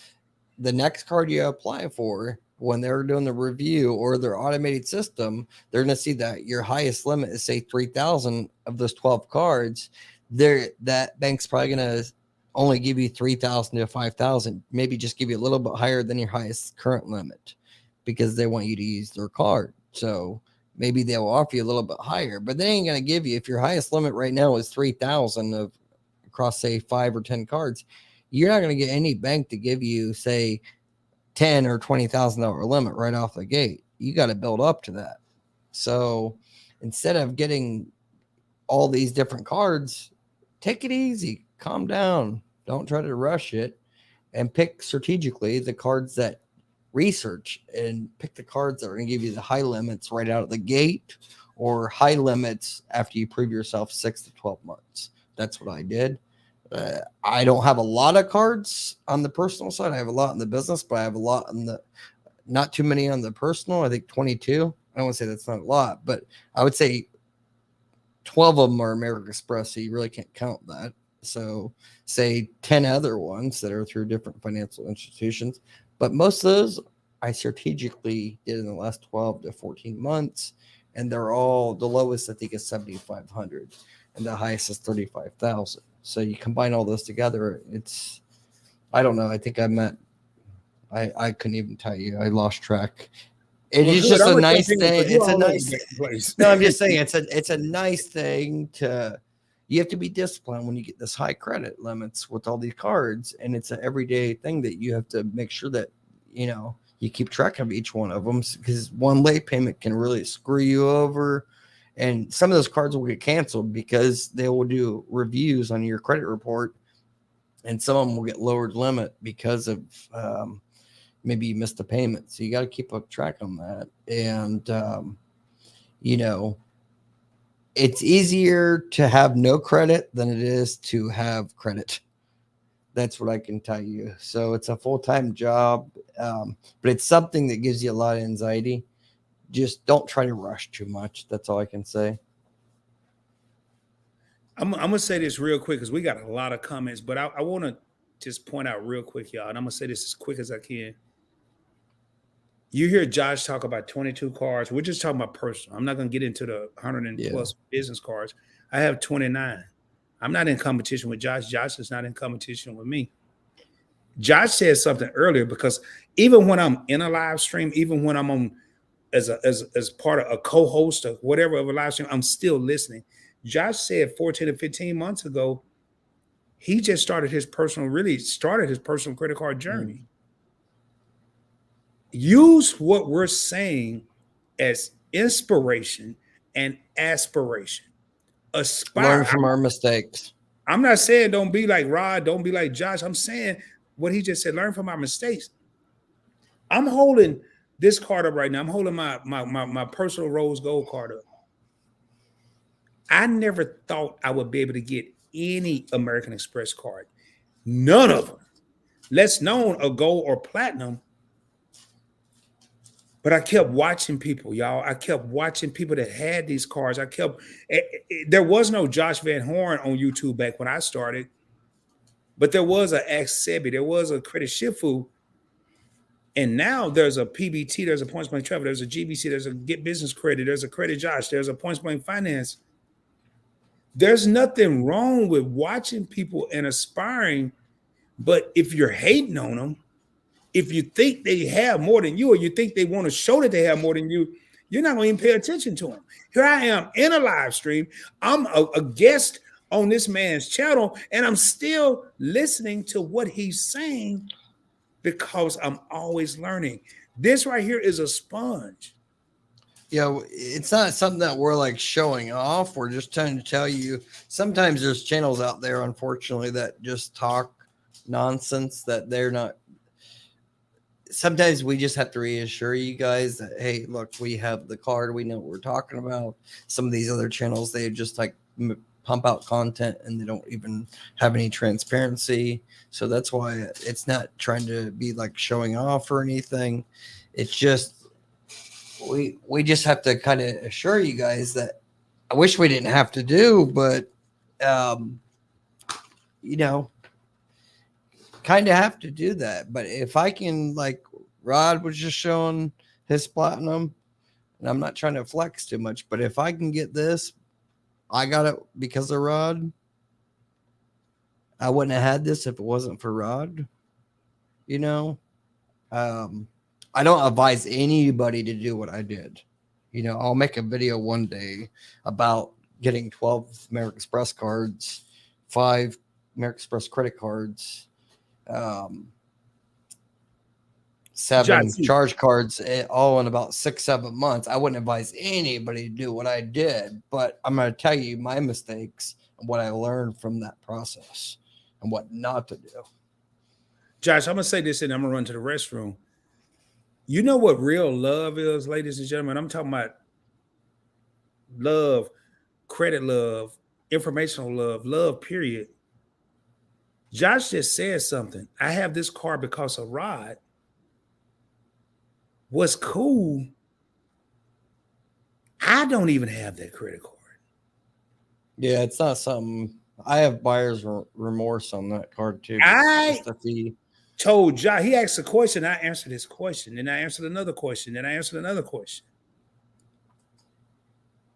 the next card you apply for, when they're doing the review or their automated system, they're going to see that your highest limit is, say, 3,000 of those 12 cards. That bank's probably going to only give you 3,000 to 5,000, maybe just give you a little bit higher than your highest current limit, because they want you to use their card. So maybe they'll offer you a little bit higher, but they ain't going to give you, if your highest limit right now is 3,000 of across, say, 5 or 10 cards, you're not going to get any bank to give you, say, $10,000 or $20,000 limit right off the gate. You got to build up to that. So instead of getting all these different cards, take it easy, calm down. Don't try to rush it, and pick strategically the cards that research, and pick the cards that are going to give you the high limits right out of the gate, or high limits after you prove yourself 6 to 12 months. That's what I did. I don't have a lot of cards on the personal side. I have a lot in the business, but I have a lot on the, not too many on the personal. I think 22. I don't want to say that's not a lot, but I would say 12 of them are American Express, so you really can't count that. So say 10 other ones that are through different financial institutions. But most of those I strategically did in the last 12 to 14 months. And they're all, the lowest I think is 7,500 and the highest is 35,000. So you combine all those together, it's, I don't know. I think I'm at, I couldn't even tell you. I lost track. It is just a nice thing. It's a nice. No, I'm just saying it's a nice thing to. You have to be disciplined when you get this high credit limits with all these cards, and it's an everyday thing that you have to make sure that you keep track of each one of them, because one late payment can really screw you over, and some of those cards will get canceled because they will do reviews on your credit report, and some of them will get lowered limit because of. Maybe you missed a payment. So you got to keep a track on that. And, it's easier to have no credit than it is to have credit. That's what I can tell you. So it's a full-time job, but it's something that gives you a lot of anxiety. Just don't try to rush too much. That's all I can say. I'm going to say this real quick because we got a lot of comments, but I want to just point out real quick, y'all, and I'm going to say this as quick as I can. You hear Josh talk about 22 cards. We're just talking about personal. I'm not going to get into the 100 and plus business cards. I have 29. I'm not in competition with Josh. Josh is not in competition with me. Josh said something earlier, because even when I'm in a live stream, even when I'm on as part of a co-host or whatever of a live stream, I'm still listening. Josh said 14 to 15 months ago, he just started his personal credit card journey. Use what we're saying as inspiration and aspiration. Aspire. Learn from our mistakes. I'm not saying don't be like Rod, don't be like Josh. I'm saying what he just said, learn from our mistakes. I'm holding this card up right now. I'm holding my personal rose gold card up. I never thought I would be able to get any American Express card. None of them. Less known a gold or platinum. But I kept watching people, y'all. I kept watching people that had these cards. There was no Josh Van Horn on YouTube back when I started, but there was a Ask Sebi, there was a Credit Shifu, and now there's a PBT, there's a Points Blank Travel, there's a GBC, there's a Get Business Credit, there's a Credit Josh, there's a Points Blank Finance. There's nothing wrong with watching people and aspiring, but if you're hating on them, if you think they have more than you, or you think they want to show that they have more than you, you're not going to even pay attention to them. Here I am in a live stream. I'm a guest on this man's channel, and I'm still listening to what he's saying because I'm always learning. This right here is a sponge. Yeah, it's not something that we're like showing off. We're just trying to tell you. Sometimes there's channels out there, unfortunately, that just talk nonsense that they're not. Sometimes we just have to reassure you guys that, hey, look, we have the card. We know what we're talking about. Some of these other channels, they just like pump out content and they don't even have any transparency. So that's why it's not trying to be like showing off or anything. It's just, we just have to kind of assure you guys that I wish we didn't have to do, but, kind of have to do that. But if I can, like Rod was just showing his platinum, and I'm not trying to flex too much, but if I can get this, I got it because of Rod. I wouldn't have had this if it wasn't for Rod. I don't advise anybody to do what I did. I'll make a video one day about getting 12 American Express cards, 5 American Express credit cards, 7 charge cards, all in about 6-7 months. I wouldn't advise anybody to do what I did, but I'm going to tell you my mistakes and what I learned from that process and what not to do. Josh, I'm going to say this and I'm going to run to the restroom. You know what real love is, ladies and gentlemen? I'm talking about love, credit love, informational love, period. Josh just said something. I have this car because of Rod. What's cool, I don't even have that credit card. Yeah, it's not something. I have buyer's remorse on that card too. I told Josh, he asked a question, I answered his question, then I answered another question, then I answered another question.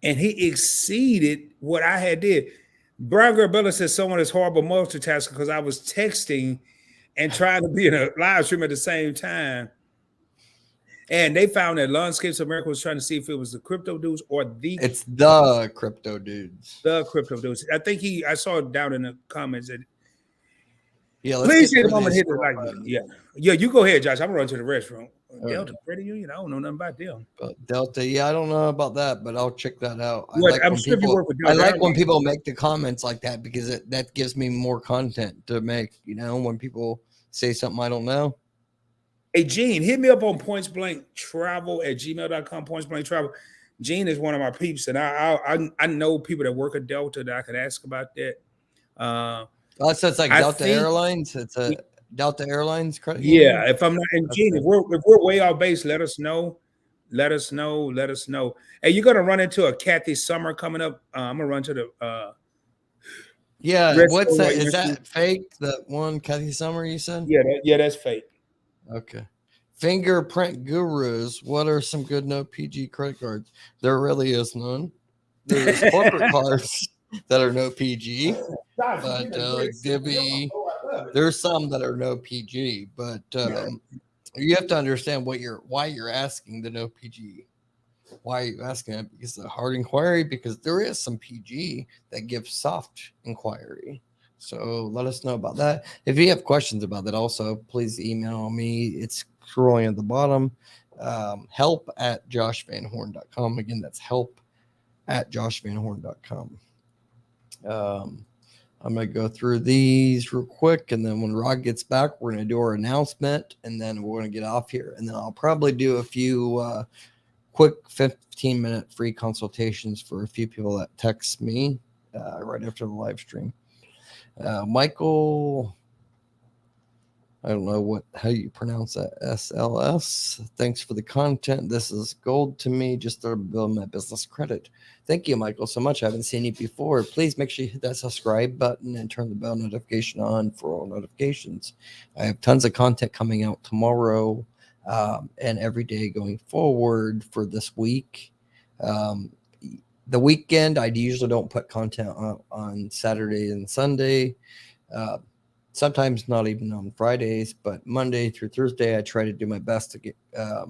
And he exceeded what I had did. Brian Garbella says someone is horrible multitasking because I was texting and trying to be in a live stream at the same time. And they found that Landscapes America was trying to see if it was the crypto dudes or it's the crypto dudes. The crypto dudes. I think I saw it down in the comments that let's please take a moment here to like me. Yeah, you go ahead, Josh. I'm gonna run to the restroom. Delta Credit Union. I don't know nothing about them. Delta, I don't know about that, but I'll check that out. I'm sure if you work with Delta. I like when people make the comments like that because that gives me more content to make. When people say something I don't know. Hey, Gene, hit me up on pointsblanktravel@gmail.com. Pointsblanktravel. Gene is one of my peeps, and I know people that work at Delta that I could ask about that. So it's like Delta Airlines. It's a Delta Airlines credit. Yeah, if I'm not, and Gene, if we're way off base, let us know. Let us know. Hey, you're gonna run into a Kathy Summer coming up. I'm gonna run to the. What's that? Is that fake? That one Kathy Summer you said? Yeah, that's fake. Okay. Fingerprint gurus. What are some good no PG credit cards? There really is none. There's corporate cards that are no PG, but there's some that are no PG. But you have to understand why you're asking the no PG. Why are you asking it? Because the hard inquiry. Because there is some PG that gives soft inquiry. So let us know about that. If you have questions about that, also please email me. It's scrolling at the bottom. help@joshvanhorn.com. Again, that's help@joshvanhorn.com. I'm going to go through these real quick, and then when Rod gets back, we're going to do our announcement, and then we're going to get off here. And then I'll probably do a few quick 15-minute free consultations for a few people that text me right after the live stream. Michael, I don't know how you pronounce that. SLS. Thanks for the content. This is gold to me. Just to build my business credit. Thank you, Michael, so much. I haven't seen you before. Please make sure you hit that subscribe button and turn the bell notification on for all notifications. I have tons of content coming out tomorrow and every day going forward for this week. The weekend, I usually don't put content on Saturday and Sunday. Sometimes not even on Fridays, but Monday through Thursday, I try to do my best to get a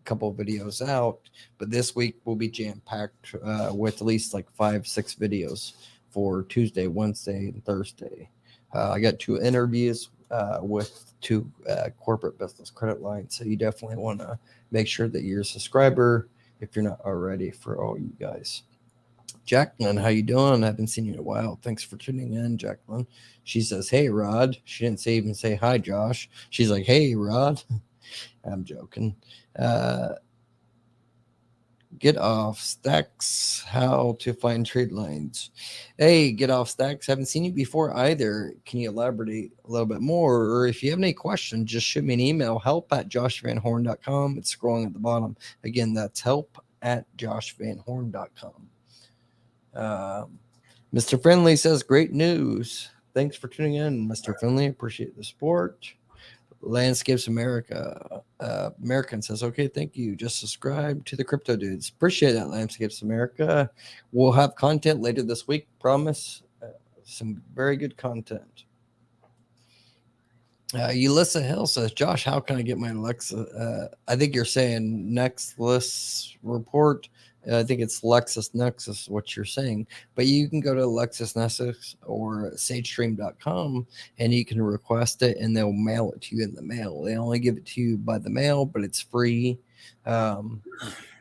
couple of videos out. But this week will be jam-packed with at least like 5-6 videos for Tuesday, Wednesday, and Thursday. I got 2 interviews with 2 corporate business credit lines. So you definitely want to make sure that you're a subscriber if you're not already, for all you guys. Jacqueline, how you doing? I haven't seen you in a while. Thanks for tuning in, Jacqueline. She says, hey, Rod. She didn't even say hi, Josh. She's like, hey, Rod. I'm joking. Get off Stacks. How to find trade lines. Hey, Get off Stacks. Haven't seen you before either. Can you elaborate a little bit more? Or if you have any questions, just shoot me an email. help@joshvanhorn.com. It's scrolling at the bottom. Again, that's help@joshvanhorn.com. Mr. Friendly says, great news. Thanks for tuning in, Mr. Finley. Appreciate the support. Landscapes America. American says, okay, thank you. Just subscribe to the Crypto Dudes. Appreciate that, Landscapes America. We'll have content later this week. Promise. Some very good content. Ulissa Hill says, Josh, how can I get my Alexa? I think you're saying Nexus report. I think it's LexisNexis, what you're saying. But you can go to LexisNexis or sagestream.com and you can request it and they'll mail it to you in the mail. They only give it to you by the mail, but it's free. And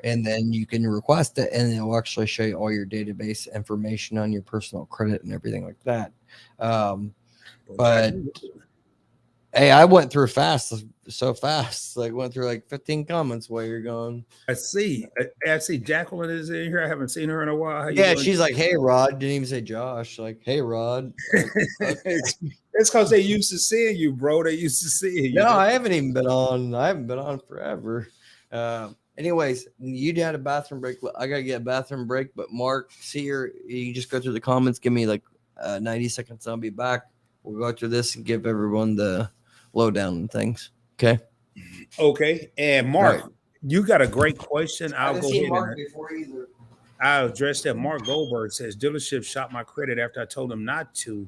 then you can request it and it'll actually show you all your database information on your personal credit and everything like that. But Hey, I went through so fast. Like went through like 15 comments while you're going. I see. I see Jacqueline is in here. I haven't seen her in a while. How you Yeah, doing? she's like, "Hey, Rod." Didn't even say Josh. Like, "Hey, Rod." Like, okay. It's because they used to seeing you, bro. They used to seeing you. No, I haven't even been on. I haven't been on forever. Anyways, you had a bathroom break. I gotta get a bathroom break. But Mark, see here, you just go through the comments. Give me like 90 seconds. I'll be back. We'll go through this and give everyone the lowdown and things. Okay. Okay. And Mark, Right. you got a great question. I I'll haven't go seen ahead Mark and before either. I'll address that. Mark Goldberg says dealership shot my credit after I told them not to.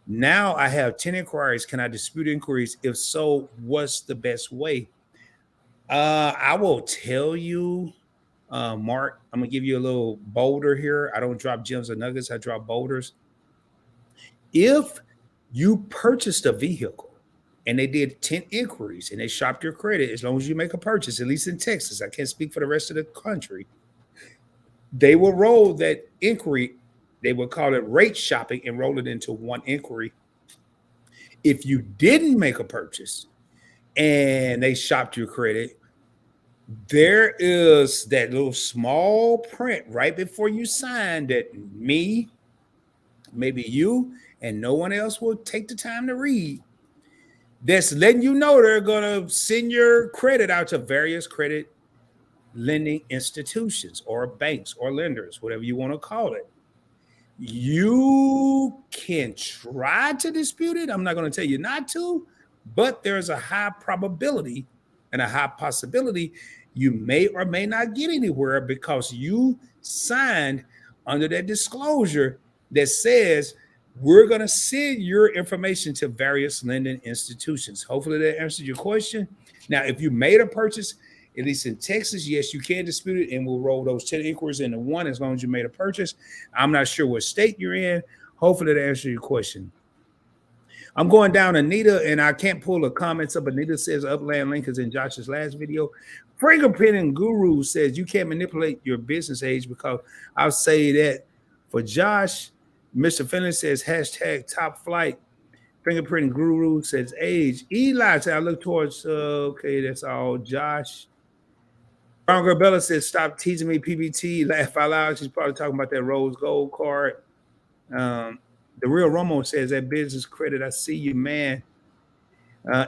Now I have 10 inquiries. Can I dispute inquiries? If so, what's the best way? I will tell you, Mark, I'm gonna give you a little boulder here. I don't drop gems or nuggets, I drop boulders. If you purchased a vehicle and they did 10 inquiries and they shopped your credit, as long as you make a purchase, at least in Texas, I can't speak for the rest of the country, they will roll that inquiry, they will call it rate shopping and roll it into one inquiry. If you didn't make a purchase and they shopped your credit, there is that little small print right before you sign that me, maybe you, and no one else will take the time to read. That's letting you know they're going to send your credit out to various credit lending institutions or banks or lenders, whatever you want to call it. You can try to dispute it. I'm not going to tell you not to, but there's a high probability and a high possibility you may or may not get anywhere because you signed under that disclosure that says we're going to send your information to various lending institutions. Hopefully that answers your question. Now, if you made a purchase, at least in Texas, yes, you can dispute it, and we'll roll those 10 inquiries into one as long as you made a purchase. I'm not sure what state you're in. Hopefully that answers your question. I'm going down Anita, and I can't pull the comments up. Anita says Upland link is in Josh's last video. Fingerprinting Guru says you can't manipulate your business age because I'll say that for Josh. Mr. Finley says hashtag top flight. Fingerprinting Guru says age. Eli said I look towards, okay, that's all. Josh. Brown Girl Bella says stop teasing me, PBT. Laugh out loud. She's probably talking about that rose gold card. The real Romo says that business credit. I see you, man.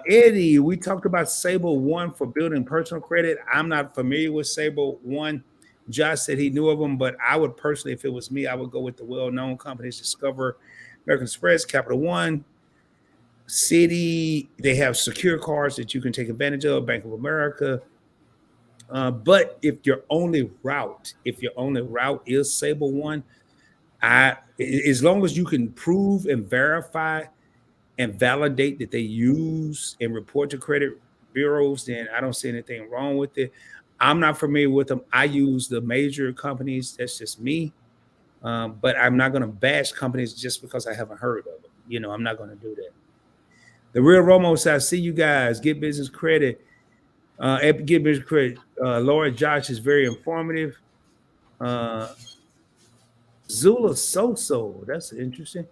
Eddie, we talked about Sable One for building personal credit. I'm not familiar with Sable One. Josh said he knew of them, but I would personally, if it was me, I would go with the well-known companies: Discover, American Express, Capital One, Citi. They have secure cards that you can take advantage of. Bank of America. But if your only route is Sable One, as long as you can prove and verify and validate that they use and report to credit bureaus, then I don't see anything wrong with it. I'm not familiar with them. I use the major companies. That's just me. But I'm not going to bash companies just because I haven't heard of them. You know, I'm not going to do that. The real Romo says, I see you guys. Get business credit. Get business credit. Laura Josh is very informative. Zula Soso. That's interesting.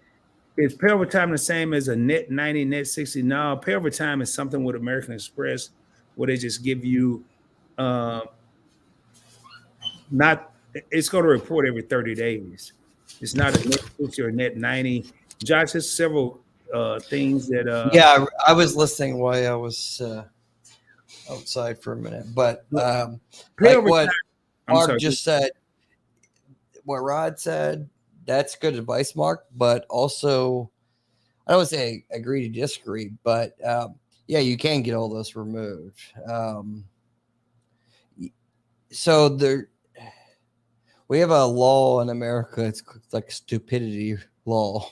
Is pay over time the same as a net 90, net 60? No, pay over time is something with American Express where they just give you not, it's going to report every 30 days. It's not a net 60 or a net 90. Josh, there's several things that. Yeah, I was listening while I was outside for a minute, but like what Mark just said, what Rod said, that's good advice, Mark. But also, I don't say agree to disagree, but yeah, you can get all those removed. So we have a law in America. It's like stupidity law.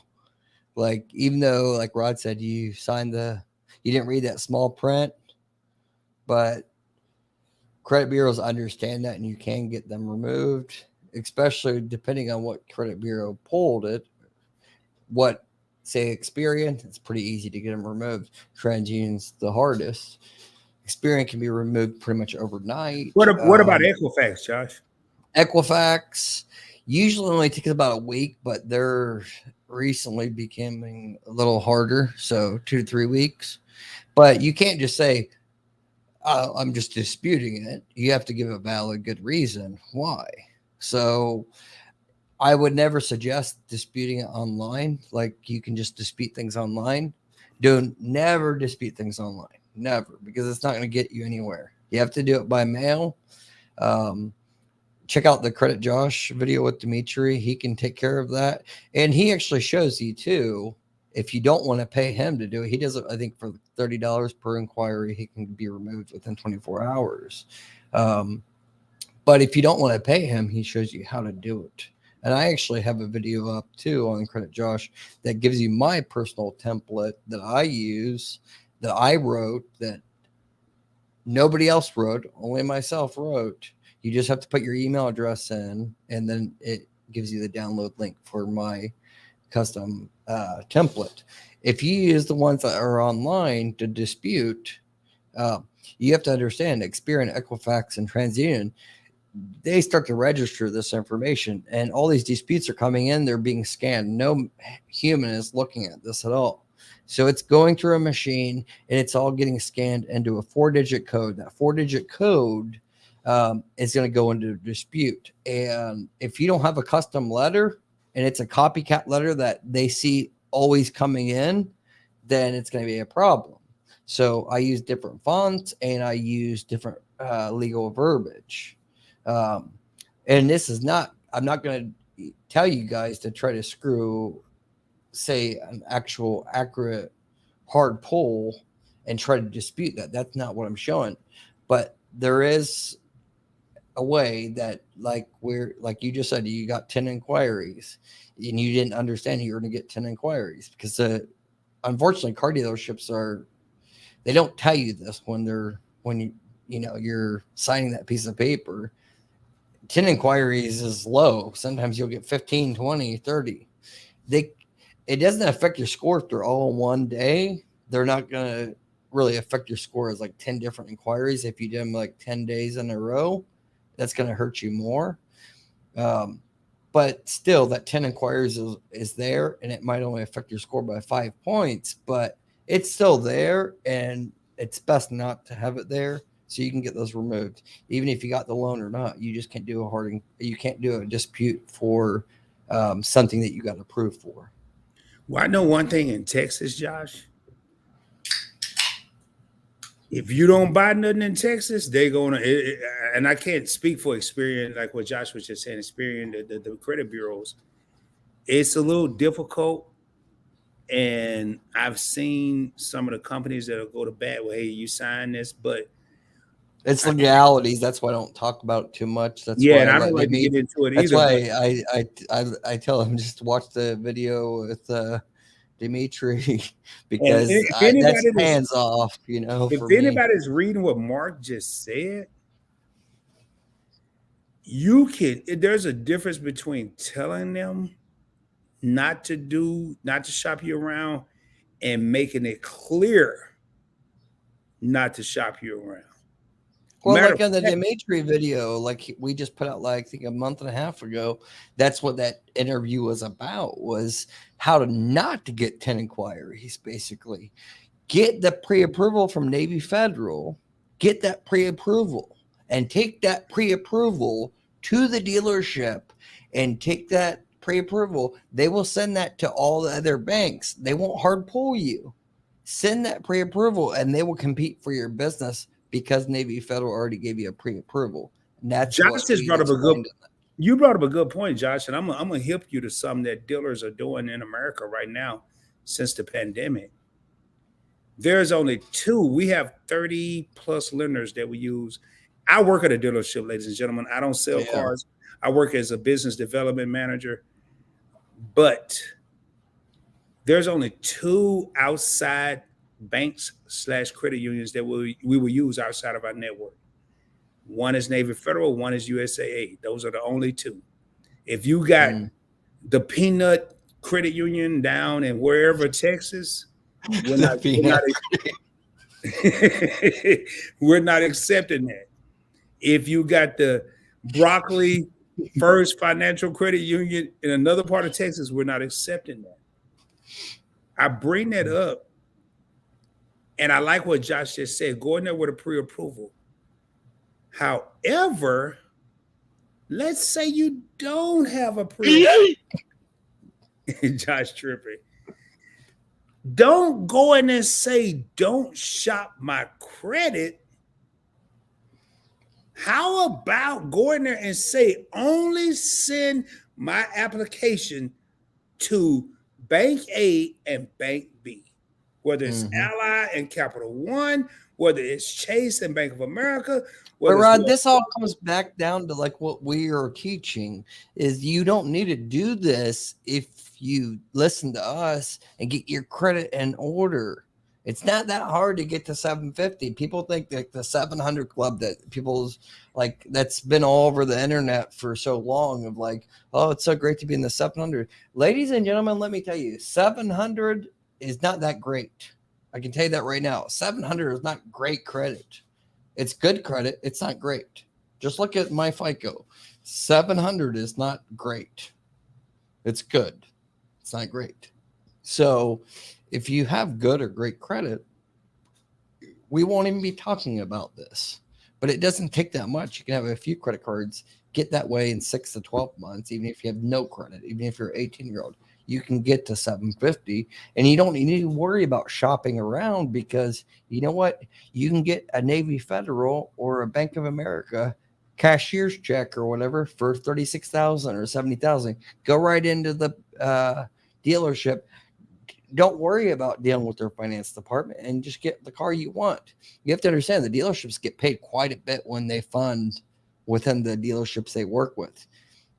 Like even though, like Rod said, you didn't read that small print, but credit bureaus understand that, and you can get them removed, especially depending on what credit bureau pulled it. What, say, Experian, it's pretty easy to get them removed. TransUnion's the hardest. Experian can be removed pretty much overnight. What about Equifax, Josh? Equifax usually only takes about a week, but recently becoming a little harder. So 2 to 3 weeks. But you can't just say, I'm just disputing it. You have to give a valid, good reason why. So I would never suggest disputing it online. Like you can just dispute things online. Never dispute things online. Never, because it's not going to get you anywhere. You have to do it by mail. Check out the Credit Josh video with Dimitri. He can take care of that. And he actually shows you too. If you don't want to pay him to do it, he does it, I think, for $30 per inquiry. He can be removed within 24 hours. But if you don't want to pay him, he shows you how to do it. And I actually have a video up too on Credit Josh that gives you my personal template that I use, that I wrote, that nobody else wrote, only myself wrote. You just have to put your email address in, and then it gives you the download link for my custom template. If you use the ones that are online to dispute, you have to understand Experian, Equifax, and TransUnion, they start to register this information, and all these disputes are coming in. They're being scanned. No human is looking at this at all. So it's going through a machine, and it's all getting scanned into a 4-digit code. That 4-digit code is going to go into dispute. And if you don't have a custom letter and it's a copycat letter that they see always coming in, then it's going to be a problem. So I use different fonts and I use different legal verbiage. And this is not, I'm not going to tell you guys to try to screw, say, an actual accurate hard pull and try to dispute that. That's not what I'm showing. But there is a way that, like you just said, you got 10 inquiries and you didn't understand you were going to get 10 inquiries because unfortunately car dealerships they don't tell you this when you're signing that piece of paper. 10 inquiries is low. Sometimes you'll get 15, 20, 30. It doesn't affect your score if they're all in one day. They're not going to really affect your score as like 10 different inquiries. If you do them like 10 days in a row, that's going to hurt you more. But still, that 10 inquiries is there, and it might only affect your score by 5 points, but it's still there, and it's best not to have it there so you can get those removed. Even if you got the loan or not, you just can't do a dispute for something that you got approved for. Well, I know one thing in Texas, Josh. If you don't buy nothing in Texas, they're gonna. And I can't speak for Experian, like what Josh was just saying. Experian, the credit bureaus, it's a little difficult. And I've seen some of the companies that'll go to bat with, "Hey, you sign this," but it's legalities. That's why I don't talk about it too much. That's yeah, why and I don't like to get into it that's either. Why I tell them just watch the video with Dimitri because that's hands off, If for me. anybody's reading what Mark just said, there's a difference between telling them not to shop you around and making it clear not to shop you around. Well, like on the Dimitri video, like we just put out, like I think a month and a half ago, that's what that interview was about, was how not to get 10 inquiries, basically. Get the pre-approval from Navy Federal, get that pre-approval, and take that pre-approval to the dealership and take that pre-approval. They will send that to all the other banks. They won't hard pull you. Send that pre-approval and they will compete for your business because Navy Federal already gave you a pre-approval. And that's Josh just brought up you brought up a good point, Josh, and I'm gonna hip you to something that dealers are doing in America right now since the pandemic. There's only 2. We have 30 plus lenders that we use. I work at a dealership, ladies and gentlemen. I don't sell cars. I work as a business development manager, but there's only 2 outside banks / credit unions that we will use outside of our network. One is Navy Federal, one is USAA. Those are the only 2. If you got the Peanut Credit Union down in wherever Texas, we're not accepting that. If you got the Broccoli First Financial Credit Union in another part of Texas, we're not accepting that. I bring that up, and I like what Josh just said. Go in there with a pre-approval. However, let's say you don't have a pre-approval. Josh tripping. Don't go in and say, don't shop my credit. How about going there and say, only send my application to Bank A and Bank B, whether it's Ally and Capital One, whether it's Chase and Bank of America. But Rod, this all comes back down to like what we are teaching is you don't need to do this if you listen to us and get your credit in order. It's not that hard to get to 750. People think that the 700 club that people's like that's been all over the internet for so long of like, oh, it's so great to be in the 700. Ladies and gentlemen, let me tell you, 700 is not that great. I can tell you that right now. 700 is not great credit. It's good credit. It's not great. Just look at my FICO. 700 is not great. It's good. It's not great. So if you have good or great credit, we won't even be talking about this. But it doesn't take that much. You can have a few credit cards, get that way in 6 to 12 months, even if you have no credit, even if you're an 18-year-old. You can get to 750, and you don't need to worry about shopping around because you know what? You can get a Navy Federal or a Bank of America cashier's check or whatever for $36,000 or $70,000. Go right into the dealership. Don't worry about dealing with their finance department and just get the car you want. You have to understand the dealerships get paid quite a bit when they fund within the dealerships they work with.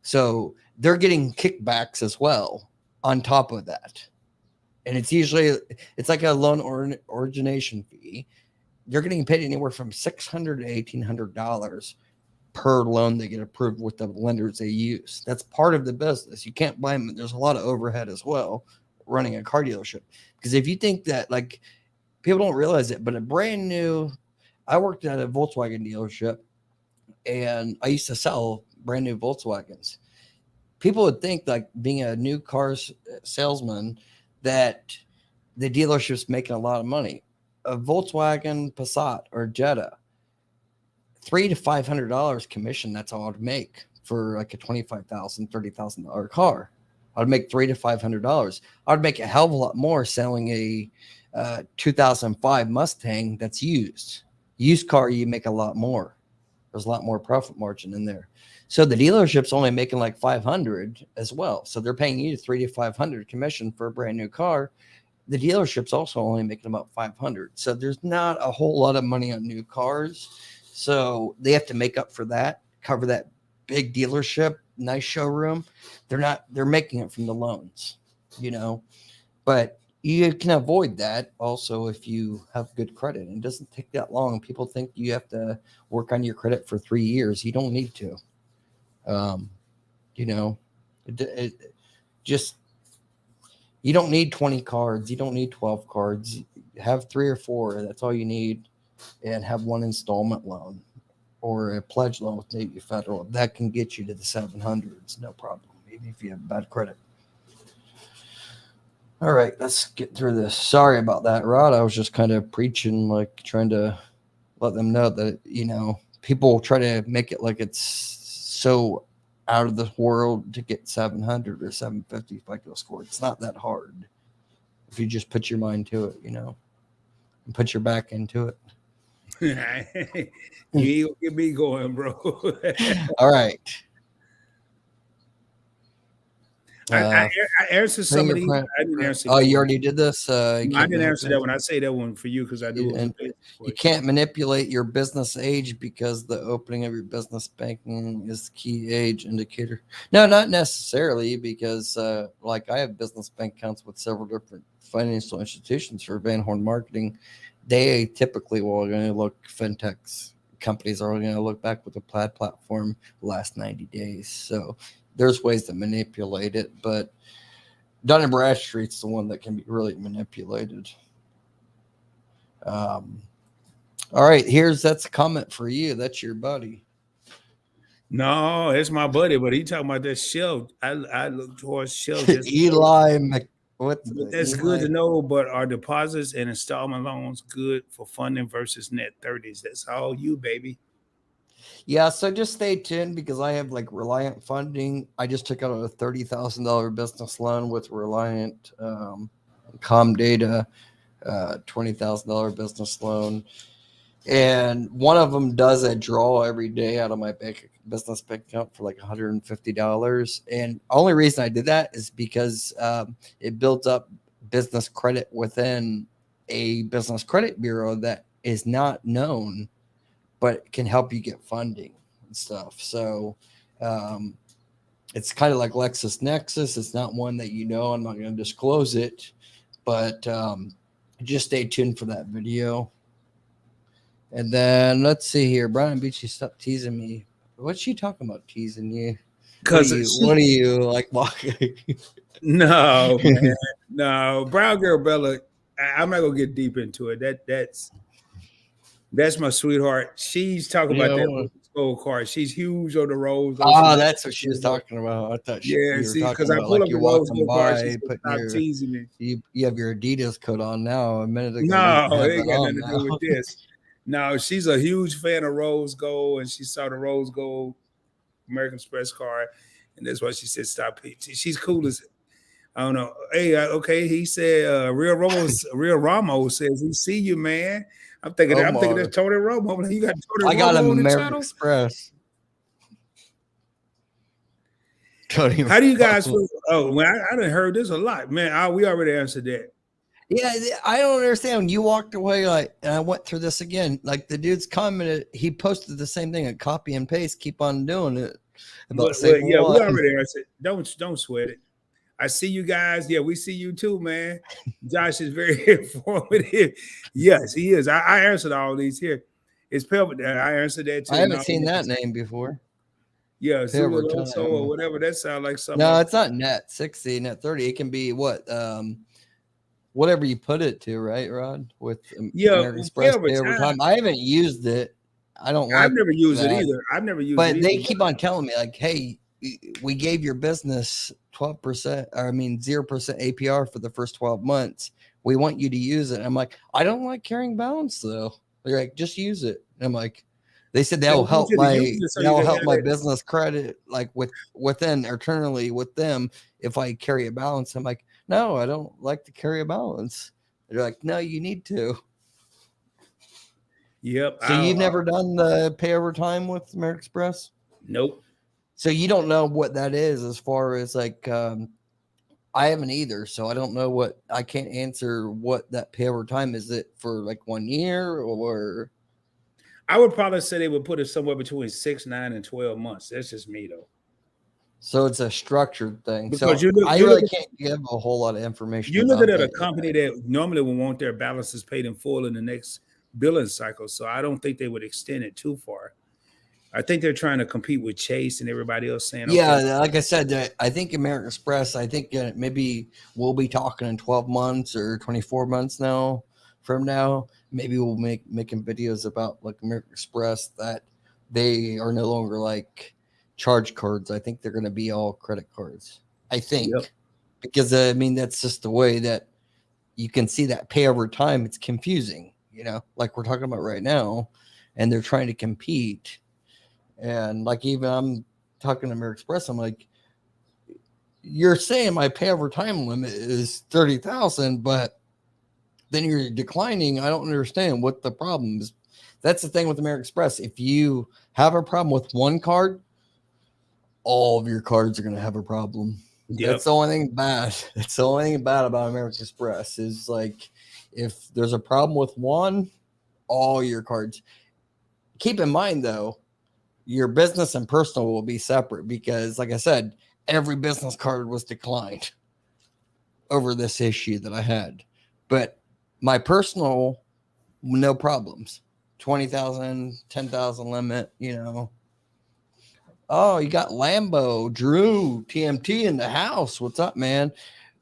So they're getting kickbacks as well on top of that. And it's usually, it's like a loan origination fee. They're getting paid anywhere from $600 to $1,800 per loan they get approved with the lenders they use. That's part of the business. You can't blame them. There's a lot of overhead as well running a car dealership. Because if you think that, like, people don't realize it, but a brand new, I worked at a Volkswagen dealership and I used to sell brand new Volkswagens. People would think, like, being a new car salesman, that the dealership's making a lot of money. A Volkswagen Passat or Jetta, $300 to $500 commission. That's all I'd make for like a $25,000, $30,000 car. I'd make $300 to $500. I'd make a hell of a lot more selling a 2005 Mustang that's used. Used car, you make a lot more. There's a lot more profit margin in there. So the dealership's only making like $500 as well. So they're paying you $300 to $500 commission for a brand new car. The dealership's also only making about $500. So there's not a whole lot of money on new cars. So they have to make up for that, cover that big dealership, nice showroom. They're making it from the loans, you know, but you can avoid that also if you have good credit. And it doesn't take that long. People think you have to work on your credit for 3 years. You don't need to. You know, it just, you don't need 20 cards. You don't need 12 cards. Have 3 or 4. That's all you need. And have one installment loan or a pledge loan with Navy Federal. That can get you to the 700s. No problem. Even if you have bad credit. All right, let's get through this. Sorry about that, Rod. I was just kind of preaching, like trying to let them know that, you know, people try to make it like it's so out of the world to get 700 or 750 FICO score. It's not that hard if you just put your mind to it, you know, and put your back into it. You ain't gonna get me going, bro. All right. I answered some of these. I didn't answer. Oh, you already did this? I didn't answer that one. I say that one for you because I do. And you can't manipulate your business age because the opening of your business banking is the key age indicator. No, not necessarily, because like I have business bank accounts with several different financial institutions for Van Horn Marketing. They typically will going to look, fintechs companies are going to look back with the Plaid platform the last 90 days. So there's ways to manipulate it, but Dun and Bradstreet's the one that can be really manipulated. All right, that's a comment for you. That's your buddy. No, it's my buddy, but he talking about that shelf. I look towards shelf just Eli what's but the that's good Eli? to know. But are deposits and installment loans good for funding versus net 30s? That's all you, baby. Yeah, so just stay tuned because I have like Reliant funding. I just took out a $30,000 business loan with Reliant Comdata, $20,000 business loan. And one of them does a draw every day out of my business bank account for like $150. And only reason I did that is because it built up business credit within a business credit bureau that is not known, but can help you get funding and stuff. So it's kind of like LexisNexis. It's not one that you know. I'm not going to disclose it, but just stay tuned for that video. And then let's see here. Brian Beachy, stop teasing me. What's she talking about teasing you? Because What are you like? no, man, no, Brown Girl Bella. I'm not gonna get deep into it. That's my sweetheart. She's talking about that gold card. She's huge on the rose. Oh, that's what she was talking about. I thought you were see, talking because I about pull like up the you're rose walking gold card. by, She's putting stop your teasing me. you have your Adidas coat on now. A minute ago, No, you didn't have it ain't it got on nothing to now. do with this. No, she's a huge fan of rose gold, and she saw the rose gold American Express card, and that's why she said stop. She's cool as I don't know. Hey, okay, he said Real Ramos says he see you, man. I'm thinking that's Tony Romo. You got Tony I got Romo him on the American channel. Express. How do you guys feel? Oh, well, I done heard this a lot, man. We already answered that. Yeah, I don't understand. You walked away like, and I went through this again. Like the dude's commented, he posted the same thing, a copy and paste, keep on doing it. Yeah, we already answered. Don't sweat it. I see you guys. Yeah, we see you too, man. Josh is very informative. Yes, he is. I answered all these here. It's Pelvic. I answered that too. I haven't seen that name before. Yeah, Zulaloso or whatever. That sounds like something. No, it's not net 60, net 30. It can be what? Whatever you put it to, right, Rod? With American Express pay over time. I haven't used it. I've never used it either. I've never used it. But they keep on telling me, like, hey, we gave your business 12%, or I mean 0% APR for the first 12 months. We want you to use it. And I'm like, I don't like carrying balance though. They're like, just use it. And I'm like, they said that'll help my business credit, like within internally with them if I carry a balance. I'm like, no, I don't like to carry a balance. They're like, no, you need to. Yep. So you've never done the pay over time with American Express? Nope. So you don't know what that is as far as like, I haven't either. So I don't know I can't answer what that pay over time is. It for like 1 year or? I would probably say they would put it somewhere between 6, 9, and 12 months. That's just me though. So it's a structured thing. Because so I really can't give a whole lot of information. You're looking at a company that normally will want their balances paid in full in the next billing cycle. So I don't think they would extend it too far. I think they're trying to compete with Chase and everybody else saying, yeah, okay. Like I said, I think American Express, I think maybe we'll be talking in 12 months or 24 months now from now. Maybe we'll making videos about like American Express that they are no longer like charge cards. I think they're going to be all credit cards. I think because I mean, that's just the way that you can see that pay over time. It's confusing, like we're talking about right now, and they're trying to compete. And like, even I'm talking to American Express, I'm like, you're saying my pay over time limit is 30,000, but then you're declining. I don't understand what the problem is. That's the thing with American Express. If you have a problem with one card, all of your cards are going to have a problem. Yep. That's the only thing bad. That's the only thing bad about American Express is like, if there's a problem with one, all your cards. Keep in mind though, your business and personal will be separate because, like I said, every business card was declined over this issue that I had. But my personal, no problems. 20,000, 10,000 limit, Oh, you got Lambo, Drew, TMT in the house. What's up, man?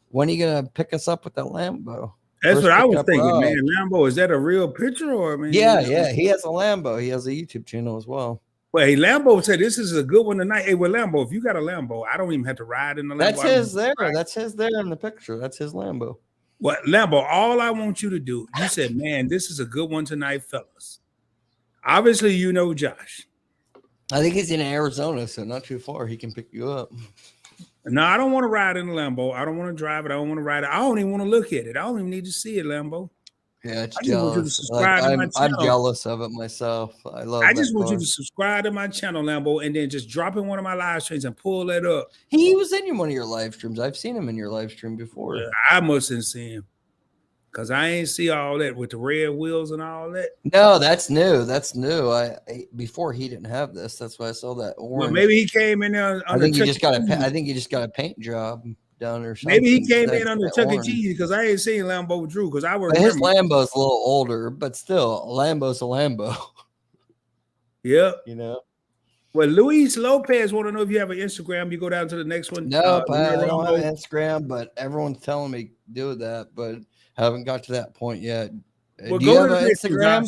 When are you going to pick us up with that Lambo? That's what I was thinking, man. Lambo, is that a real picture or? Yeah. He has a Lambo. He has a YouTube channel as well. Well, hey, Lambo said this is a good one tonight. Hey, well, Lambo, if you got a Lambo, I don't even have to ride in the Lambo. That's his there. That's his there in the picture. That's his Lambo. What, Lambo, all I want you to do, you said, man, this is a good one tonight, fellas. Obviously, you know Josh. I think he's in Arizona, so not too far. He can pick you up. No, I don't want to ride in a Lambo. I don't want to drive it. I don't want to ride it. I don't even want to look at it. I don't even need to see it, Lambo. Yeah, it's jealous. Like, I'm jealous of it myself. I just want you to subscribe to my channel, Lambo, and then just drop in one of my live streams and pull that up. He was in one of your live streams. I've seen him in your live stream before. Yeah, I mustn't see him because I ain't see all that with the red wheels and all that. No, that's new. That's new. I before he didn't have this. That's why I saw that orange. Well, maybe he came in there. I think he just got a paint job done or something. Maybe he came in under Chuck E. Cheese because I ain't seen Lambo Drew because I was. His Lambo's a little older, but still, a Lambo's a Lambo. Yeah, you know. Well, Luis Lopez want to know if you have an Instagram. You go down to the next one. Nope, I don't have an Instagram, but everyone's telling me do that, but I haven't got to that point yet. Well, do you have an Instagram?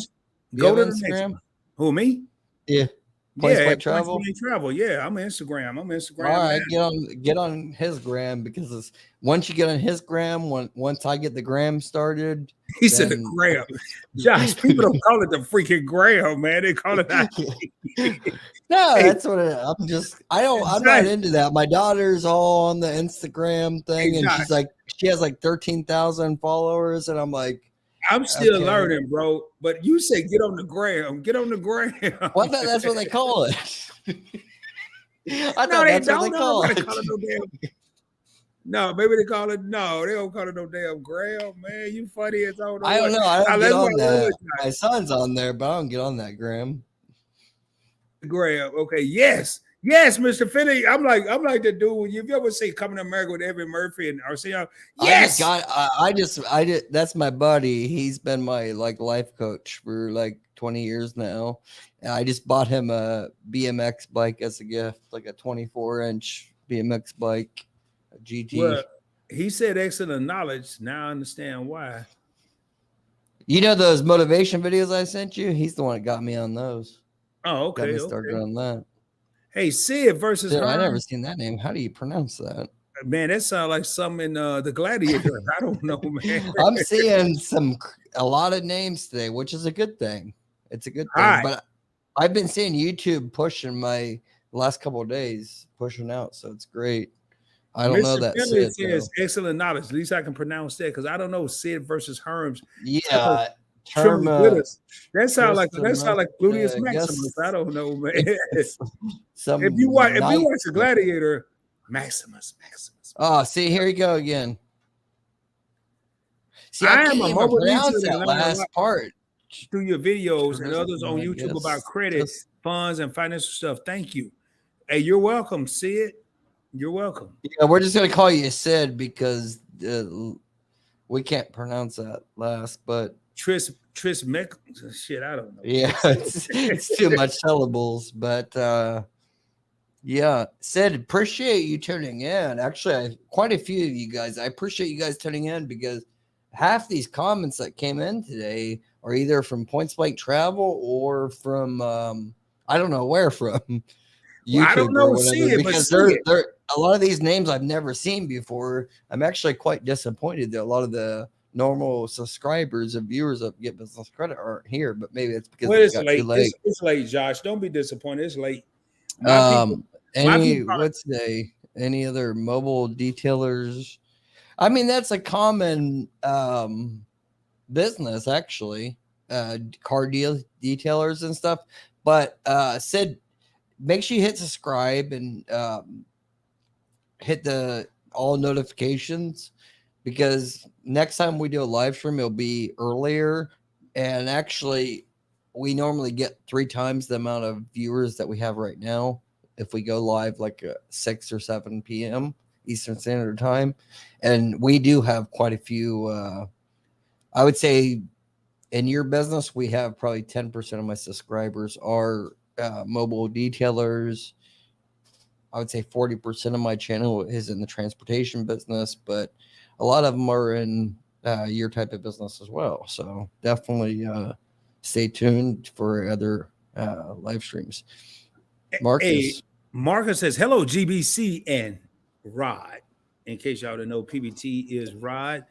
Go to the Instagram. Who, me? Yeah. Travel. Yeah, I'm Instagram. All right, get on his gram because once you get on his gram, once I get the gram started, he said the gram. Josh, people don't call it the freaking gram, man. They call it that. No, that's what I'm not into that. My daughter's all on the Instagram thing, and she has like 13,000 followers, and I'm like. I'm still learning, bro. But you say get on the gram. Get on the gram. Well, that's what they call it. I thought that's what they call it. No, maybe they call it. No, they don't call it no damn gram, man. You funny as all. I don't know. I don't get on that. My son's on there, but I don't get on that gram. Gram. Okay. Yes. Yes, Mr. Finney. I'm like the dude. If you ever see Coming to America with Eddie Murphy and Arsenio, yes. I did. That's my buddy. He's been my life coach for 20 years now. And I just bought him a BMX bike as a gift, like a 24-inch BMX bike, a GT. Well, he said excellent knowledge. Now I understand why. You know those motivation videos I sent you? He's the one that got me on those. Oh, okay. Got me started on that. Hey, Sid versus I never seen that name. How do you pronounce that? Man, that sounds like something in the Gladiator. I don't know, man. I'm seeing a lot of names today, which is a good thing. It's a good thing. Right. But I've been seeing YouTube pushing the last couple of days, pushing out, so it's great. I don't know that. Sid says excellent knowledge. At least I can pronounce that because I don't know Sid versus Herms. Yeah. That sounds like Gluteus Maximus. I don't know, man. If you watch the Gladiator, Maximus. Oh, see, here you go again. See, I am a mobile that last part through your videos and others on YouTube about credit, funds, and financial stuff. Thank you. Hey, you're welcome, Sid. You're welcome. Yeah, we're just gonna call you Sid because we can't pronounce that last, but. Tris shit, I don't know. Yeah, it's too much syllables, but yeah. Sid, appreciate you tuning in. Actually, quite a few of you guys. I appreciate you guys tuning in because half these comments that came in today are either from Points Blank Travel or from I don't know where from. Well, I don't know. Because they're a lot of these names I've never seen before. I'm actually quite disappointed that a lot of the normal subscribers and viewers of Get Business Credit aren't here, but maybe it's because it's late. Too late. It's late, Josh. Don't be disappointed. It's late. What's today? Any other mobile detailers? I mean, that's a common business actually. Car detailers and stuff. But Sid, make sure you hit subscribe and hit the all notifications. Because next time we do a live stream, it'll be earlier. And actually, we normally get 3 times the amount of viewers that we have right now if we go live 6 or 7 p.m. Eastern Standard Time. And we do have quite a few. I would say in your business, we have probably 10% of my subscribers are mobile detailers. I would say 40% of my channel is in the transportation business, but a lot of them are in your type of business as well. So definitely stay tuned for other live streams. Hey, Marcus. Marcus says, hello, GBC and Rod. In case y'all don't know, PBT is Rod.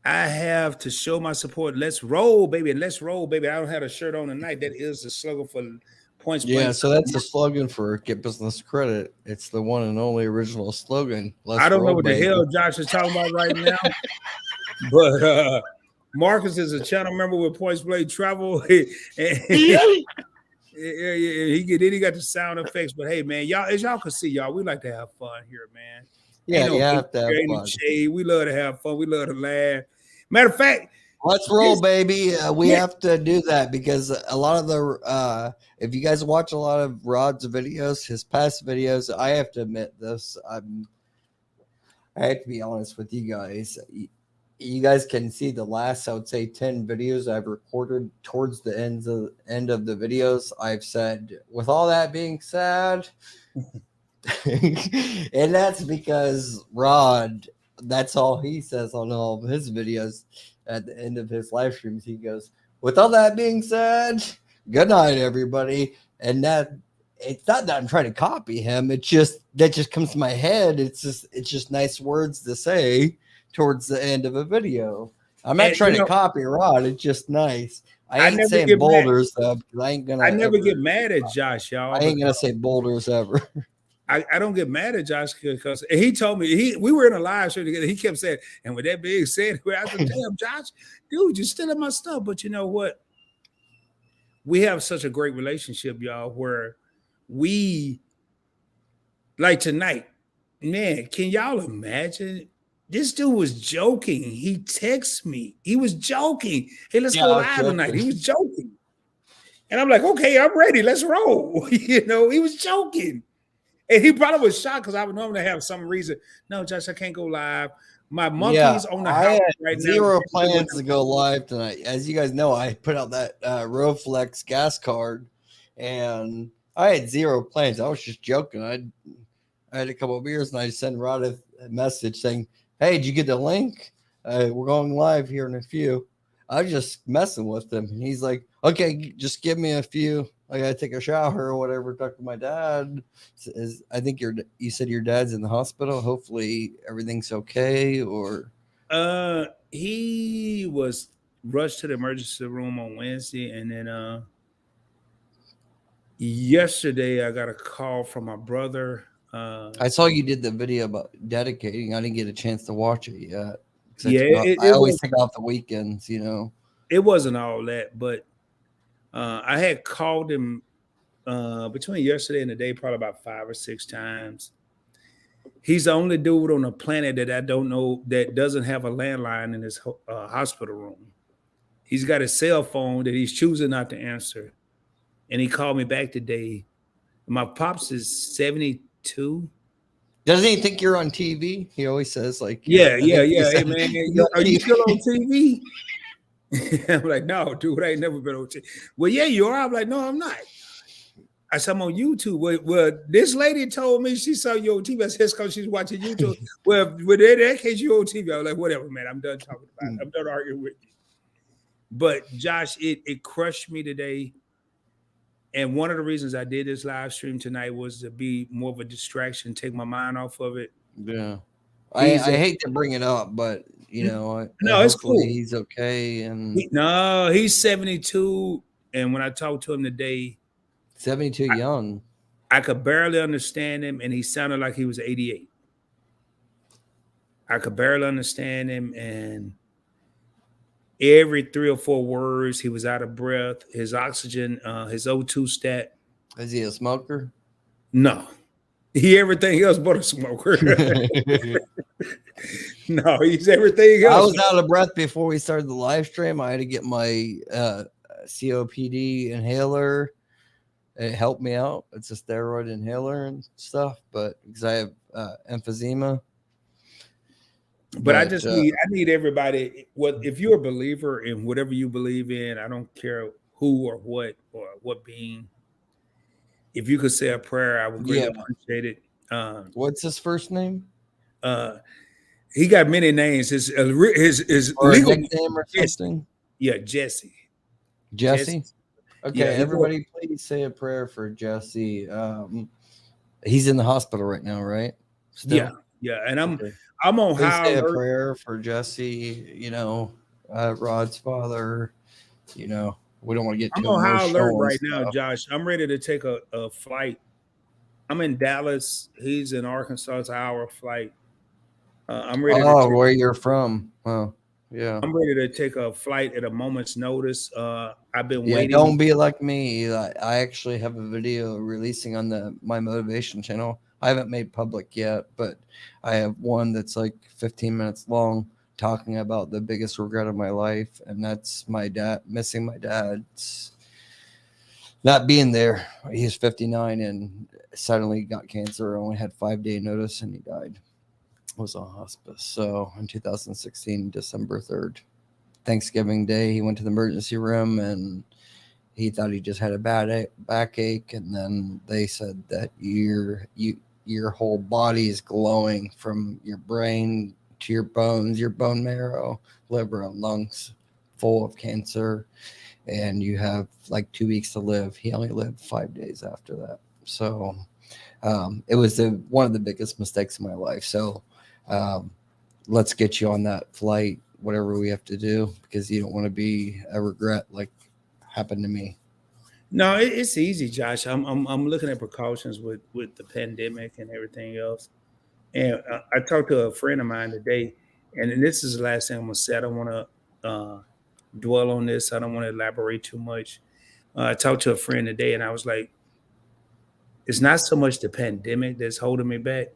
I have to show my support. Let's roll, baby. Let's roll, baby. I don't have a shirt on tonight. That is the slogan for Points Yeah, Blank. so that's the slogan for Get Business Credit. It's the one and only original slogan. I Let's don't know roll, what the baby. hell Josh is talking about right now, but Marcus is a channel member with Points Blank Travel. He got the sound effects, but hey, man, y'all, as y'all can see, y'all, we like to have fun here, man. Yeah, Ain't you no have to have ain't no fun. shade. We love to have fun. We love to laugh. Matter of fact, let's roll, baby. We have to do that because a lot of the if you guys watch a lot of Rod's videos, his past videos, I have to admit this. I have to be honest with you guys. You guys can see the last, I would say, 10 videos I've recorded towards the end of the videos. I've said, with all that being said, and that's because Rod, that's all he says on all of his videos at the end of his live streams. He goes, with all that being said, good night, everybody. And that it's not that I'm trying to copy him. It's just that just comes to my head. It's just nice words to say towards the end of a video. I'm not trying to copy Rod. It's just nice. I ain't saying boulders though, because I ain't gonna. I never get mad at Josh, y'all. I ain't gonna say boulders ever. I don't get mad at Josh because he told me we were in a live show together. He kept saying, and with that being said, I said, damn, Josh, dude, you're stealing my stuff. But you know what? We have such a great relationship, y'all, where we like tonight, man, can y'all imagine? This dude was joking. He texted me. He was joking. Hey, let's go live tonight. He was joking. And I'm like, okay, I'm ready. Let's roll. You know, he was joking. And he probably was shocked because I would normally have some reason. No, Josh, I can't go live. My monkey's on the house right now. Zero plans to go live tonight. As you guys know, I put out that Roflex gas card, and I had zero plans. I was just joking. I had a couple of beers, and I sent Rod a message saying, hey, did you get the link? We're going live here in a few. I was just messing with him. And he's like, okay, just give me a few. I got to take a shower or whatever. Talk to my dad. I think you said your dad's in the hospital. Hopefully everything's okay. Or he was rushed to the emergency room on Wednesday. And then yesterday I got a call from my brother. I saw you did the video about dedicating. I didn't get a chance to watch it yet. Yeah, I always take off the weekends, you know. It wasn't all that, but I had called him between yesterday and today probably about 5 or 6 times. He's the only dude on the planet that I don't know that doesn't have a landline in his hospital room. He's got a cell phone that he's choosing not to answer. And he called me back today. My pops is 72. Doesn't he think you're on TV? He always says, like, yeah. Hey, man, are you still on TV? I'm like, no, dude, I ain't never been on TV. Well, yeah, you are. I'm like, no, I'm not. I said, I'm on YouTube. Well, this lady told me she saw you on TV. I said, it's because she's watching YouTube. Well, in that case, you on TV. I was like, whatever, man. I'm done talking about it. I'm done arguing with you. But Josh, it crushed me today. And one of the reasons I did this live stream tonight was to be more of a distraction, take my mind off of it. Yeah. I hate to bring it up, but you know, it's cool. He's okay. And he's 72. And when I talked to him today, 72 young. I could barely understand him, and he sounded like he was 88. I could barely understand him, and every 3 or 4 words, he was out of breath. His oxygen, his O2 stat. Is he a smoker? No. He everything else but a smoker. No, he's everything else. I was out of breath before we started the live stream. I had to get my COPD inhaler. It helped me out. It's a steroid inhaler and stuff, but because I have emphysema. But I need everybody. If you're a believer in whatever you believe in, I don't care who or what being. If you could say a prayer, I would greatly appreciate it. What's his first name? He got many names. His legal nickname or something. Yeah, Jesse. Jesse. Okay, he go, everybody, please say a prayer for Jesse. He's in the hospital right now, right? yeah, Still? yeah. And Okay. I'm on Please high say a alert. prayer for Jesse, Rod's father. We don't want to get I'm too on high alert emotional and right now, stuff. Josh. I'm ready to take a flight. I'm in Dallas. He's in Arkansas. It's an hour flight. I'm ready to Oh, take. where you're from. Oh, yeah. I'm ready to take a flight at a moment's notice. I've been Yeah, waiting. don't be like me. I actually have a video releasing on my motivation channel. I haven't made public yet, but I have one that's like 15 minutes long talking about the biggest regret of my life, and that's my dad, missing my dad's not being there. He's 59 and suddenly got cancer, only had 5-day notice, and he died. Was on hospice. So in 2016, December 3rd, Thanksgiving Day, he went to the emergency room and he thought he just had a bad backache, and then they said that your whole body is glowing from your brain to your bones, your bone marrow, liver, and lungs, full of cancer, and you have like 2 weeks to live. He only lived 5 days after that. So it was one of the biggest mistakes of my life. So um, let's get you on that flight, whatever we have to do, because you don't want to be a regret like happened to me. No, it's easy, Josh. I'm looking at precautions with the pandemic and everything else. And I talked to a friend of mine today, and this is the last thing I'm gonna say. I don't want to dwell on this. I don't want to elaborate too much. I talked to a friend today, and I was like, "It's not so much the pandemic that's holding me back."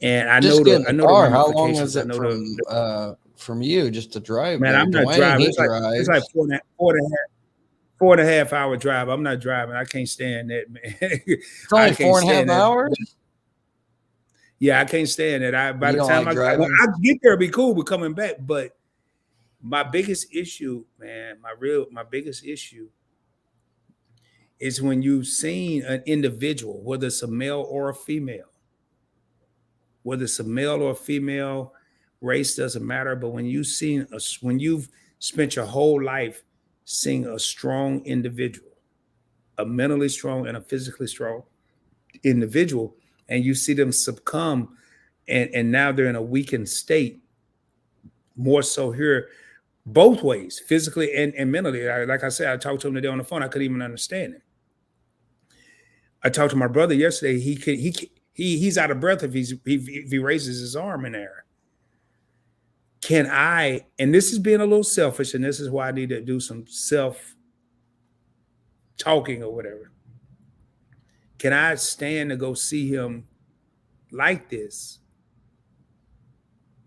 And Just get in I the know the car. How long ramifications. is I it know from you just to drive man. there? I'm not Dwayne, driving. he It's like drives. 4.5 hour drive. I'm not driving. I can't stand that, man. It's I only can't four and a half stand that. hours. Yeah, I can't stand it. By You the don't time like when driving? I get there, it'll be cool with coming back. But my biggest issue, man, my biggest issue is when you've seen an individual, whether it's a male or a female, whether it's a male or a female, race doesn't matter. But when you've spent your whole life seeing a strong individual, a mentally strong and a physically strong individual, and you see them succumb, and now they're in a weakened state, more so here, both ways, physically and mentally. Like I said, I talked to him today on the phone. I couldn't even understand him. I talked to my brother yesterday. He's out of breath if he raises his arm in there. Can I? And this is being a little selfish, and this is why I need to do some self talking or whatever. Can I stand to go see him like this?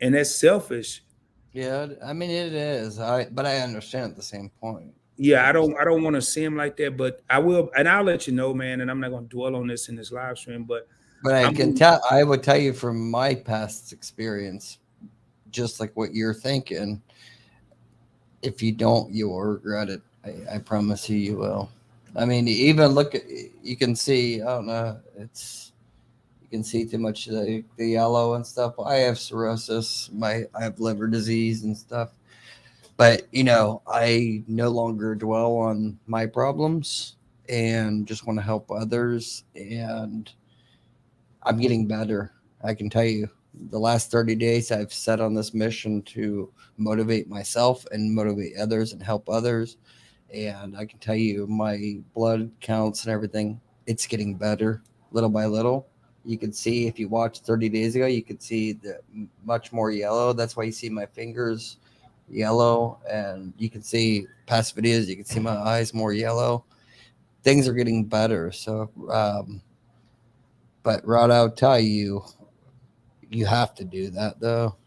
And that's selfish. Yeah, I mean it is. But I understand at the same point. Yeah, Like, I don't want to see him like that, but I will, and I'll let you know, man. And I'm not going to dwell on this in this live stream, but but I I'm can gonna, tell. I would tell you from my past experience, just like what you're thinking. If you don't, you will regret it. I promise you, you will. I mean, even look at you can see. I don't know. It's you can see too much of the yellow and stuff. I have cirrhosis. I have liver disease and stuff. But I no longer dwell on my problems and just want to help others. And I'm getting better. I can tell you, the last 30 days I've set on this mission to motivate myself and motivate others and help others. And I can tell you, my blood counts and everything, it's getting better little by little. You can see if you watched 30 days ago, you could see the much more yellow. That's why you see my fingers yellow, and you can see past videos. You can see my eyes more yellow. Things are getting better. So, but Rod, I'll tell you, you have to do that though.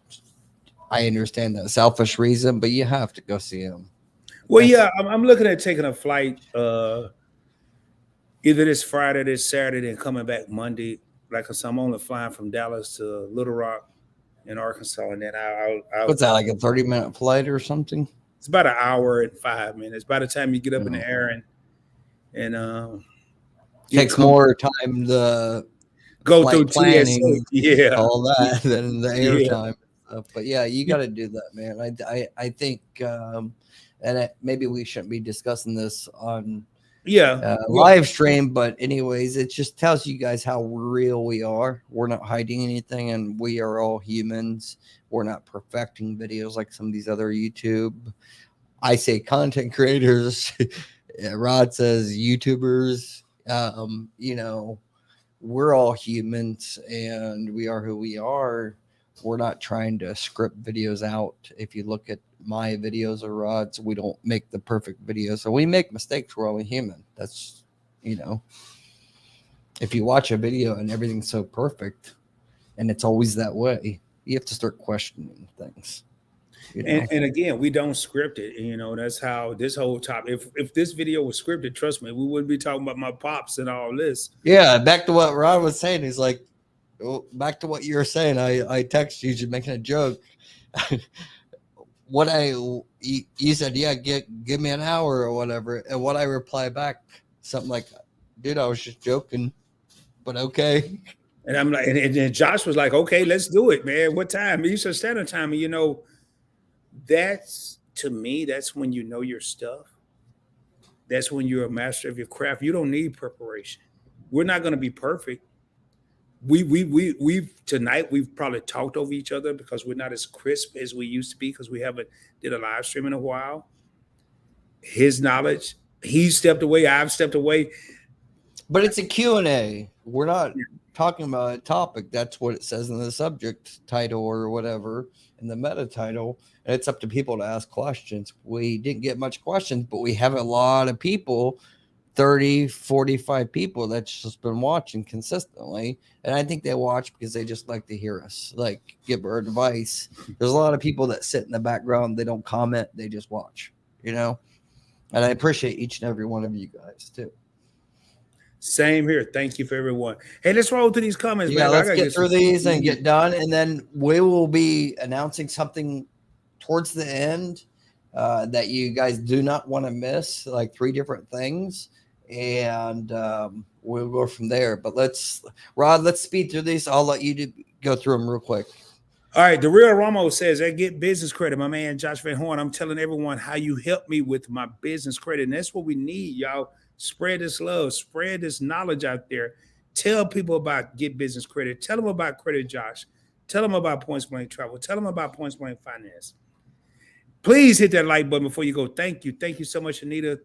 I understand that selfish reason, but you have to go see him. well, That's yeah, I'm looking at taking a flight either this Friday, this Saturday, and coming back Monday. Like I said, I'm only flying from Dallas to Little Rock in Arkansas, and then what's that, like a 30-minute flight or something? it's about an hour and 5 minutes. By the time you get up in No. the air and you Takes come more time the go through flight TSA, planning, yeah, all that than the air yeah, time. stuff. But yeah, you got to do that, man. I think, and maybe we shouldn't be discussing this on live stream, but anyways, it just tells you guys how real we are. We're not hiding anything, and we are all humans. We're not perfecting videos like some of these other YouTube. I say content creators. Rod says YouTubers. We're all humans, and we are who we are. We're not trying to script videos out. If you look at my videos or Rod's, we don't make the perfect videos. So we make mistakes. We're only human. That's, if you watch a video and everything's so perfect and it's always that way, you have to start questioning things. And again, we don't script it. That's how this whole topic. If this video was scripted, trust me, we wouldn't be talking about my pops and all this. Yeah, back to what Rod was saying. He's like, back to what you were saying. I text you making a joke. You said, yeah, give me an hour or whatever. And what I reply back, something like, dude, I was just joking, but okay. And I'm like, and then Josh was like, okay, let's do it, man. What time? You said standard time. And that's, to me, that's when you know your stuff. That's when you're a master of your craft. You don't need preparation. We're not going to be perfect. We've tonight we've probably talked over each other because we're not as crisp as we used to be because we haven't did a live stream in a while. His knowledge, he stepped away, I've stepped away. But it's a Q&A. We're not talking about a topic. That's what it says in the subject title or whatever in the meta title. And it's up to people to ask questions. We didn't get much questions, but we have a lot of people, 30, 45 people that's just been watching consistently. And I think they watch because they just like to hear us, like give our advice. There's a lot of people that sit in the background. They don't comment. They just watch, And I appreciate each and every one of you guys too. Same here. Thank you for everyone. Hey, let's roll through these comments. Yeah, let's get through these and get done. And then we will be announcing something towards the end that you guys do not want to miss, like 3 different things. And we'll go from there. But Rod, let's speed through these. I'll let you go through them real quick. All right. The Real Romo says, I get business credit. My man, Josh Van Horn, I'm telling everyone how you help me with my business credit. And that's what we need, y'all. Spread this love, spread this knowledge out there. Tell people about Get Business Credit. Tell them about Credit Josh. Tell them about Points Blank Travel. Tell them about Points Blank Finance. Please hit that like button before you go. Thank you. Thank you so much, Anita.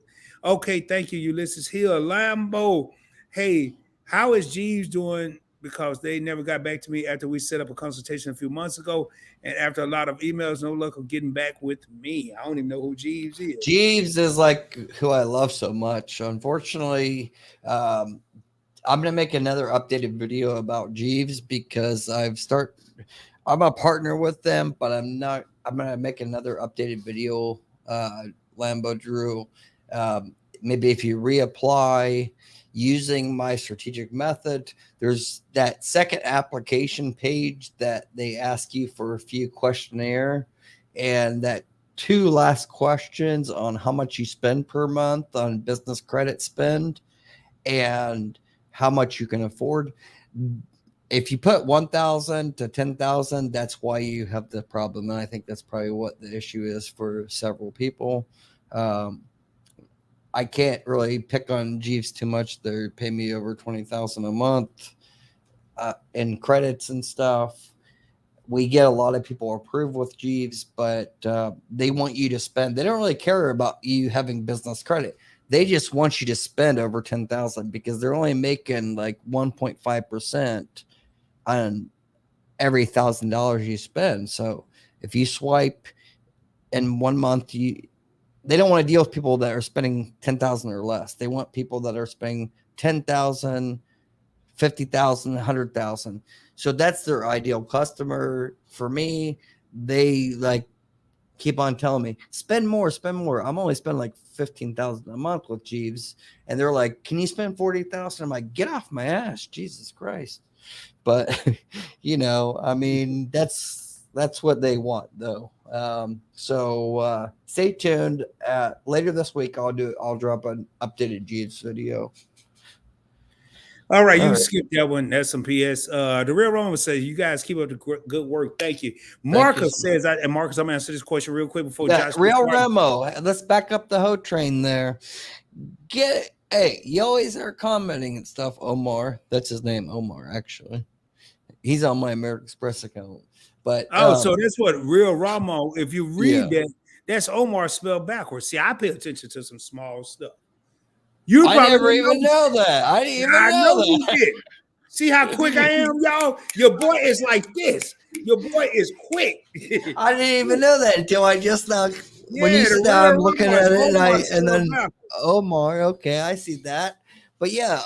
Okay, thank you, Ulysses Hill. Lambo. Hey, how is Jeeves doing? Because they never got back to me after we set up a consultation a few months ago. And after a lot of emails, no luck of getting back with me. I don't even know who Jeeves is. Jeeves is like who I love so much. Unfortunately, I'm going to make another updated video about Jeeves because I'm a partner with them, but I'm going to make another updated video, Lambo Drew. Maybe if you reapply using my strategic method, there's that second application page that they ask you for a few questionnaire and that 2 last questions on how much you spend per month on business credit spend and how much you can afford. If you put 1,000 to 10,000, that's why you have the problem. And I think that's probably what the issue is for several people. I can't really pick on Jeeves too much. They pay me over 20,000 a month in credits and stuff. We get a lot of people approved with Jeeves, but they want you to spend. They don't really care about you having business credit. They just want you to spend over 10,000 because they're only making like 1.5% on every $1,000 you spend. So if you swipe in 1 month, they don't want to deal with people that are spending 10,000 or less. They want people that are spending 10,000, 50,000, 100,000. So that's their ideal customer. For me, they like keep on telling me, spend more, spend more. I'm only spending like 15,000 a month with Jeeves. And they're like, can you spend 40,000? I'm like, get off my ass. Jesus Christ. But, I mean, that's what they want though. So stay tuned. Later this week, I'll drop an updated Jeeves video. All right, you All can right. skip that one. That's some PS. The real Roman says, "You guys keep up the good work. Thank you." Thank you Marcus so much. says, and Marcus, I'm gonna answer this question real quick before Yeah, Josh gets Real started. Remo. Let's back up the hoe train there. Hey, you always are commenting and stuff. Omar, that's his name, Omar. Actually, he's on my American Express account. But Oh, so that's what real Ramo. If you read yeah, that, that's Omar spelled backwards. See, I pay attention to some small stuff. You I probably never didn't even know. know that. I didn't even I know know you did. See how quick I that. am, y'all. Your boy is like this. Your boy is quick. I didn't even know that until I just now. When you Yeah, the said that, real I'm looking Ramo is at it, Omar and spelled then backwards. Omar. Okay, I see that. But yeah,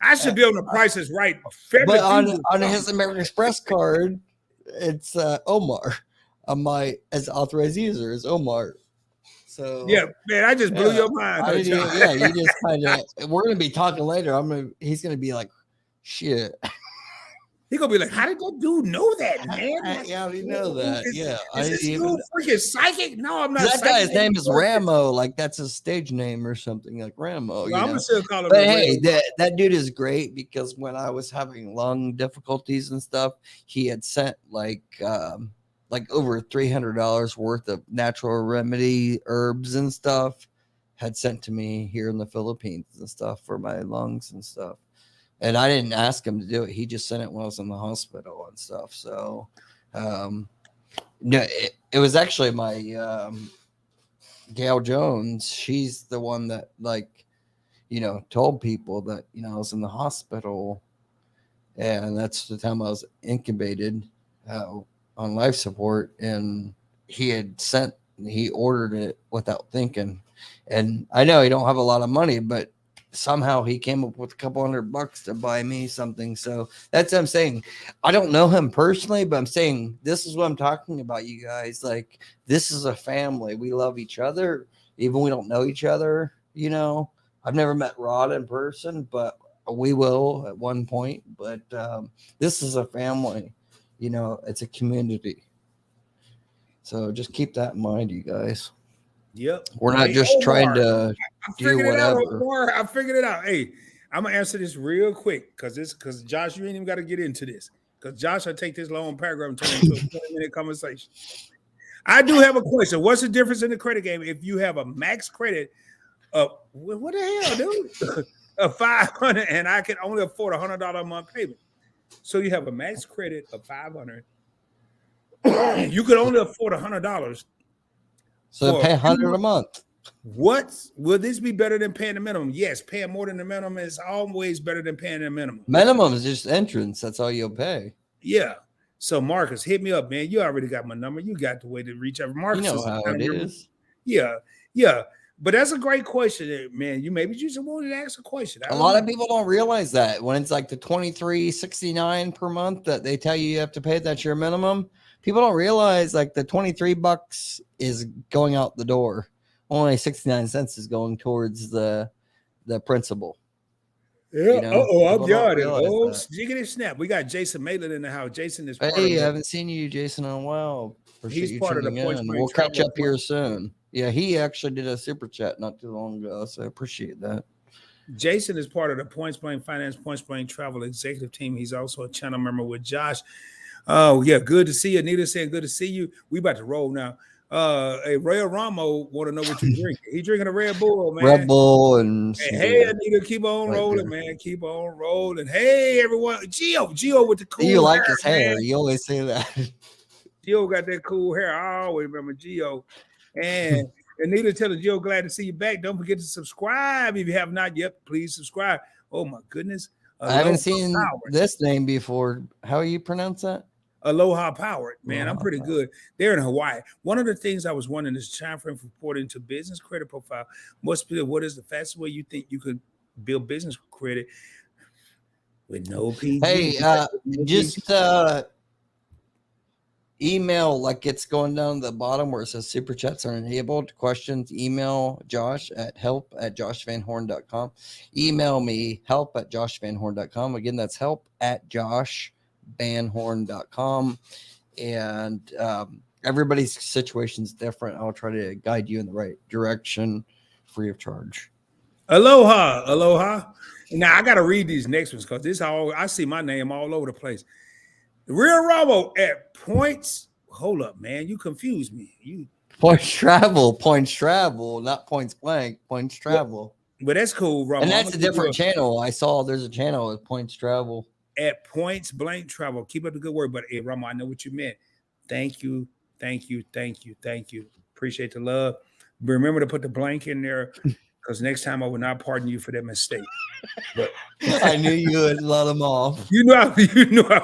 I should be on the prices right. Family but Feud or on something. his American Express card, it's Omar. On my as authorized user is Omar. Yeah, So man, I just blew yeah, your mind. I Huh, didn't. John? Yeah, you just kind of. We're gonna be talking later. He's gonna be like, shit. He gonna be like, "How did that dude know that, man? Like, Yeah, I didn't know that. Yeah, I is didn't this even. dude freaking psychic? No, I'm not That psychic. guy's name is Ramo, like that's his stage name or something, like Ramo, Well, I'm gonna still call him But the real. hey, that dude is great because when I was having lung difficulties and stuff, he had sent like over $300 worth of natural remedy herbs and stuff had sent to me here in the Philippines and stuff for my lungs and stuff. And I didn't ask him to do it. He just sent it when I was in the hospital and stuff. So no, it was actually my Gail Jones. She's the one that told people that I was in the hospital, and that's the time I was incubated on life support. And he ordered it without thinking. And I know he don't have a lot of money, but somehow he came up with a couple $100 to buy me something. So that's what I'm saying. I don't know him personally, but I'm saying this is what I'm talking about, you guys. Like, this is a family. We love each other, even we don't know each other. I've never met Rod in person, but we will at one point. But this is a family. It's a community. So just keep that in mind, you guys. Yep. We're not Hey, just trying Omar, to I do figured it out, whatever. Omar. I figured it out. Hey, I'm gonna answer this real quick because Josh, you ain't even got to get into this because Josh, I take this long paragraph and turn it into a 20-minute conversation. I do have a question. What's the difference in the credit game if you have a max credit of what the hell, dude? Of 500, and I can only afford $100 a month payment. So you have a max credit of 500. You could only afford $100 So for a pay few 100 a months. month. What will this be better than paying the minimum? Yes, paying more than the minimum is always better than paying the minimum. Minimum is just entrance. That's all you'll pay. Yeah. So Marcus, hit me up, man. You already got my number. You got the way to reach out. You Marcus know is how kind it of your is. yeah. But that's a great question, man. You maybe just wanted to ask a question. I A don't lot know. of people don't realize that when it's like the $23.69 per month that they tell you have to pay, that's your minimum. People don't realize like the $23 is going out the door. Only 69 cents is going towards the principal. Yeah. I'm People don't yawning. realize Oh, that. jiggity snap. We got Jason Malin in the house. Jason is part of Hey, I the. haven't seen you, Jason, in a while. Appreciate He's you part of the tuning Points in. Blank We'll catch Travel up here soon. Yeah, he actually did a super chat not too long ago, so I appreciate that. Jason is part of the Points Blank Finance, Points Blank Travel executive team. He's also a channel member with Josh. Oh, yeah, good to see you. Anita saying good to see you. We about to roll now. Hey, Ray Ramo want to know what you drink. He drinking a Red Bull, man. Red Bull and some Hey, beer, Anita, keep on light rolling, beer. man. Keep on rolling. Hey, everyone. Gio with the You cool like hair, his hair. man. You always say that. Gio got that cool hair. I always remember Gio. And Anita telling Gio, glad to see you back. Don't forget to subscribe if you have not yet. Please subscribe. Oh my goodness. I haven't Aloha seen Powered. this name before. How you pronounce that? Aloha Powered, man. I'm Aloha pretty Powered. good. They're in Hawaii. One of the things I was wondering is time frame for reporting to business credit profile. What is the fastest way you think you could build business credit with no PG? Hey, No PG. just email, like it's going down the bottom where it says super chats are enabled. Questions, email Josh at help@joshvanhorn.com. Email me help@joshvanhorn.com. Again, that's help@joshvanhorn.com. And everybody's situation is different. I'll try to guide you in the right direction free of charge. Aloha, aloha. Now I gotta read these next ones because this all I see my name all over the place. Real Robo at points. Hold up, man. You confused me. You Points travel, not points blank, points travel. but that's cool, Romo. And that's a different channel. I saw there's a channel with points travel. At points blank travel. Keep up the good work. But hey, Romo, I know what you meant. Thank you. Thank you. Thank you. Thank you. Appreciate the love. But remember to put the blank in there because next time I will not pardon you for that mistake. But I knew you would let them off. You knew I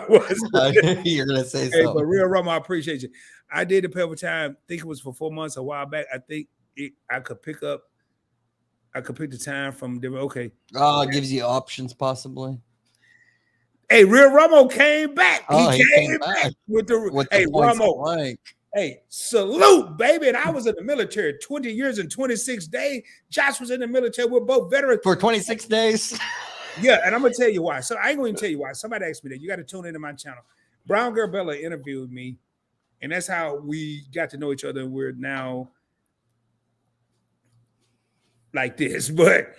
was. I knew you were gonna say something. But real Romo, I appreciate you. I did the pay time. I think it was for 4 months a while back. I think I could pick the time from different. Okay. It gives you options possibly. Hey, real Romo came back. He came back with the Romo. Blank. Hey, salute, baby. And I was in the military 20 years and 26 days. Josh was in the military. We're both veterans. For 26 days. Yeah, and I'm going to tell you why. So I ain't going to tell you why. Somebody asked me that. You got to tune into my channel. Brown Girl Bella interviewed me, and that's how we got to know each other. We're now like this. But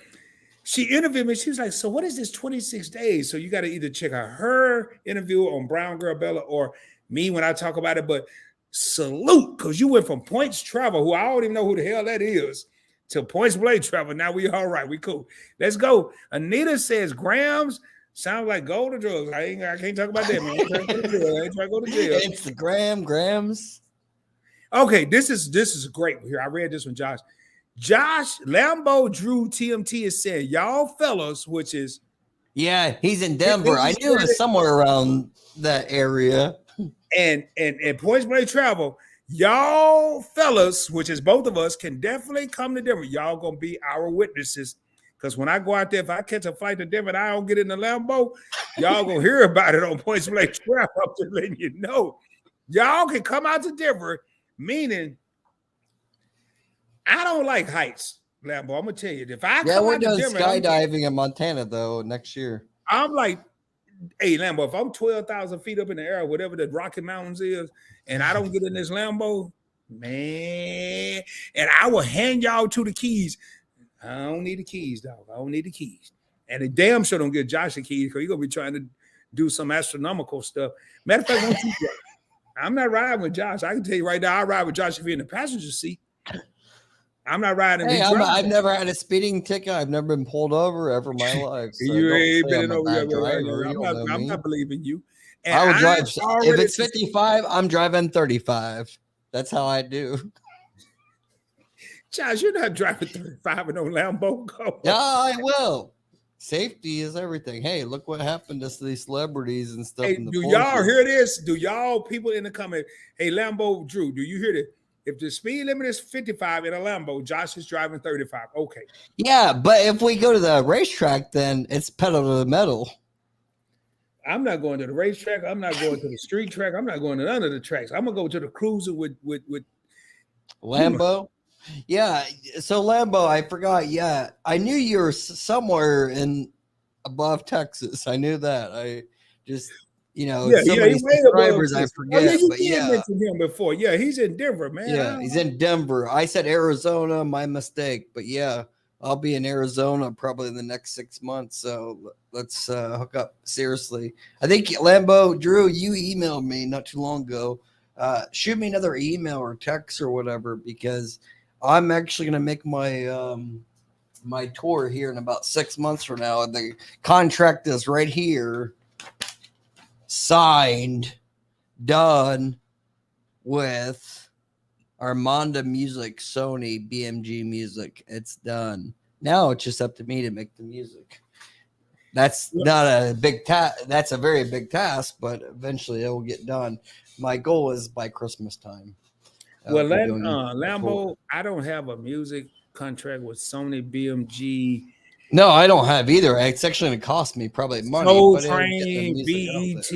she interviewed me. She was like, so what is this 26 days? So you got to either check out her interview on Brown Girl Bella or me when I talk about it. But salute, because you went from Points Travel, who I don't even know who the hell that is, to Points Blade Travel. Now we all right. We cool. Let's go. Anita says grams sound like gold or drugs. I can't talk about that, man. I ain't trying to go to jail. It's the grams. Okay, this is great. Here, I read this one, Josh. Josh Lambo Drew TMT is saying, y'all fellas, which is he's in Denver. I knew it was somewhere around that area. And Points Blade Travel, y'all fellas, which is both of us, can definitely come to Denver. Y'all gonna be our witnesses. Because when I go out there, if I catch a flight to Denver and I don't get in the Lambo, y'all gonna hear about it on Points Blade Travel. I'm just letting you know. Y'all can come out to Denver, meaning I don't like heights, Lambo. I'm gonna tell you. If I we're doing skydiving in Montana though next year. I'm like, hey, Lambo, if I'm 12,000 feet up in the air, whatever the Rocky Mountains is, and I don't get in this Lambo, man, and I will hand y'all to the keys. I don't need the keys, dog. I don't need the keys. And the damn sure don't get Josh the keys because he's going to be trying to do some astronomical stuff. Matter of fact, I'm not riding with Josh. I can tell you right now, I ride with Josh if you're in the passenger seat. I'm not riding. Hey, I've never had a speeding ticket. I've never been pulled over ever in my life. So you ain't been over there. I'm not believing you. And I will drive. If it's 55, I'm driving 35. That's how I do. Josh, you're not driving 35 in no Lambo. Yeah, I will. Safety is everything. Hey, look what happened to these celebrities and stuff. Hey, do y'all hear this? Do y'all people in the comment? Hey, Lambo Drew, do you hear this? If the speed limit is 55 in a Lambo, Josh is driving 35. Okay. Yeah, but if we go to the racetrack, then it's pedal to the metal. I'm not going to the racetrack. I'm not going to the street track. I'm not going to none of the tracks. I'm gonna go to the cruiser with Lambo. Yeah. So Lambo, I forgot. Yeah, I knew you were somewhere in above Texas. I knew that. I just. So many subscribers, I forget. You mentioned him before. Yeah, he's in Denver, man. Yeah, he's in Denver. I said Arizona, my mistake. But yeah, I'll be in Arizona probably in the next 6 months. So let's hook up seriously. I think Lambo, Drew, you emailed me not too long ago. Shoot me another email or text or whatever because I'm actually gonna make my my tour here in about 6 months from now, and the contract is right here. Signed, done with Armanda Music, Sony, BMG Music. It's done. Now it's just up to me to make the music. That's not a big task. That's a very big task, but eventually it will get done. My goal is by Christmas time. Well, Lambo, I don't have a music contract with Sony, BMG. No, I don't have either. It's actually going to cost me probably money. Soul Train, BET,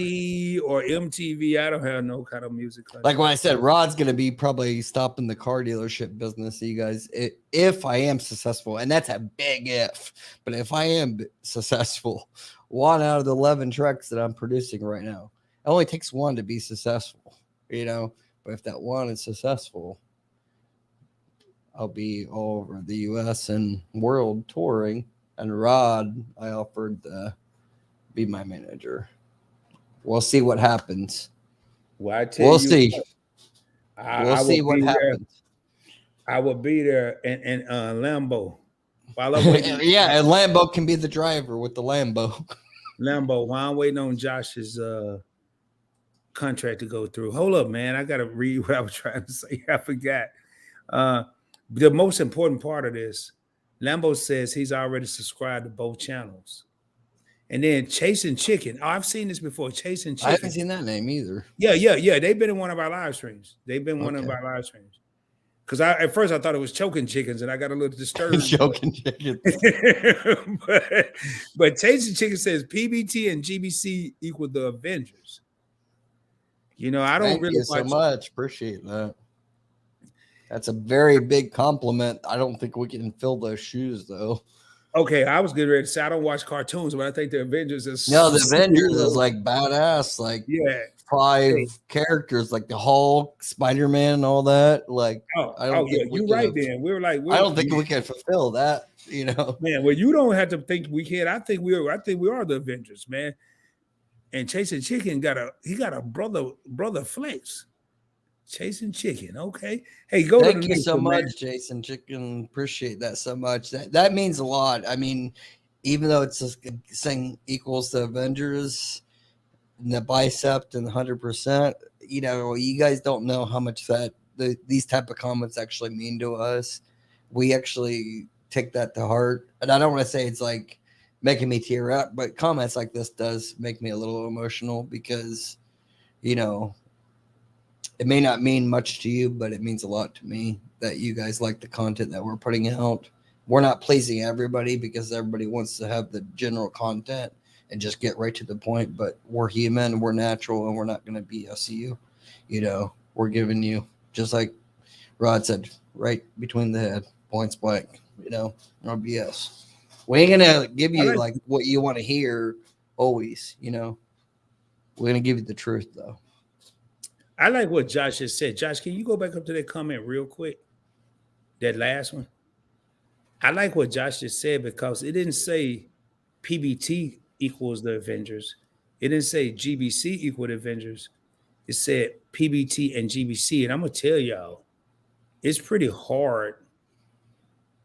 or MTV. I don't have no kind of music contract. Like when I said, Rod's going to be probably stopping the car dealership business. You guys, if I am successful, and that's a big if, but if I am successful, 1 out of the 11 trucks that I'm producing right now, it only takes 1 to be successful, But if that 1 is successful, I'll be all over the U.S. and world touring. And Rod, I offered to be my manager. We'll see what happens. Well, I tell We'll you, see. We'll I will see what be there. happens. I will be there in Lambo. While I'm waiting, Yeah, and Lambo can be the driver with the Lambo. Lambo. While I'm waiting on Josh's contract to go through. Hold up, man. I gotta read what I was trying to say. I forgot. Uh, the most important part of this, Lambo says he's already subscribed to both channels. And then Chasing Chicken. Oh, I've seen this before. Chasing Chicken. I haven't seen that name either. Yeah. They've been in one of our live streams. They've been one of Okay. our live streams. Because at first I thought it was Choking Chickens, and I got a little disturbed. Choking chickens. but Chasing Chicken says PBT and GBC equal the Avengers. You know, I don't Thank really you so watch. much. Appreciate that. That's a very big compliment. I don't think we can fill those shoes though. Okay, I was getting ready to say I don't watch cartoons, but I think the Avengers is No, the Avengers is like badass. Like yeah, 5 characters, like the Hulk, Spider-Man, and all that. Like I don't think you're right. Then we were like, I don't think we can fulfill that. You know, man. Well, you don't have to think we can. I think we are the Avengers, man. And Chasing Chicken got a brother flex. Chasing Chicken, okay. Hey, go thank to the you next so one, much, man. Jason Chicken. Appreciate that so much. That means a lot. I mean, even though it's just saying equals the Avengers, and the bicep and the 100%, you know, you guys don't know how much these type of comments actually mean to us. We actually take that to heart, and I don't want to say it's like making me tear up, but comments like this does make me a little emotional because, you know, it may not mean much to you, but it means a lot to me that you guys like the content that we're putting out. We're not pleasing everybody because everybody wants to have the general content and just get right to the point, but we're human, we're natural, and we're not going to BS you. You know, we're giving you, just like Rod said, right between the head, points blank, you know, no BS. We ain't going to give you like what you want to hear always, you know. We're going to give you the truth, though. I like what Josh just said. Josh, can you go back up to that comment real quick? That last one. I like what Josh just said because it didn't say PBT equals the Avengers. It didn't say GBC equal the Avengers. It said PBT and GBC. And I'm going to tell y'all, it's pretty hard.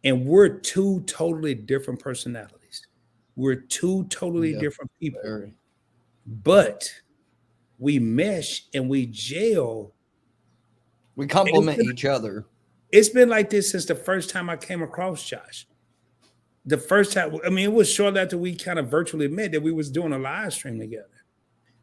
And we're 2 totally different personalities. We're 2 totally different people. Very. But we mesh and we gel. We complement each other. It's been like this since the first time I came across Josh. The first time, I mean, it was shortly after we kind of virtually met that we was doing a live stream together.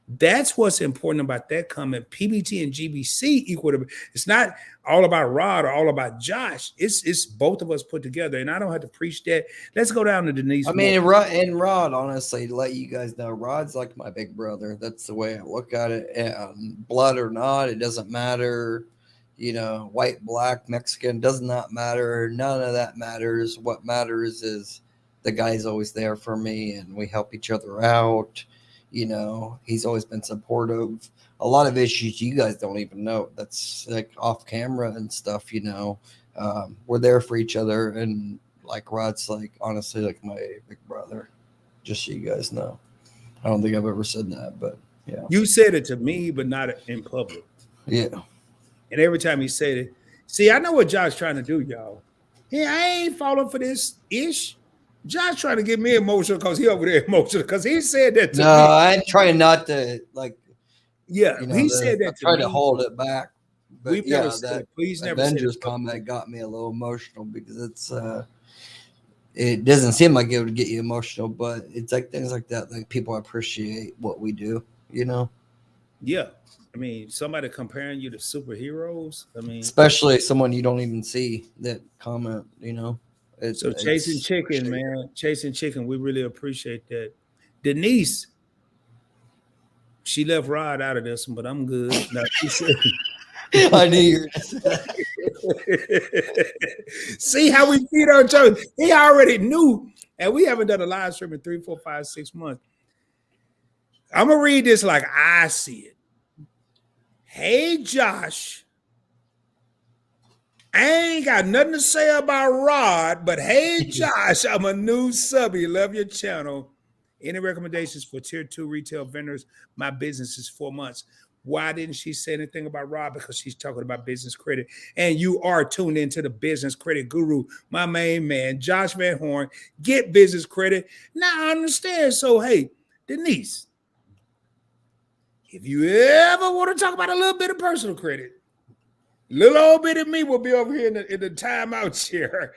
That's what's important about that comment. PBT and GBC equal to. It's not all about Rod or all about Josh. It's both of us put together, and I don't have to preach that. Let's go down to Denise. I mean, Rod, honestly, to let you guys know, Rod's like my big brother. That's the way I look at it. Blood or not, it doesn't matter. You know, white, black, Mexican, does not matter. None of that matters. What matters is the guy's always there for me, and we help each other out. You know, he's always been supportive. A lot of issues you guys don't even know. That's like off camera and stuff, you know. We're there for each other. And like Rod's like, honestly, like my big brother, just so you guys know. I don't think I've ever said that, but yeah. You said it to me, but not in public. Yeah. And every time he said it, see, I know what Josh's trying to do, y'all. Hey, I ain't falling for this ish. Josh trying to get me emotional because he over there emotional because he said that to me. No, I'm trying not to like. Yeah, you know, he said that to me. Try to hold it back. But we've never said, please never. Avengers comment got me a little emotional because it's it doesn't seem like it would get you emotional, but it's like things like that. Like people appreciate what we do, you know. Yeah, I mean, somebody comparing you to superheroes. I mean, especially someone you don't even see that comment, you know. So Chasing Chicken, man. Chasing Chicken, we really appreciate that. Denise, she left Rod out of this one, but I'm good. No, she said, I knew you. See how we feed our joke? He already knew, and we haven't done a live stream in 3, 4, 5, 6 months. I'm gonna read this like I see it. Hey, Josh. I ain't got nothing to say about Rod, but hey, Josh, I'm a new subby. Love your channel. Any recommendations for tier 2 retail vendors? My business is 4 months. Why didn't she say anything about Rod? Because she's talking about business credit. And you are tuned into the business credit guru, my main man, Josh Van Horn. Get business credit. Now I understand. So, hey, Denise, if you ever want to talk about a little bit of personal credit, little old bit of me will be over here in the timeout chair.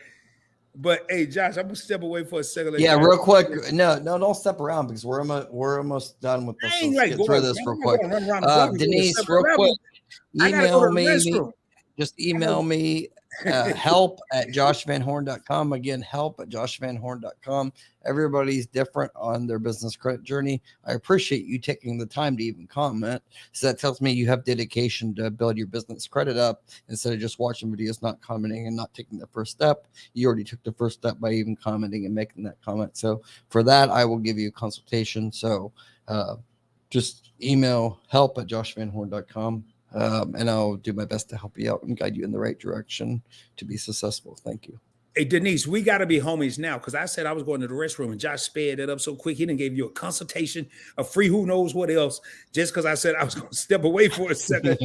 But hey, Josh, I'm gonna step away for a second. Yeah, real quick. No, don't step around because we're almost done with this. I ain't Let's like get through going, this man. real I'm quick. not gonna run around the block and go to Denise, separate real level. quick, I gotta go to the email me. restroom. Just email me help at joshvanhorn.com. Again, help at joshvanhorn.com. Everybody's different on their business credit journey. I appreciate you taking the time to even comment. So that tells me you have dedication to build your business credit up instead of just watching videos, not commenting and not taking the first step. You already took the first step by even commenting and making that comment. So for that, I will give you a consultation. So just email help at joshvanhorn.com. And I'll do my best to help you out and guide you in the right direction to be successful. Thank you. Hey, Denise, we got to be homies now because I said I was going to the restroom and Josh sped it up so quick. He didn't give you a consultation, a free who knows what else, just because I said I was going to step away for a second.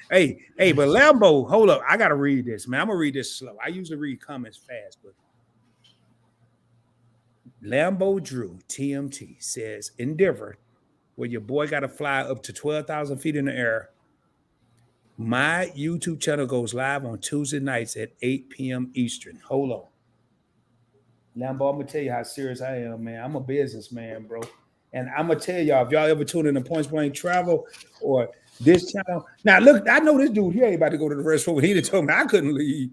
hey, but Lambo, hold up. I got to read this, man. I'm going to read this slow. I usually read comments fast, but Lambo Drew, TMT, says, Endeavor, where your boy got to fly up to 12,000 feet in the air. My YouTube channel goes live on Tuesday nights at 8 p.m. Eastern. Hold on. Lambo, I'm going to tell you how serious I am, man. I'm a businessman, bro. And I'm going to tell y'all, if y'all ever tune in to Points Blank Travel or this channel. Now, look, I know this dude, he ain't about to go to the restroom. He told me I couldn't leave.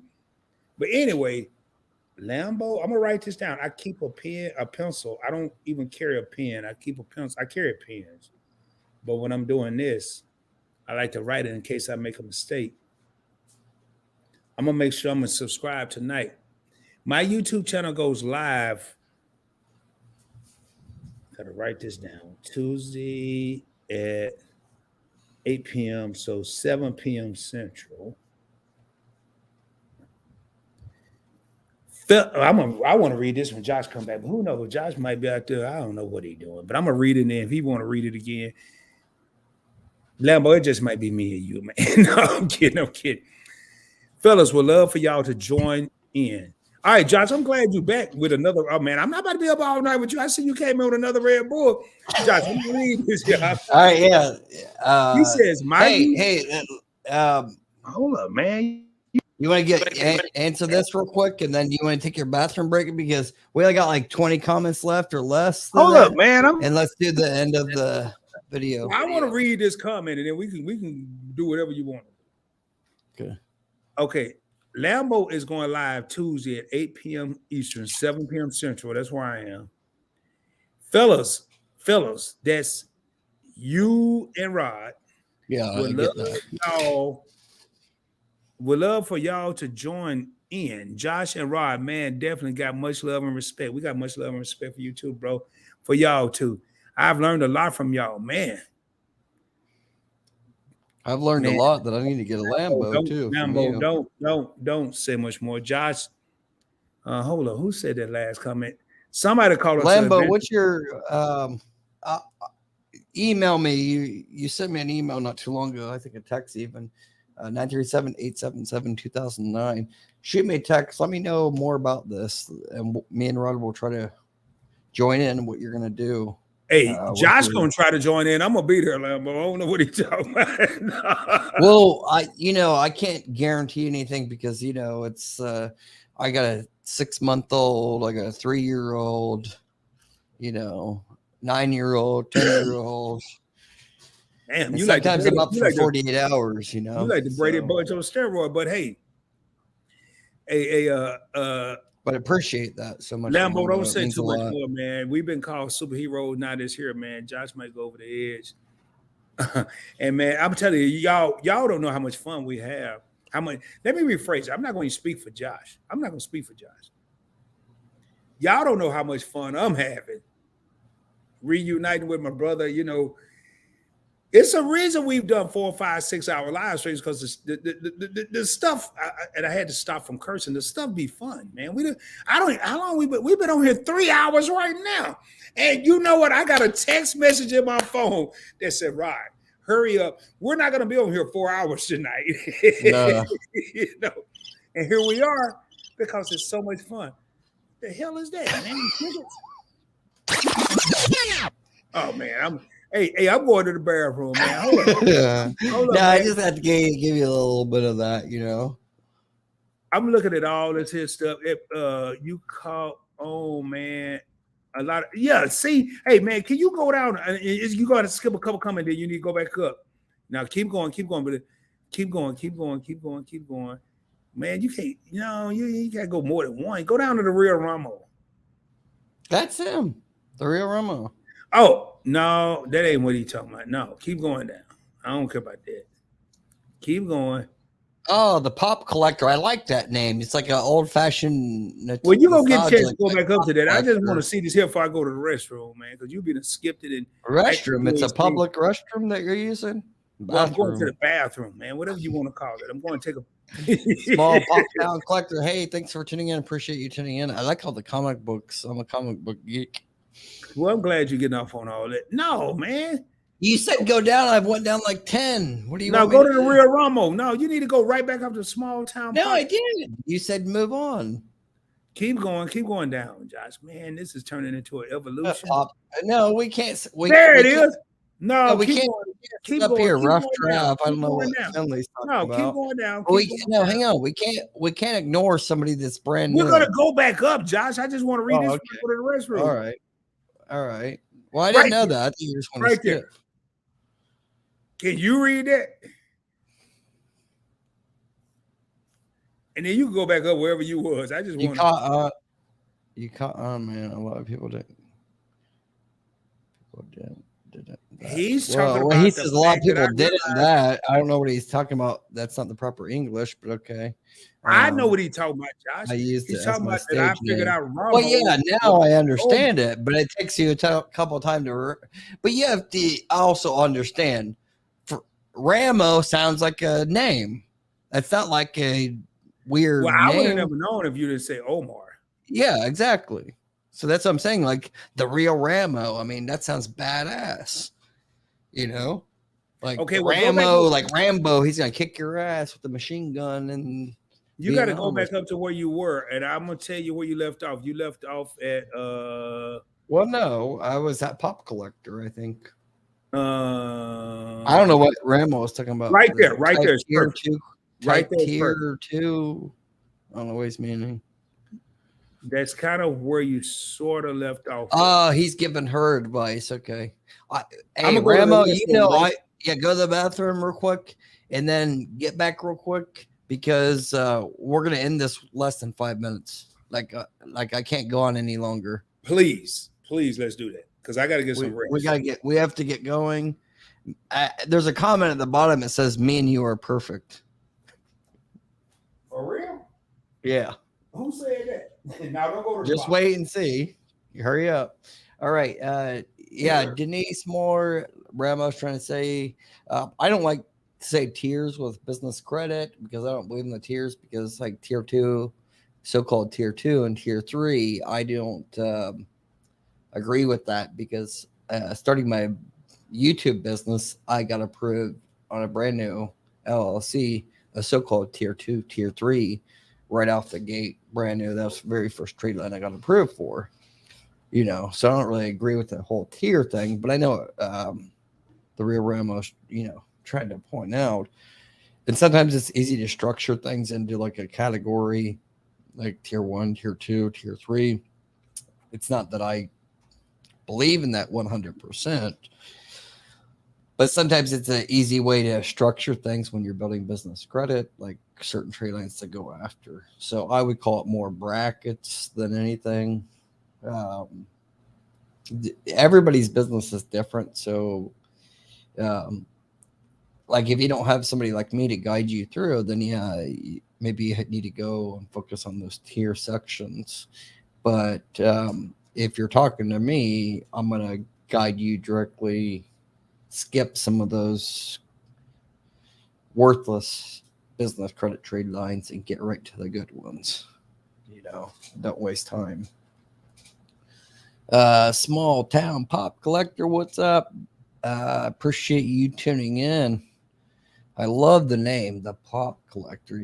But anyway, Lambo, I'm going to write this down. I keep a pen, a pencil. I don't even carry a pen. I keep a pencil. I carry pens. But when I'm doing this, I like to write it in case I make a mistake. I'm going to make sure I'm going to subscribe tonight. My YouTube channel goes live. Got to write this down. Tuesday at 8 p.m. So 7 p.m. Central. I want to read this when Josh come back. But who knows? Josh might be out there. I don't know what he's doing. But I'm going to read it in. If he want to read it again. Lambo, it just might be me and you, man. No, I'm kidding. Fellas, would love for y'all to join in. All right, Josh, I'm glad you're back with another. Oh, man, I'm not about to be up all night with you. I see you came in with another Red Bull. Josh, let me read this here. All right, yeah. He says, hold up, man. You want to answer this real quick, and then you want to take your bathroom break because we only got like 20 comments left or less. Hold up, man. And let's do the end of the video. I want to read this comment, and then we can do whatever you want. Okay. Lambo is going live Tuesday at 8 p.m. Eastern, 7 p.m. Central. That's where I am. Fellas, that's you and Rod. Yeah, would love for y'all to join in. Josh and Rod, man, definitely got much love and respect. We got much love and respect for you too, bro. For y'all too. I've learned a lot from y'all, man. I've learned a lot that I need to get a Lambo too. Lambo, don't say much more. Josh, hold on. Who said that last comment? Somebody called us Lambo. What's your email me? You sent me an email not too long ago. I think a text even. 937-877-2009. Shoot me a text. Let me know more about this, and me and Rod will try to join in what you're gonna do. Hey, Josh gonna try to join in. I'm gonna be there, Lambo. I don't know what he's talking about. Well, I can't guarantee anything because it's I got a 6-month-old, I got a 3-year-old, 9-year-old, 10-year-old. Damn, you sometimes like I'm up for 48 hours, You like the Brady Bunch on steroid, but hey, but I appreciate that so much. Lambo, don't say too much more, man. We've been called superheroes now this here, man. Josh might go over the edge. And man, I'm telling you, y'all don't know how much fun we have. How much? Let me rephrase it. I'm not going to speak for Josh. Y'all don't know how much fun I'm having reuniting with my brother. It's a reason we've done 4, 5, 6 hour live streams because the stuff, and I had to stop from cursing. The stuff be fun, man. I don't. How long we've been on here 3 hours right now, and you know what? I got a text message in my phone that said, "Rod, hurry up. We're not going to be on here 4 hours tonight." No. You know, and here we are because it's so much fun. The hell is that, man? Oh man, I'm going to the bathroom, man. Hold up. No, I just have to give you a little bit of that, you know. I'm looking at all this here stuff. You call, oh man, a lot of see, hey man, can you go down? You got to skip a couple comments, then you need to go back up. Now keep going, but keep going. Man, you can't, you can't go more than one. Go down to the real Ramo. That's him, the real Ramo. Oh no, that ain't what he's talking about. No, keep going down. I don't care about that. Keep going. Oh, the pop collector. I like that name. It's like an old-fashioned. Well, you gonna get a chance to go back up to that. I just want to see this here before I go to the restroom, man, because you've been skipped it in restroom. It's a public restroom that you're using. Well, I'm going to the bathroom, man. Whatever you want to call it. I'm going to take a small pop down collector. Hey, thanks for tuning in. Appreciate you tuning in. I like all the comic books. I'm a comic book geek. Well, I'm glad you're getting off on all that. No, man. You said go down. I've went down like 10. What do you want? No, go to the real Ramo. No, you need to go right back up to small town. No, I did. You said move on. Keep going down, Josh. Man, this is turning into an evolution. No, we can't. There it is. No, we can't. Keep up here, rough draft. I don't know what Finley's talking about. Keep going down. Hang on. We can't ignore somebody that's brand new. We're gonna go back up, Josh. I just want to read this for the restroom. All right. Well, I didn't know that. I think you just want to skip. There. Can you read that? And then you can go back up wherever you was. I just want man. A lot of people didn't. He's talking about. He says a lot of people didn't that. I don't know what he's talking about. That's not the proper English, but okay. I know what he's talking about, Josh. He's talking about that I figured out wrong. Well, yeah, now I understand it, but it takes you a couple of times to. But you have to also understand. Ramo sounds like a name. That's not like a weird name. I would have never known if you didn't say Omar. Yeah, exactly. So that's what I'm saying. Like the real Ramo. I mean, that sounds badass. You know, like Rambo, like Rambo. He's gonna kick your ass with the machine gun, and you got to go back up to where you were. And I'm gonna tell you where you left off. You left off at. Well, no, I was at Pop Collector, I think. I don't know what Ramo was talking about. Right there. Tier 2. Right there. Tier 2. I don't know what he's meaning. That's kind of where you sort of left off. Oh, he's giving her advice. Okay. Hey, Ramo, go to the bathroom real quick and then get back real quick because we're going to end this less than 5 minutes. Like I can't go on any longer. Please, let's do that. Because I got to get some rest. We have to get going. There's a comment at the bottom that says, "Me and you are perfect." For real? Yeah. Who said that? Now don't go to just wait and see. You hurry up. All right. Yeah. Denise Moore, Ramo's trying to say, I don't like to say tiers with business credit because I don't believe in the tiers because like tier 2, so-called tier 2 and tier 3, I don't agree with that because starting my YouTube business, I got approved on a brand new LLC, a so-called tier 2, tier 3, right off the gate, brand new. That was the very first trade line I got approved for, you know. So I don't really agree with the whole tier thing, but I know the real Ramos, you know, trying to point out. And sometimes it's easy to structure things into like a category, like tier 1, tier 2, tier 3. It's not that I believe in that 100%, but sometimes it's an easy way to structure things when you're building business credit, like certain trade lines to go after. So I would call it more brackets than anything. Everybody's business is different. So like if you don't have somebody like me to guide you through, then yeah, maybe you need to go and focus on those tier sections. But if you're talking to me, I'm going to guide you directly skip some of those worthless business credit trade lines and get right to the good ones. Don't waste time. Small town pop collector, what's up? Appreciate you tuning in. I love the name, the pop collector.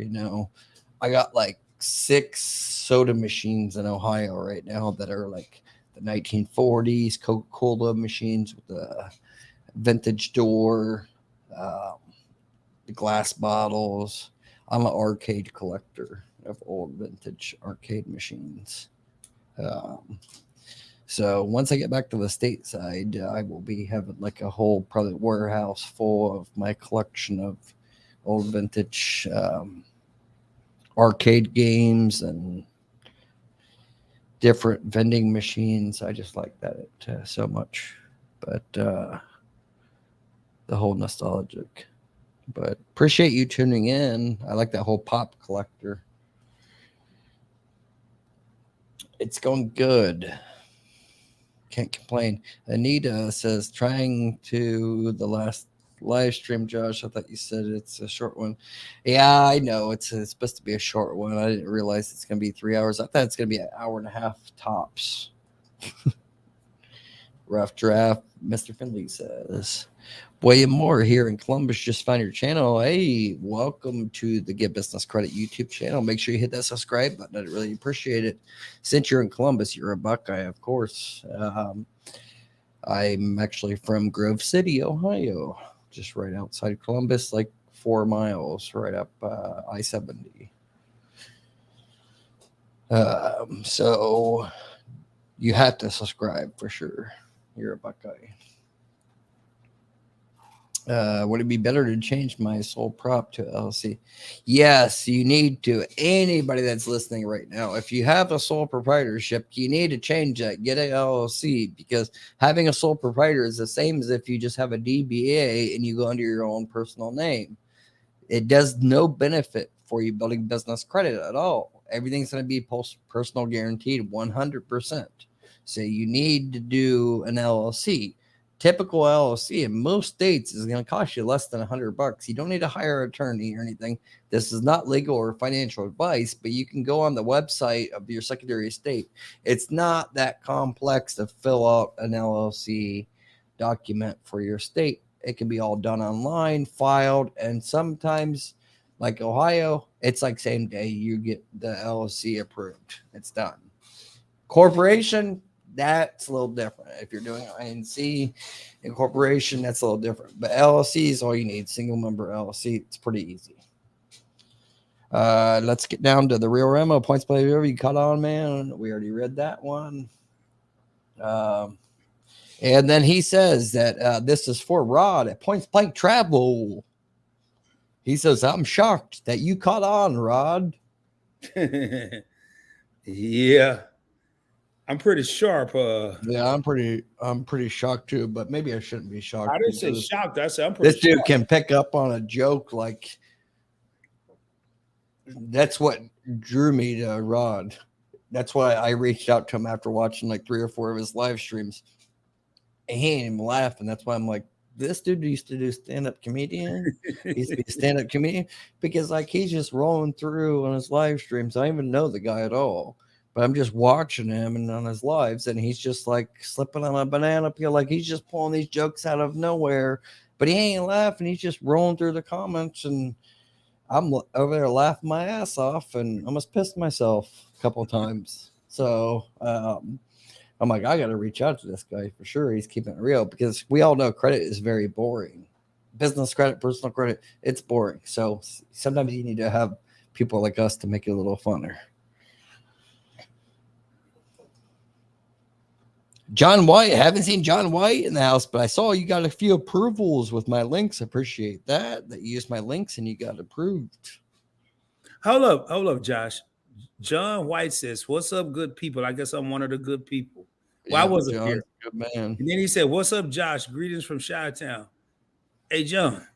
I got like 6 soda machines in Ohio right now that are like the 1940s Coca-Cola machines with the vintage door, the glass bottles. I'm an arcade collector of old vintage arcade machines. So once I get back to the stateside, I will be having like a whole probably warehouse full of my collection of old vintage arcade games and different vending machines. I just like that so much. But the whole nostalgic. But appreciate you tuning in. I like that whole pop collector. It's going good. Can't complain. Anita says, trying to the last live stream, Josh. I thought you said it's a short one. Yeah, I know. It's supposed to be a short one. I didn't realize it's going to be 3 hours. I thought it's going to be an hour and a half tops. Rough draft, Mr. Finley says. William Moore here in Columbus. Just found your channel. Hey, welcome to the Get Business Credit YouTube channel. Make sure you hit that subscribe button. I'd really appreciate it. Since you're in Columbus, you're a Buckeye, of course. I'm actually from Grove City, Ohio, just right outside Columbus, like 4 miles right up I-70. So you have to subscribe for sure. You're a Buckeye. Would it be better to change my sole prop to LLC? Yes, you need to. Anybody that's listening right now, if you have a sole proprietorship, you need to change that. Get an LLC, because having a sole proprietor is the same as if you just have a DBA and you go under your own personal name. It does no benefit for you building business credit at all. Everything's going to be personal guaranteed 100%. So you need to do an LLC. Typical LLC in most states is going to cost you less than $100. You don't need to hire an attorney or anything. This is not legal or financial advice, but you can go on the website of your Secretary of State. It's not that complex to fill out an LLC document for your state. It can be all done online, filed, and sometimes, like Ohio, it's like same day you get the LLC approved. It's done. Corporation, that's a little different. If you're doing INC incorporation, that's a little different. But LLC is all you need. Single member LLC. It's pretty easy. Let's get down to the real Remo. Points play over. You caught on, man. We already read that one. And then he says that this is for Rod at Points Blank Travel. He says, I'm shocked that you caught on, Rod. Yeah. I'm pretty sharp. Yeah, I'm pretty shocked too, but maybe I shouldn't be shocked. I didn't say shocked. I said I'm pretty. This dude can pick up on a joke like. That's what drew me to Rod. That's why I reached out to him after watching like 3 or 4 of his live streams. And he ain't even laughing. That's why I'm like, this dude used to do stand-up comedian. He used to be a stand-up comedian, because like he's just rolling through on his live streams. I don't even know the guy at all. But I'm just watching him and on his lives, and he's just like slipping on a banana peel. Like he's just pulling these jokes out of nowhere, but he ain't laughing. He's just rolling through the comments, and I'm over there laughing my ass off and almost pissed myself a couple of times. So I'm like, I got to reach out to this guy for sure. He's keeping it real, because we all know credit is very boring. Business credit, personal credit, it's boring. So sometimes you need to have people like us to make it a little funner. John White, I haven't seen John White in the house, but I saw you got a few approvals with my links. I appreciate that you used my links and you got approved. Hold up, Josh. John White says, "What's up, good people?" I guess I'm one of the good people. Well, I wasn't here. Good man. And then he said, "What's up, Josh? Greetings from Chi-Town." Hey, John,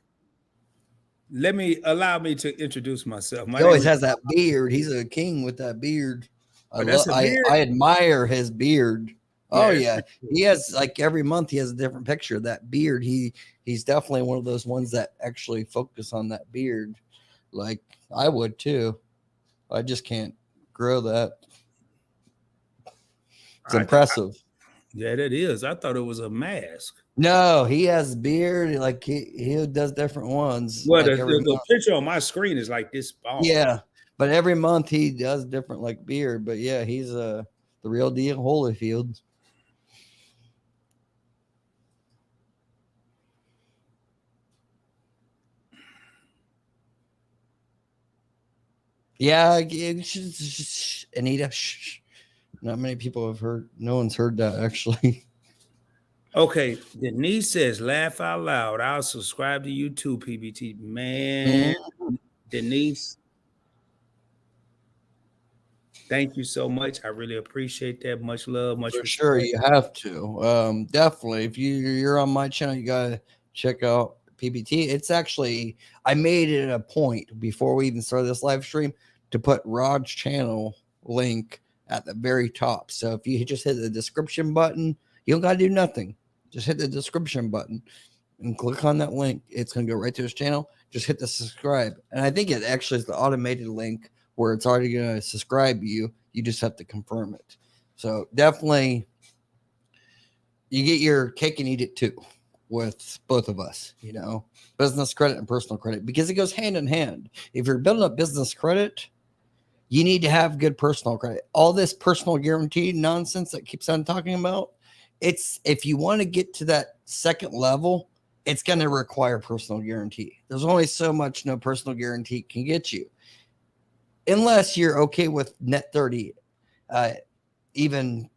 allow me to introduce myself. He always has that beard. He's a king with that beard. I admire his beard. Oh Yeah, yeah, he has like every month he has a different picture. That beard, he's definitely one of those ones that actually focus on that beard. Like I would too. I just can't grow that. It's impressive. Yeah, that is. I thought it was a mask. No, he has beard. Like he does different ones. Well, Like every the month. picture on my screen is like this bald. Yeah, but every month he does different like beard. But yeah, he's the real deal Holyfield. Yeah, Anita. Shh. Not many people have heard. No one's heard that actually. Okay, Denise says, "Laugh out loud." I'll subscribe to you too, PBT. Man, Denise, thank you so much. I really appreciate that. Much love, much For respect. sure, you have to. Definitely. If you're on my channel, you gotta check out PBT. It's actually I made it a point before we even started this live stream to put Rod's channel link at the very top. So if you just hit the description button, you don't gotta do nothing. Just hit the description button and click on that link. It's gonna go right to his channel. Just hit the subscribe. And I think it actually is the automated link where it's already gonna subscribe you. You just have to confirm it. So definitely you get your cake and eat it too with both of us, business credit and personal credit, because it goes hand in hand. If you're building up business credit, you need to have good personal credit. All this personal guarantee nonsense that keeps on talking about, it's if you want to get to that second level, it's going to require personal guarantee. There's only so much no personal guarantee can get you, unless you're okay with net 30, even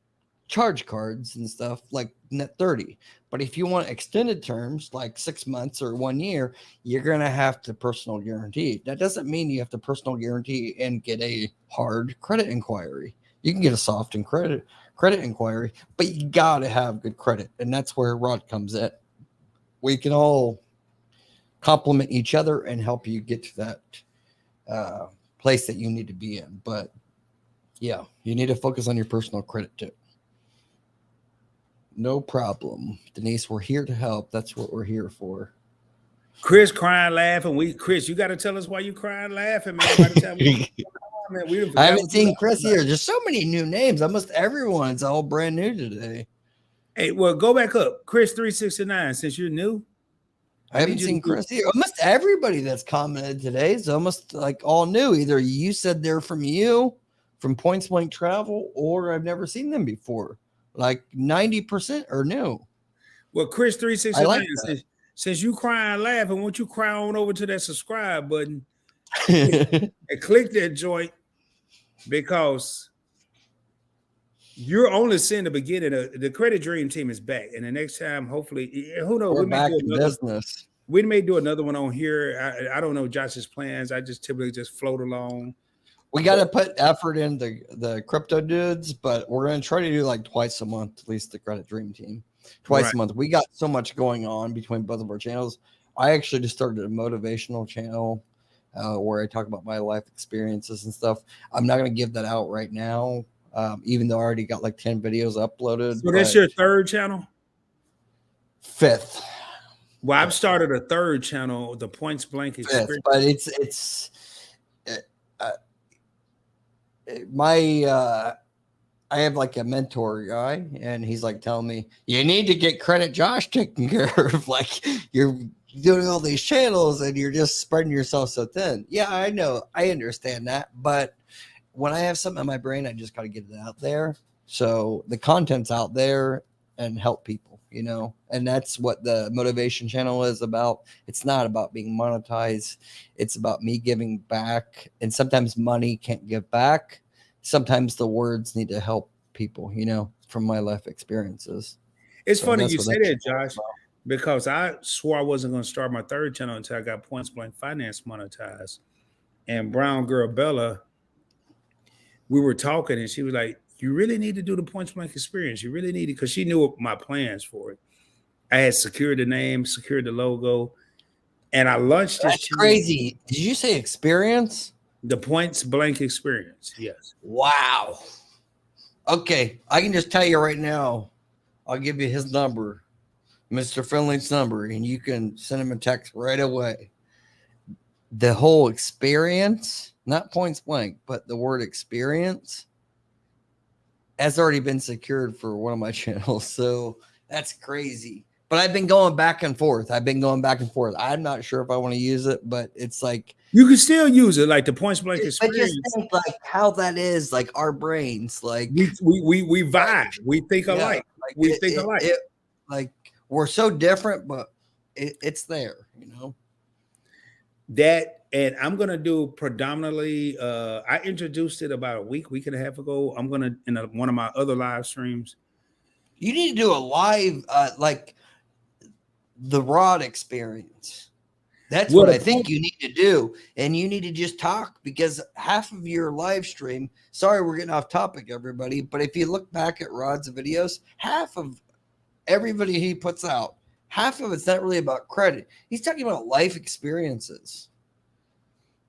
charge cards and stuff like net 30. But if you want extended terms like 6 months or 1 year, you're going to have to personal guarantee. That doesn't mean you have to personal guarantee and get a hard credit inquiry. You can get a soft and credit inquiry, but you got to have good credit. And that's where Rod comes in. We can all complement each other and help you get to that place that you need to be in. But yeah, you need to focus on your personal credit too. No problem, Denise. We're here to help. That's what we're here for. Chris crying, laughing. Chris, you got to tell us why you crying, laughing, man. By the time I haven't seen Chris here. There's so many new names. Almost everyone's all brand new today. Hey, well, go back up, Chris 369. Since you're new, I haven't seen Chris here. Almost everybody that's commented today is almost like all new. Either you said they're from Points Blank Travel, or I've never seen them before. Like 90% are new. Well, Chris 369, since you crying laughing, won't you cry on over to that subscribe button and click that joint, because you're only seeing the beginning of the Credit Dream Team is back. And the next time, hopefully, who knows? We're back in business. We may do another one on here. I don't know Josh's plans. I just typically just float along. We got to put effort in the crypto dudes, but we're going to try to do like twice a month, at least the Credit Dream Team. Twice a month. We got so much going on between both of our channels. I actually just started a motivational channel where I talk about my life experiences and stuff. I'm not going to give that out right now, even though I already got like 10 videos uploaded. So that's your third channel? Fifth. Well, I've started a third channel, the Points Blank Experience. But it's I have like a mentor guy, and he's like telling me, you need to get Credit Josh taken care of. Like, you're doing all these channels and you're just spreading yourself so thin. Yeah, I know. I understand that. But when I have something in my brain, I just got to get it out there. So the content's out there and help people, and that's what the motivation channel is about. It's not about being monetized. It's about me giving back. And sometimes money can't give back. Sometimes the words need to help people, from my life experiences. It's funny you say that, Josh, because I swore I wasn't going to start my third channel until I got Points Blank Finance monetized. And Brown Girl Bella, we were talking, and she was like, you really need to do the Points Blank experience. You really need it, because she knew my plans for it. I had secured the name, secured the logo, and I launched this. That's crazy. Did you say experience? The Points Blank experience, yes. Wow. Okay, I can just tell you right now. I'll give you his number, Mr. Finley's number, and you can send him a text right away. The whole experience, not points blank, but the word experience has already been secured for one of my channels. So that's crazy. But I've been going back and forth. I'm not sure if I want to use it, but it's like You can still use it, like the points blank but just experience. think like how that is, like our brains, like We vibe. We think yeah, alike. like We think alike. like we're so different, but it's there, That, and I'm gonna do predominantly. I introduced it about a week and a half ago. I'm gonna in one of my other live streams. You need to do a live, like the Rod experience. That's what I think you need to do. And you need to just talk, because half of your live stream, sorry, we're getting off topic, everybody, but if you look back at Rod's videos, half of everybody he puts out, half of it's not really about credit. He's talking about life experiences,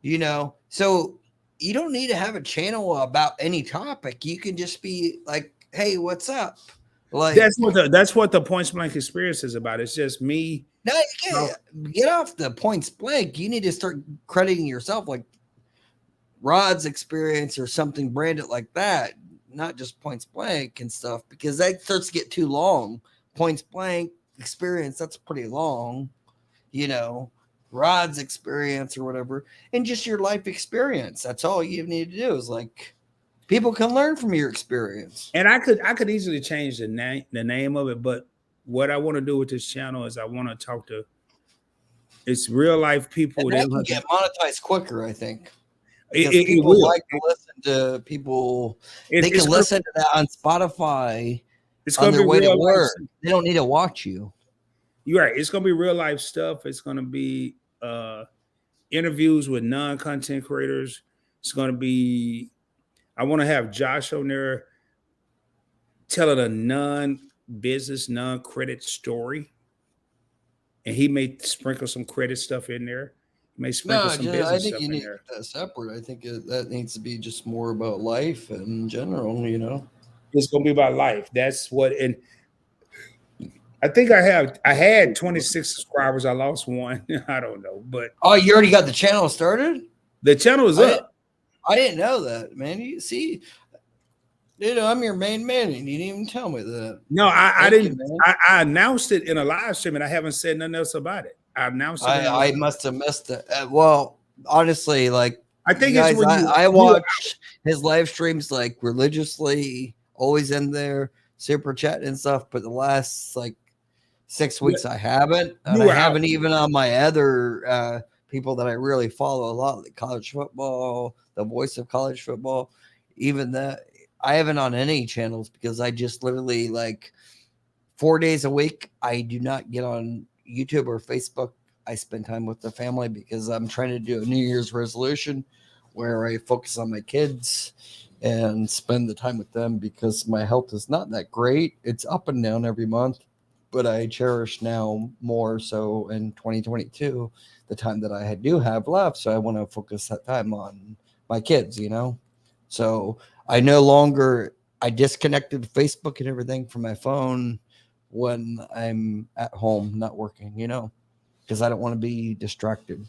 So you don't need to have a channel about any topic. You can just be like, hey, what's up? Like that's what the points blank experience is about. It's just me. No, you can't get off the points blank. You need to start crediting yourself, like Rod's experience or something branded like that, not just points blank and stuff, because that starts to get too long. Points blank experience, that's pretty long, Rod's experience or whatever, and just your life experience. That's all you need to do is like people can learn from your experience. And I could easily change the name of it, but what I want to do with this channel is I want to talk to it's real life people. And that can get monetized quicker, I think. It will. Like to listen to people. They can listen to that on Spotify. It's going on to their be way to real work. They don't need to watch you. You're right. It's going to be real life stuff. It's going to be interviews with non-content creators. It's going to be. I want to have Josh on there telling a non-business, non-credit story, and he may sprinkle some credit stuff in there. He may sprinkle some business I think stuff you need in there. that separate. I think that needs to be just more about life in general. It's going to be about life. That's what. And I think I had 26 subscribers. I lost one. I don't know, but you already got the channel started. The channel is up. I didn't know that, man. You see, I'm your main man, and you didn't even tell me that. No, I didn't. I announced it in a live stream, and I haven't said nothing else about it. I announced it. I must have missed it. Well, honestly, like I think guys, I watch his live streams like religiously, always in there, super chat and stuff. But the last like 6 weeks, I haven't. And I haven't even on my other people that I really follow a lot, like college football, the voice of college football. Even that, I haven't on any channels because I just literally like 4 days a week. I do not get on YouTube or Facebook. I spend time with the family because I'm trying to do a New Year's resolution where I focus on my kids and spend the time with them because my health is not that great. It's up and down every month, but I cherish now more so in 2022 the time that I do have left. So I want to focus that time on my kids, So I disconnected Facebook and everything from my phone when I'm at home, not working, because I don't want to be distracted,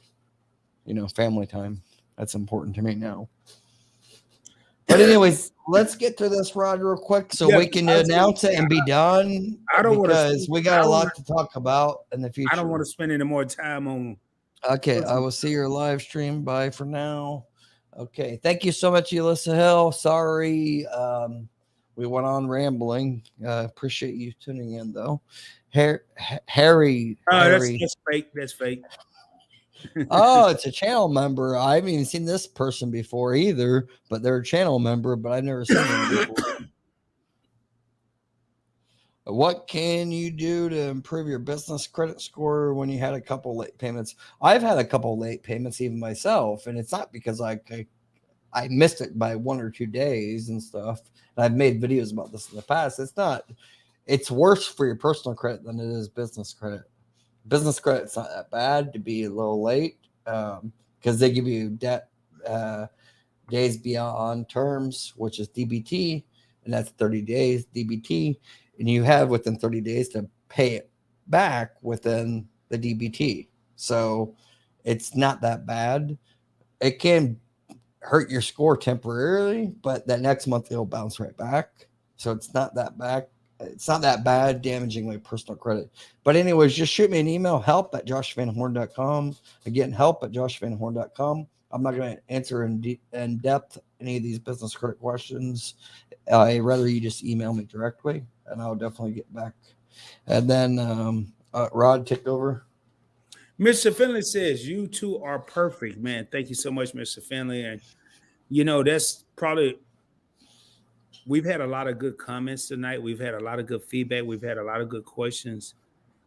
family time. That's important to me now. But anyways, let's get to this, Rod, real quick so we can announce it and be done. Because we got a lot to talk about in the future. I don't want to spend any more time on. Okay, I will see your live stream. Bye for now. Okay, thank you so much, Alyssa Hill. Sorry, we went on rambling. Appreciate you tuning in, though. Harry. That's fake. That's fake. Oh, it's a channel member. I haven't even seen this person before either, but they're a channel member, but I've never seen them before. What can you do to improve your business credit score when you had a couple late payments? I've had a couple late payments even myself, and it's not because I missed it by 1 or 2 days and stuff. And I've made videos about this in the past. It's worse for your personal credit than it is business credit. Business credit's not that bad to be a little late because they give you debt days beyond terms, which is DBT. and that's 30 days DBT, and you have within 30 days to pay it back within the DBT. So it's not that bad. It can hurt your score temporarily, but that next month it'll bounce right back. So it's not that bad. It's not that bad damaging my personal credit. But anyways, just shoot me an email, help@joshvanhorn.com. Again, help@joshvanhorn.com. I'm not going to answer in depth any of these business credit questions. I'd rather you just email me directly, and I'll definitely get back. And then Rod, take over. Mr. Finley says, you two are perfect, man. Thank you so much, Mr. Finley. And, that's probably, we've had a lot of good comments tonight. We've had a lot of good feedback. We've had a lot of good questions.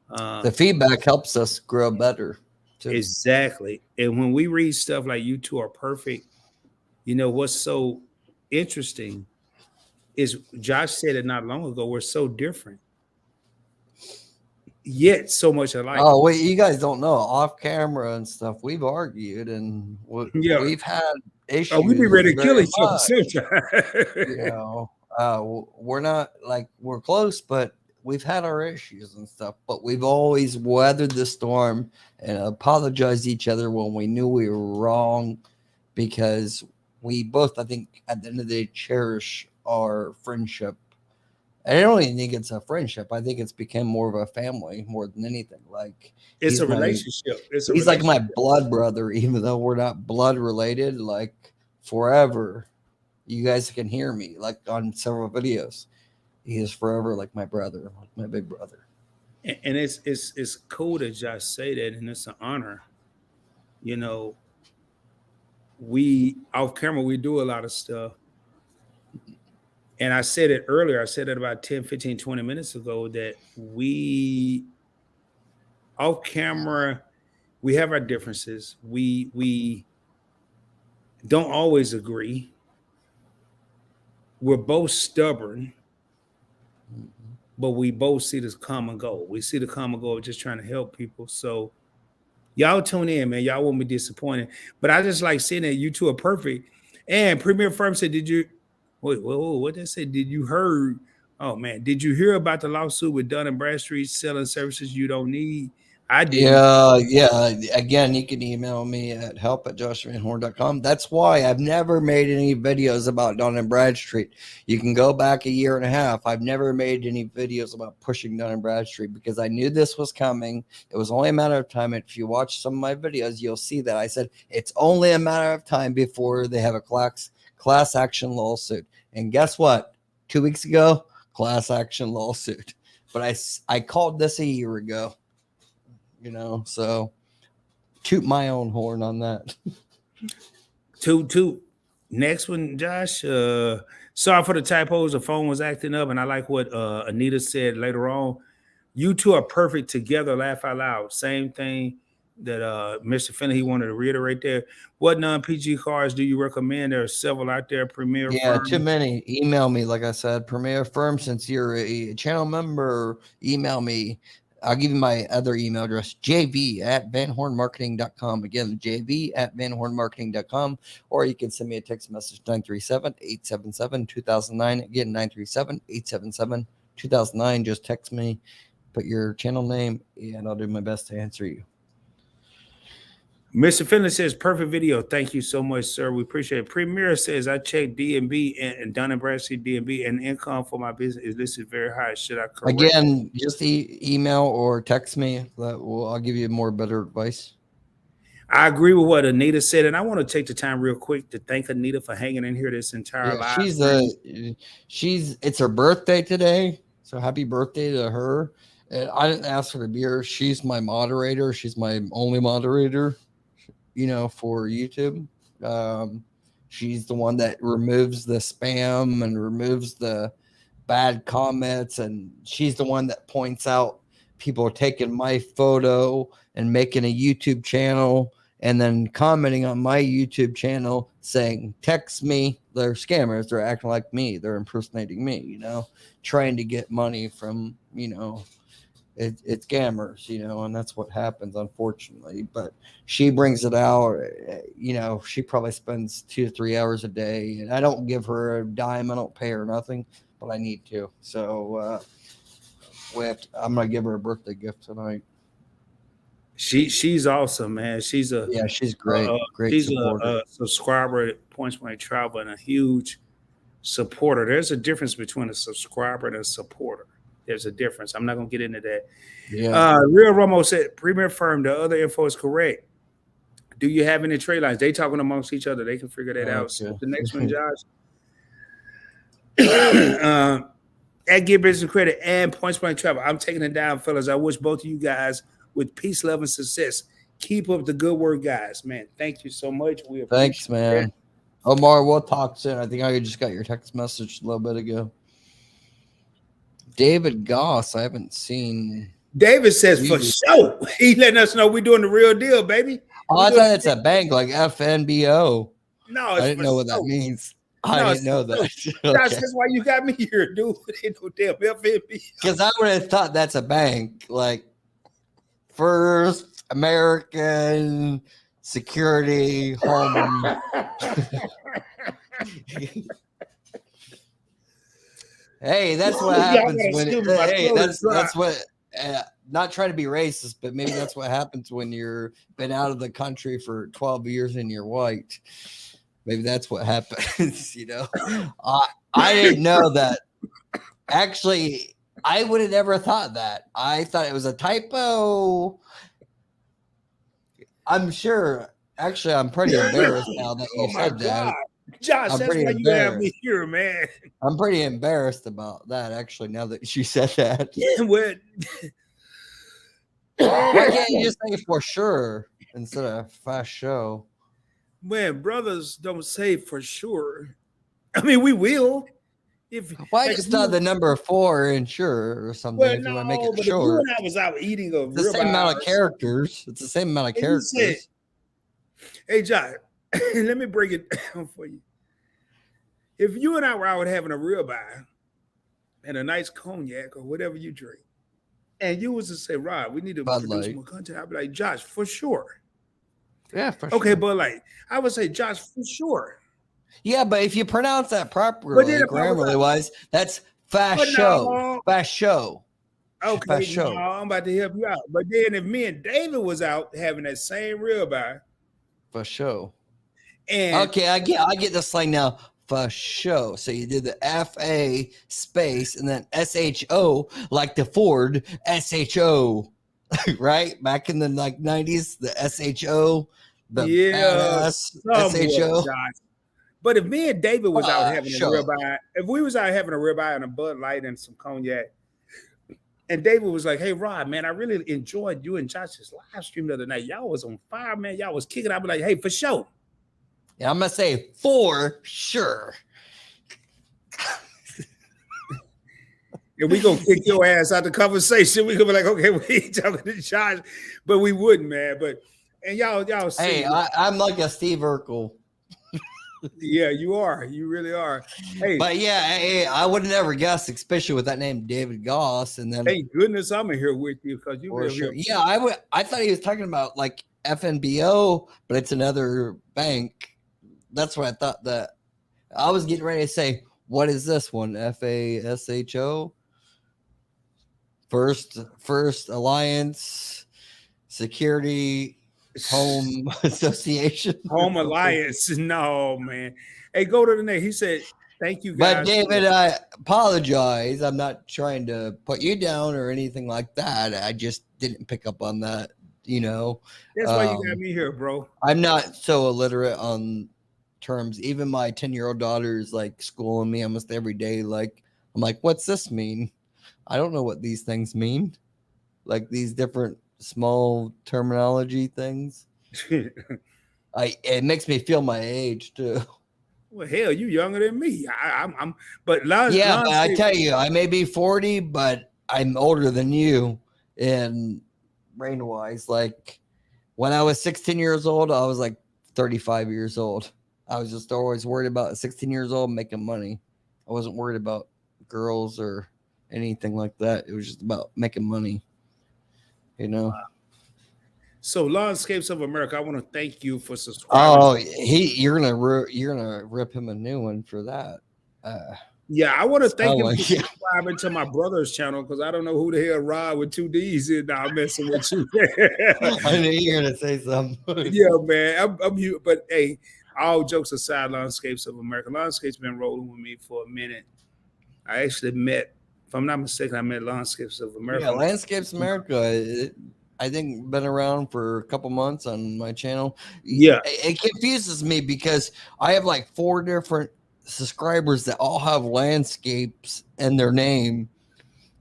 The feedback helps us grow better, too. Exactly. And when we read stuff like you two are perfect, what's so interesting is Josh said it not long ago, we're so different, yet so much alike. Oh, wait, you guys don't know. Off camera and stuff, we've argued and we've had issues. Oh, we'd be ready to kill each other sometimes. We're not like we're close, but we've had our issues and stuff. But we've always weathered the storm and apologized to each other when we knew we were wrong, because we both, I think, at the end of the day, cherish our friendship. I don't even think it's a friendship. I think it's become more of a family more than anything. Like it's a relationship. He's like my blood brother, even though we're not blood related. Like forever, you guys can hear me like on several videos. He is forever like my brother, like my big brother. And it's cool that Josh say that, and it's an honor. We off camera we do a lot of stuff. And I said it earlier, I said it about 10, 15, 20 minutes ago, that we, off camera, we have our differences. We don't always agree. We're both stubborn, but we both see this common goal. We see the common goal of just trying to help people. So y'all tune in, man. Y'all won't be disappointed. But I just like seeing that you two are perfect. And Premier Firm said, did you... Wait, whoa, what they say? Did you heard? Oh man, did you hear about the lawsuit with Dun and Bradstreet selling services you don't need? I did. Yeah. Again, you can email me at help@joshvanhorn.com. That's why I've never made any videos about Dun and Bradstreet. You can go back a year and a half. I've never made any videos about pushing Dun and Bradstreet because I knew this was coming. It was only a matter of time. If you watch some of my videos, you'll see that I said it's only a matter of time before they have a class action lawsuit. And guess what? 2 weeks ago, class action lawsuit. But I called this a year ago. So toot my own horn on that. Toot. Next one, Josh. Sorry for the typos. The phone was acting up, and I like what Anita said later on. You two are perfect together. Laugh out loud. Same thing that Mr. Finley, he wanted to reiterate there. What non-PG cars do you recommend? There are several out there. Premier Firm. Too many. Email me, like I said. Premier Firm, since you're a channel member, email me. I'll give you my other email address, jv@vanhornmarketing.com. Again, jv@vanhornmarketing.com. Or you can send me a text message, 937-877-2009. Again, 937-877-2009. Just text me, put your channel name, and I'll do my best to answer you. Mr. Finley says, perfect video. Thank you so much, sir. We appreciate it. Premier says, I checked D&B and Dun and Bradstreet D&B, and income for my business is listed very high. Should I correct? Again, just email or text me. I'll give you more better advice. I agree with what Anita said, and I want to take the time real quick to thank Anita for hanging in here this entire live. It's her birthday today, so happy birthday to her. And I didn't ask her to be here. She's my moderator. She's my only moderator, for YouTube. She's the one that removes the spam and removes the bad comments, and she's the one that points out people taking my photo and making a YouTube channel and then commenting on my YouTube channel saying, text me. They're scammers. They're acting like me. They're impersonating me, trying to get money from, it's scammers, and that's what happens, unfortunately. But she brings it out. She probably spends 2 to 3 hours a day, and I don't give her a dime. I don't pay her nothing, but I need to. So I'm gonna give her a birthday gift tonight. She's awesome, man. She's great, great supporter. A subscriber at Points Blank Travel and a huge supporter. There's a difference between a subscriber and a supporter. There's a difference. I'm not going to get into that. Yeah. Real Romo said, Premier Firm, the other info is correct. Do you have any trade lines? They talking amongst each other. They can figure that out. So the next one, Josh. At Get Business Credit and Points Blank Travel. I'm taking it down, fellas. I wish both of you guys with peace, love, and success. Keep up the good work, guys. Man, thank you so much. Thanks, man. It. Omar, we'll talk soon. I think I just got your text message a little bit ago. David Goss, I haven't seen. David says for sure. He letting us know we're doing the real deal, baby. Oh, I thought it's a bank like FNBO. No, I didn't know what that means. I didn't know that. Okay. That's why you got me here, dude. Ain't no damn FNB. Because I would have thought that's a bank, like First American Security Home. Hey, that's what happens when. Hey, that's what. Not trying to be racist, but maybe that's what happens when you're been out of the country for 12 years and you're white. Maybe that's what happens. I didn't know that. Actually, I would have never thought that. I thought it was a typo. I'm sure. Actually, I'm pretty embarrassed now that you said that. Josh, that's why you have me here, man. I'm pretty embarrassed about that, actually, now that you said that. Why can't you just say for sure instead of fast show? Man, brothers don't say for sure. I mean, we will. Why just not the number 4 and sure or something? Well, if you want to make it but short. If you and I was out eating the same amount of characters. It's the same amount of characters. Said, hey, John, let me break it down for you. If you and I were out having a ribeye and a nice cognac or whatever you drink, and you was to say, Rod, we need to produce more content, I'd be like, Josh, for sure. Yeah, for sure. Okay, but I would say, Josh, for sure. Yeah, but if you pronounce that properly, grammarly wise, that's fast show. Fast show. Okay, fast show. No, I'm about to help you out. But then if me and David was out having that same ribeye. For show. And okay, I get the slang now. For show. So you did the FA space and then SHO, like the Ford SHO, right? Back in the 90s, the SHO, the badass SHO. But if me and David was out having a ribeye, if we was out having a ribeye and a Bud Light and some cognac, and David was like, hey, Rod, man, I really enjoyed you and Josh's live stream the other night. Y'all was on fire, man. Y'all was kicking. I'd be like, hey, for sure. Yeah, I'm going to say for sure. If we gonna kick your ass out the conversation, we gonna be like, okay, we ain't talking to Josh, but we wouldn't, man. But and y'all see, hey, I'm like a Steve Urkel. Yeah, you are. You really are. Hey, but yeah, I would have never guessed, especially with that name, David Goss. And then, thank goodness I'm in here with you because you were sure. Yeah, I thought he was talking about like FNBO, but it's another bank. That's what I thought. That I was getting ready to say, what is this one? FASHO? First Alliance Security Home Association. Home Alliance. No, man. Hey, go to the next. He said, thank you, guys. But David, I apologize. I'm not trying to put you down or anything like that. I just didn't pick up on that, That's why you got me here, bro. I'm not so illiterate on terms. Even my 10-year-old daughter is like schooling me almost every day. Like, I'm like, what's this mean? I don't know what these things mean. Like these different small terminology things. It makes me feel my age too. Well, hell, you younger than me. But I tell you, I may be 40, but I'm older than you in brain wise. Like when I was 16 years old, I was like 35 years old. I was just always worried about 16 years old making money. I wasn't worried about girls or anything like that. It was just about making money. you know. So, Landscapes of America, I want to thank you for subscribing. Oh, you're gonna rip him a new one for that. Yeah, I want to thank him for Yeah. subscribing to my brother's channel because I don't know who the hell Rod with 2 D's is now messing with you. I knew you were gonna say something. Yeah, man. But hey, all jokes aside, Landscapes of America. Landscapes been rolling with me for a minute. I actually met, if I'm not mistaken, I met Landscapes of America. Yeah, Landscapes America. I think been around for a couple months on my channel. Yeah. It confuses me because I have like 4 different subscribers that all have landscapes in their name,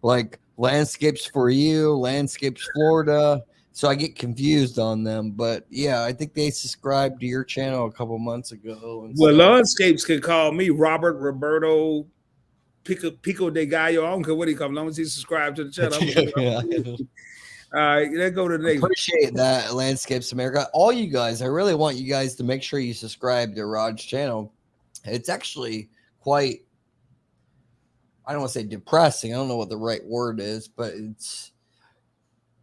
like Landscapes for You, Landscapes Florida. So I get confused on them. But yeah, I think they subscribed to your channel a couple months ago. And Well, stuff. Landscapes can call me Robert Roberto Pico de Gallo. I don't care what he comes, as long as he subscribed to the channel. Yeah. All right, let's go to the next. Appreciate that, Landscapes America. All you guys, I really want you guys to make sure you subscribe to Rod's channel. It's actually quite, I don't want to say depressing. I don't know what the right word is, but it's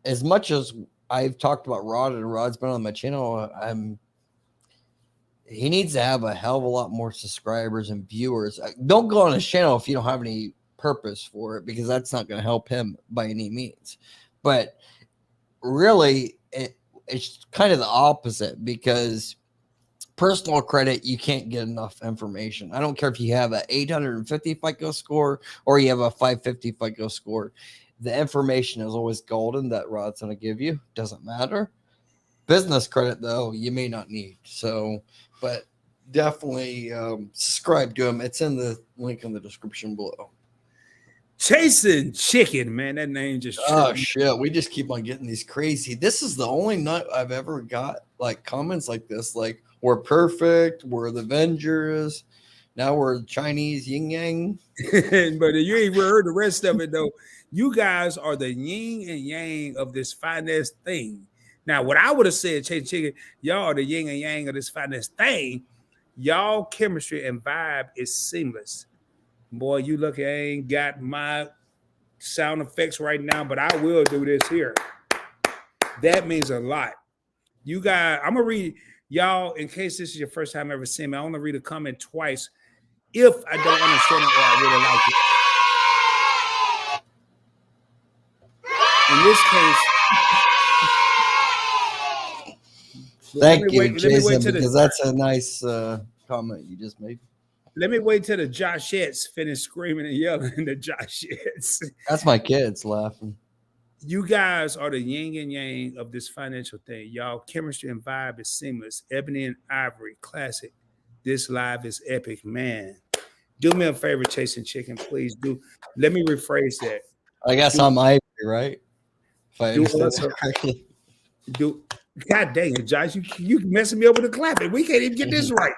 as much as I've talked about Rod and Rod's been on my channel, he needs to have a hell of a lot more subscribers and viewers. Don't go on his channel if you don't have any purpose for it, because that's not going to help him by any means. But really, it's kind of the opposite, because personal credit, you can't get enough information. I don't care if you have an 850 FICO score or you have a 550 FICO score. The information is always golden that Rod's going to give you. Doesn't matter. Business credit, though, you may not need. So, but definitely subscribe to him. It's in the link in the description below. Chasing Chicken, man. That name just. Oh, shit. We just keep on getting these crazy. This is the only night I've ever got like comments like this. Like, we're perfect. We're the Avengers. Now we're Chinese yin yang. But you ain't heard the rest of it, though. You guys are the yin and yang of this finance thing. Now, what I would have said, Chasing Chicken, y'all are the yin and yang of this finance thing. Y'all chemistry and vibe is seamless. Boy, you look, I ain't got my sound effects right now, but I will do this here. That means a lot. You guys, I'm going to read, y'all, in case this is your first time ever seeing me, I want to read a comment twice if I don't understand it or I really like it. In this case, thank you, Jason, because that's a nice comment you just made. Let me wait till the Joshettes finish screaming and yelling. The Joshettes. That's my kids laughing. You guys are the yin and yang of this financial thing. Y'all chemistry and vibe is seamless. Ebony and Ivory, classic. This live is epic, man. Do me a favor, Chasing Chicken, please do. Let me rephrase that. I guess I'm Ivory, right? If I understand correctly. God dang it, Josh, you messing me up with the clapping. We can't even get this right.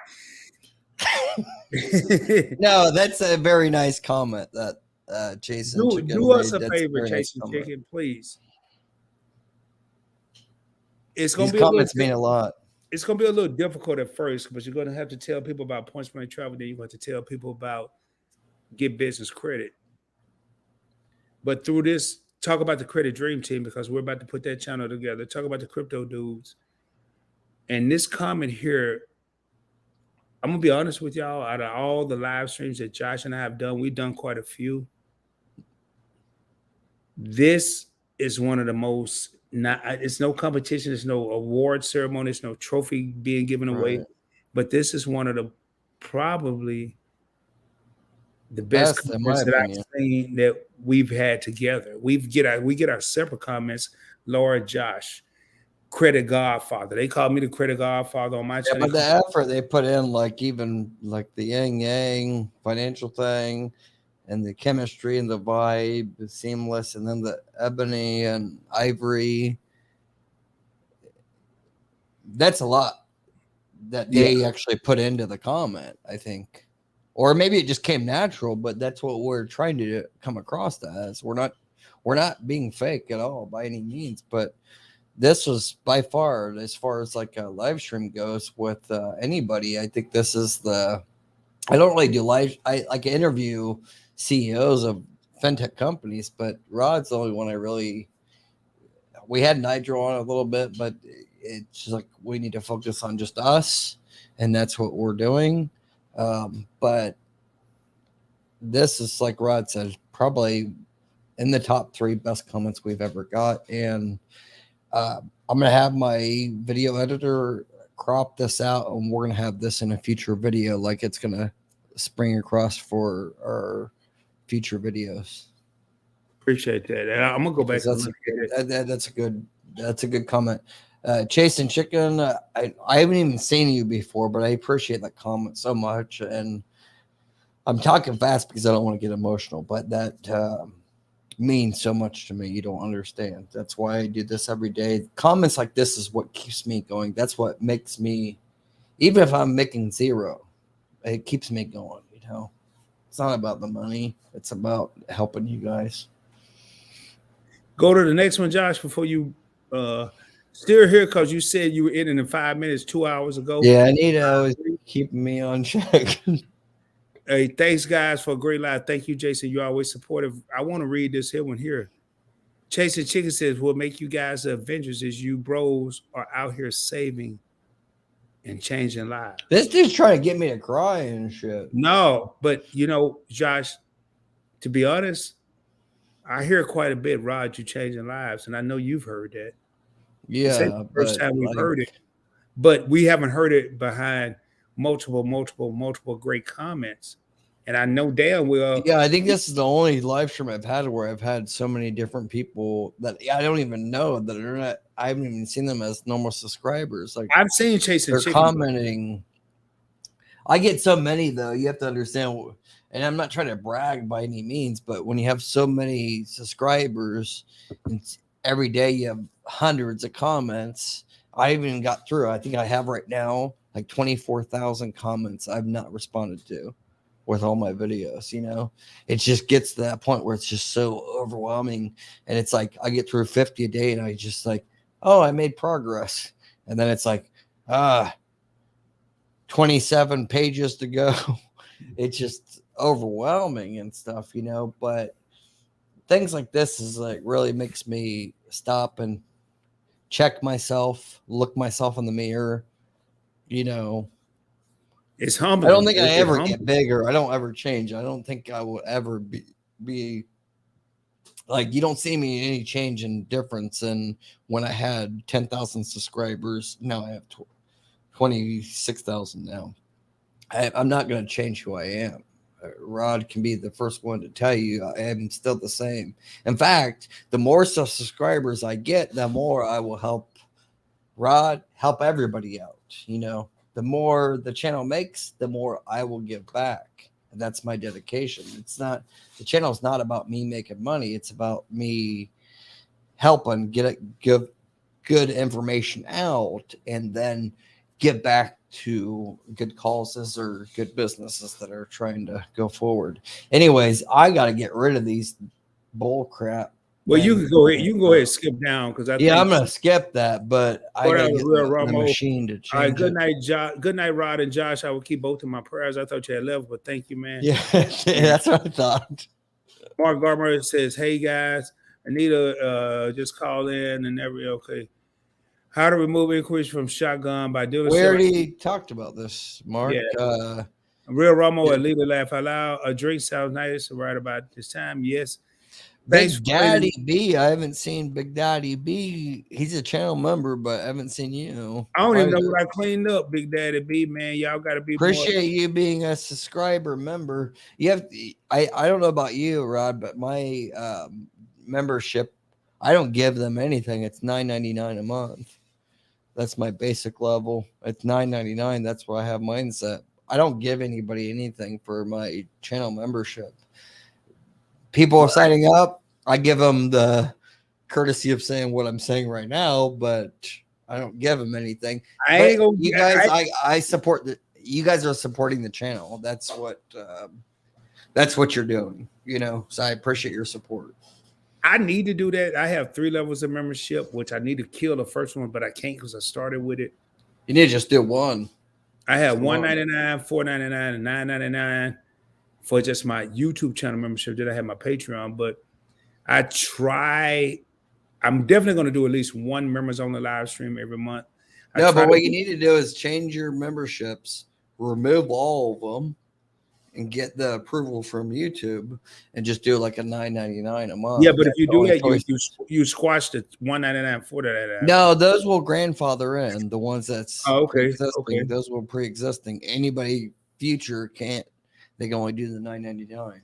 No, that's a very nice comment that Jason. Do us a favor, Chasing Chicken, please. It's gonna These comments mean a lot. It's gonna be a little difficult at first, but you're gonna have to tell people about Points Money Travel. Then you're going to tell people about Get Business Credit. But through this, talk about the Credit Dream Team, because we're about to put that channel together. Talk about the crypto dudes. And this comment here, I'm going to be honest with y'all. Out of all the live streams that Josh and I have done, we've done quite a few. This is one of the most, it's no competition. It's no award ceremony. It's no trophy being given away. Right. But this is one of the probably the best comments that I've seen that we've had together. We get our separate comments. Laura, Josh, Credit Godfather. They call me the Credit Godfather on my channel. But the effort they put in, like even like the yin yang financial thing, and the chemistry and the vibe is seamless, and then the ebony and ivory. That's a lot that they actually put into the comment, I think. Or maybe it just came natural, but that's what we're trying to come across as. We're not being fake at all by any means, but this was by far as like a live stream goes with anybody. I think this is I don't really do live. I like interview CEOs of fintech companies, but Rod's the only one I really we had Nigel on a little bit, but it's just like we need to focus on just us, and that's what we're doing. But this is, like Rod said, probably in the top 3 best comments we've ever got. And I'm going to have my video editor crop this out, and we're going to have this in a future video. Like, it's going to spring across for our future videos. Appreciate that. And I'm gonna go back and look at it. That's a good comment. Chase and Chicken, I haven't even seen you before, but I appreciate that comment so much. And I'm talking fast because I don't want to get emotional, but that means so much to me. You don't understand. That's why I do this every day. Comments like this is what keeps me going. That's what makes me, even if I'm making 0, it keeps me going. You know, it's not about the money. It's about helping you guys. Go to the next one, Josh, before you still here, because you said you were in 5 minutes 2 hours ago. Yeah, Anita always keeping me on check. Hey, thanks, guys, for a great live. Thank you, Jason. You're always supportive. I want to read this one here. Chasing Chicken says, what make you guys the Avengers is you bros are out here saving and changing lives. This dude's trying to get me to cry and shit. No, but, you know, Josh, to be honest, I hear quite a bit, Rod, you changing lives, and I know you've heard that. Yeah, the first time we've heard it, but we haven't heard it behind multiple great comments. And I know damn well. Yeah, I think this is the only live stream I've had where I've had so many different people that I don't even know that are not. I haven't even seen them as normal subscribers. Like, I've seen Chasing Chicken commenting. I get so many though. You have to understand. And I'm not trying to brag by any means, but when you have so many subscribers and every day you have hundreds of comments, I even got through. I think I have right now like 24,000 comments I've not responded to with all my videos. You know, it just gets to that point where it's just so overwhelming. And it's like I get through 50 a day and I just like, oh, I made progress. And then it's like, 27 pages to go. It's just overwhelming and stuff, you know, but things like this is like really makes me stop and check myself, look myself in the mirror, you know. It's humbling. I don't think I ever get bigger. I don't ever change. I don't think I will ever be like, you don't see me any change in difference. And when I had 10,000 subscribers, now I have 26,000 now. I'm not going to change who I am. Rod can be the first one to tell you I am still the same. In fact, the more subscribers I get, the more I will help Rod, help everybody out. You know, the more the channel makes, the more I will give back. And that's my dedication. It's not, the channel is not about me making money. It's about me helping give good information out and then give back to good causes or good businesses that are trying to go forward. Anyways, I got to get rid of these bull crap. Well, you can go ahead. You can go ahead and skip down because I think I'm gonna skip that, but I got to get the machine to change. All right, good night, Josh. Good night, Rod and Josh. I will keep both in my prayers. I thought you had left, but thank you, man. Yeah, that's what I thought. Mark Garmer says, "Hey guys, Anita just called in and okay." How to remove inquiries from shotgun by doing. We already talked about this, Mark. Yeah. Real Romo at Leader Laugh Out Loud. A drink sounds nice right about this time. Yes. Big Daddy B. I haven't seen Big Daddy B. He's a channel member, but I haven't seen you. I don't even know what I cleaned up, Big Daddy B, man. Y'all got to be appreciate you being a subscriber member. You have I don't know about you, Rod, but my membership, I don't give them anything. It's $9.99 a month. That's my basic level. It's $9.99. That's where I have mine set. I don't give anybody anything for my channel membership. People are signing up. I give them the courtesy of saying what I'm saying right now, but I don't give them anything. I support the. You guys are supporting the channel. That's what you're doing. You know, so I appreciate your support. I need to do that. I have 3 levels of membership, which I need to kill the first one, but I can't because I started with it. You need to just do one. I have $1.99, $4.99, and $9.99 for just my YouTube channel membership. Then I have my Patreon, but I try I'm definitely going to do at least one members only live stream every month. No, but what you need to do is change your memberships, remove all of them, and get the approval from YouTube, and just do like a $9.99 a month. Yeah, but if you do that, you squash the $1.99 for that. No, those will grandfather in the ones that's pre-existing. Okay. Those will pre-existing. Anybody future can't. They can only do the $9.99.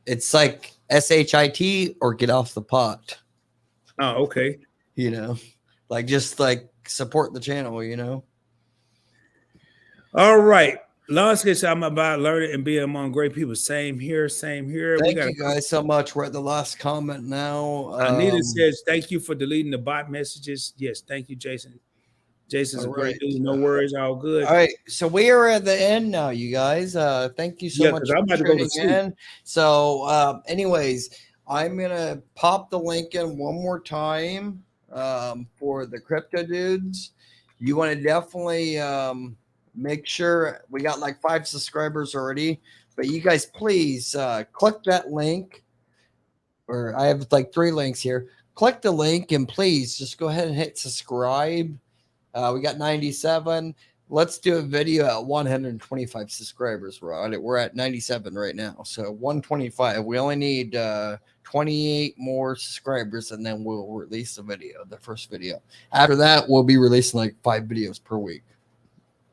It's like SHIT or get off the pot. Oh, okay. You know, just support the channel. You know. All right. Last case, I'm about learning and being among great people. Same here. Thank you guys so much. We're at the last comment now. Anita says, thank you for deleting the bot messages. Yes, thank you, Jason. Jason's a great dude. No worries, all good. All right. So we are at the end now, you guys. Thank you so much for tuning in. So anyways, I'm going to pop the link in one more time for the crypto dudes. You want to definitely make sure we got like 5 subscribers already, but you guys please click that link, or I have like 3 links here. Click the link and please just go ahead and hit subscribe. We got 97. Let's do a video at 125 subscribers. We're at 97 right now. So 125. We only need 28 more subscribers, and then we'll release the video, the first video. After that, we'll be releasing like 5 videos per week.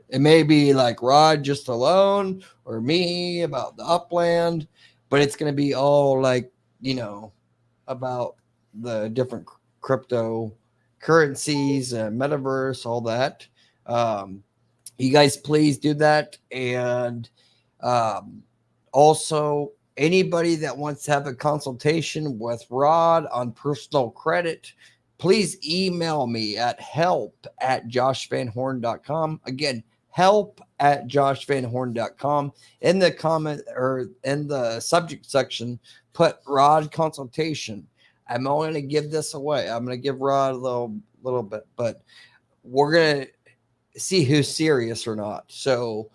It may be like Rod just alone or me about the upland, but it's going to be all like, about the different crypto currencies and metaverse, all that. You guys please do that. And also anybody that wants to have a consultation with Rod on personal credit, please email me at help@joshvanhorn.com. Again, help@joshvanhorn.com. In the comment or in the subject section, put Rod consultation. I'm only going to give this away. I'm going to give Rod a little bit, but we're going to see who's serious or not. So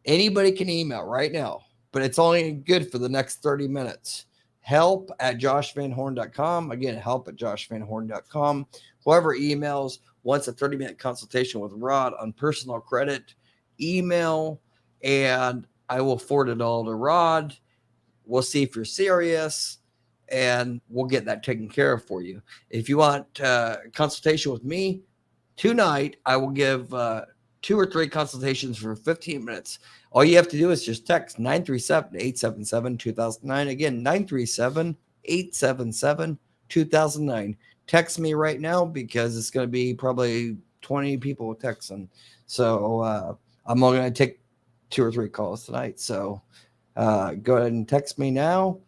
anybody can email right now, but it's only good for the next 30 minutes. help@joshvanhorn.com. Again, help@joshvanhorn.com. Whoever emails wants a 30-minute consultation with Rod on personal credit, email, and I will forward it all to Rod. We'll see if you're serious, and we'll get that taken care of for you. If you want a consultation with me tonight, I will give 2 or 3 consultations for 15 minutes. All you have to do is just text 937-877-2009. Again, 937-877-2009. Text me right now because it's going to be probably 20 people texting. So I'm only going to take 2 or 3 calls tonight. So go ahead and text me now.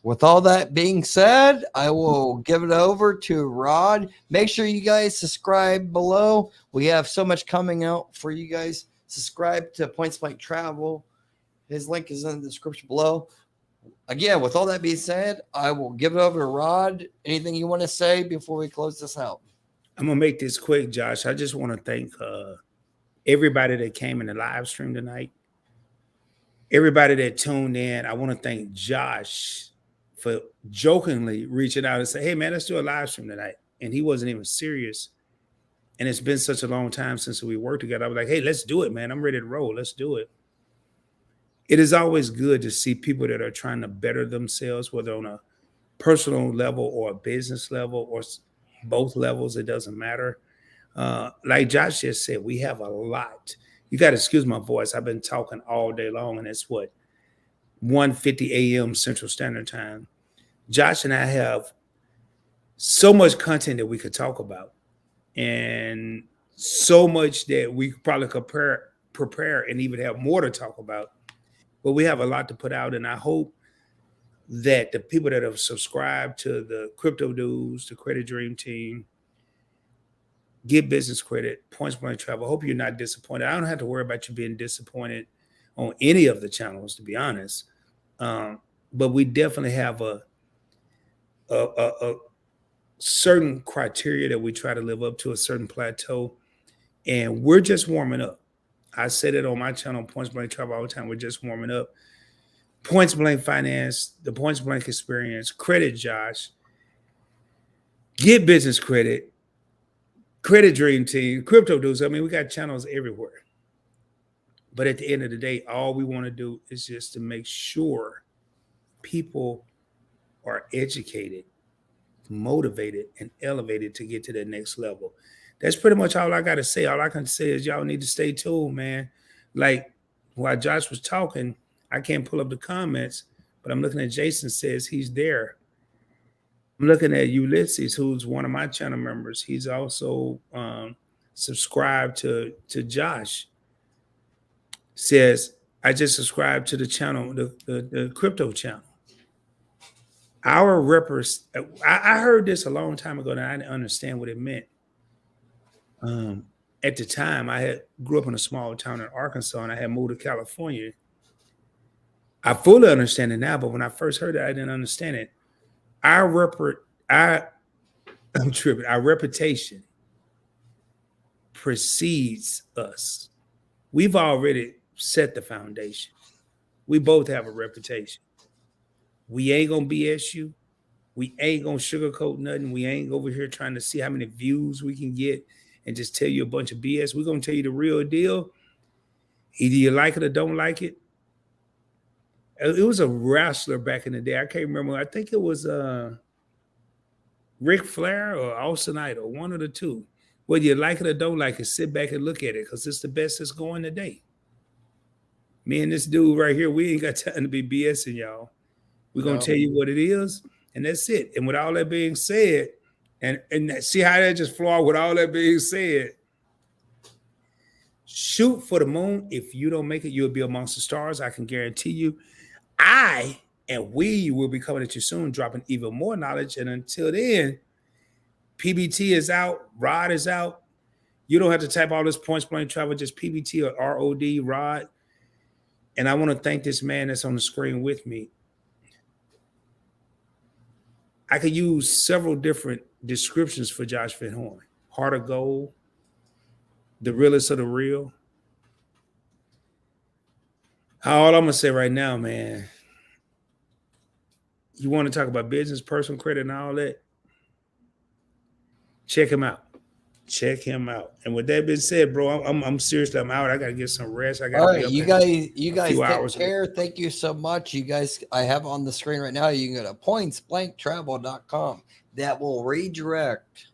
With all that being said, I will give it over to Rod. Make sure you guys subscribe below. We have so much coming out for you guys. Subscribe to Points Blank Travel. His link is in the description below. Again, with all that being said, I will give it over to Rod. Anything you want to say before we close this out? I'm going to make this quick, Josh. I just want to thank everybody that came in the live stream tonight. Everybody that tuned in. I want to thank Josh for jokingly reaching out and say, hey, man, let's do a live stream tonight. And he wasn't even serious. And it's been such a long time since we worked together. I was like, hey, let's do it, man. I'm ready to roll. Let's do it. It is always good to see people that are trying to better themselves, whether on a personal level or a business level or both levels. It doesn't matter. Like Josh just said, we have a lot. You got to excuse my voice. I've been talking all day long, and it's 1:50 a.m. Central Standard Time. Josh and I have so much content that we could talk about, and so much that we probably could prepare and even have more to talk about. But we have a lot to put out, and I hope that the people that have subscribed to the Crypto Dudes, the Credit Dream Team, Get Business Credit, Points Blank Travel, I hope you're not disappointed. I don't have to worry about you being disappointed on any of the channels, to be honest. But we definitely have a certain criteria that we try to live up to, a certain plateau, and we're just warming up. I said it on my channel, Points Blank Travel, all the time. We're just warming up. Points Blank Finance, the Points Blank Experience, Credit Josh, Get Business Credit, Credit Dream Team, Crypto Dudes. I mean, we got channels everywhere. But at the end of the day, all we want to do is just to make sure people are educated, motivated, and elevated to get to the next level. That's pretty much all I got to say. All I can say is y'all need to stay tuned, man. Like while Josh was talking, I can't pull up the comments, but I'm looking at Jason says he's there. I'm looking at Ulysses, who's one of my channel members. He's also subscribed to Josh. Says, I just subscribed to the channel, the crypto channel. Our reppers, I heard this a long time ago and I didn't understand what it meant. At the time, I grew up in a small town in Arkansas and I had moved to California. I fully understand it now, but when I first heard it, I didn't understand it. Our reputation precedes us. We've already set the foundation. We both have a reputation. We ain't gonna BS you. We ain't gonna sugarcoat nothing. We ain't over here trying to see how many views we can get and just tell you a bunch of BS. We're gonna tell you the real deal. Either you like it or don't like it. It was a wrestler back in the day. I can't remember. I think it was Ric Flair or Austin Idol, one of the two. Whether you like it or don't like it, sit back and look at it because it's the best that's going today. Me and this dude right here, we ain't got time to be BSing y'all. We're going to tell you what it is, and that's it. And with all that being said, and see how that just flowed with all that being said, shoot for the moon. If you don't make it, you'll be amongst the stars. I can guarantee you. I and we will be coming at you soon, dropping even more knowledge. And until then, PBT is out. Rod is out. You don't have to type all this points blank travel, just PBT or ROD, Rod. And I want to thank this man that's on the screen with me. I could use several different descriptions for Josh Van Horn. Heart of gold, the realest of the real. All I'm going to say right now, man, you want to talk about business, personal credit, and all that, check him out. Check him out. And with that being said, bro, I'm seriously, I'm out. I got to get some rest. I got all right, you guys take care. Ago. Thank you so much. You guys, I have on the screen right now, you can go to pointsblanktravel.com. That will redirect.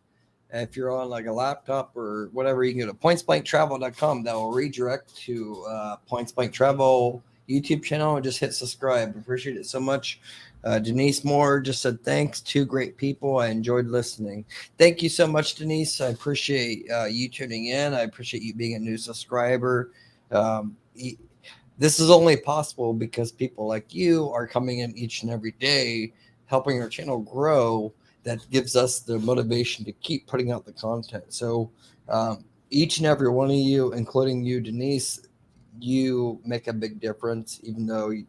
If you're on like a laptop or whatever, you can go to pointsblanktravel.com. That will redirect to Points Blank Travel YouTube channel and just hit subscribe. Appreciate it so much. Denise Moore just said thanks. Two great people. I enjoyed listening. Thank you so much, Denise. I appreciate you tuning in. I appreciate you being a new subscriber. This is only possible because people like you are coming in each and every day, helping our channel grow. That gives us the motivation to keep putting out the content. So each and every one of you, including you, Denise, you make a big difference, even though you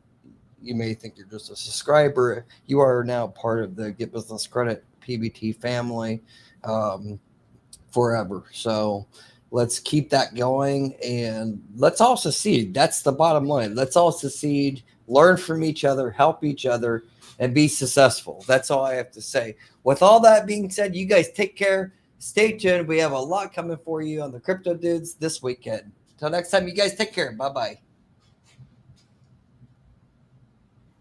may think you're just a subscriber. You are now part of the Get Business Credit PBT family forever. So let's keep that going and let's all succeed. That's the bottom line. Let's all succeed, learn from each other, help each other, and be successful. That's all I have to say. With all that being said, you guys take care. Stay tuned. We have a lot coming for you on the Crypto Dudes this weekend. Till next time, you guys take care. Bye-bye.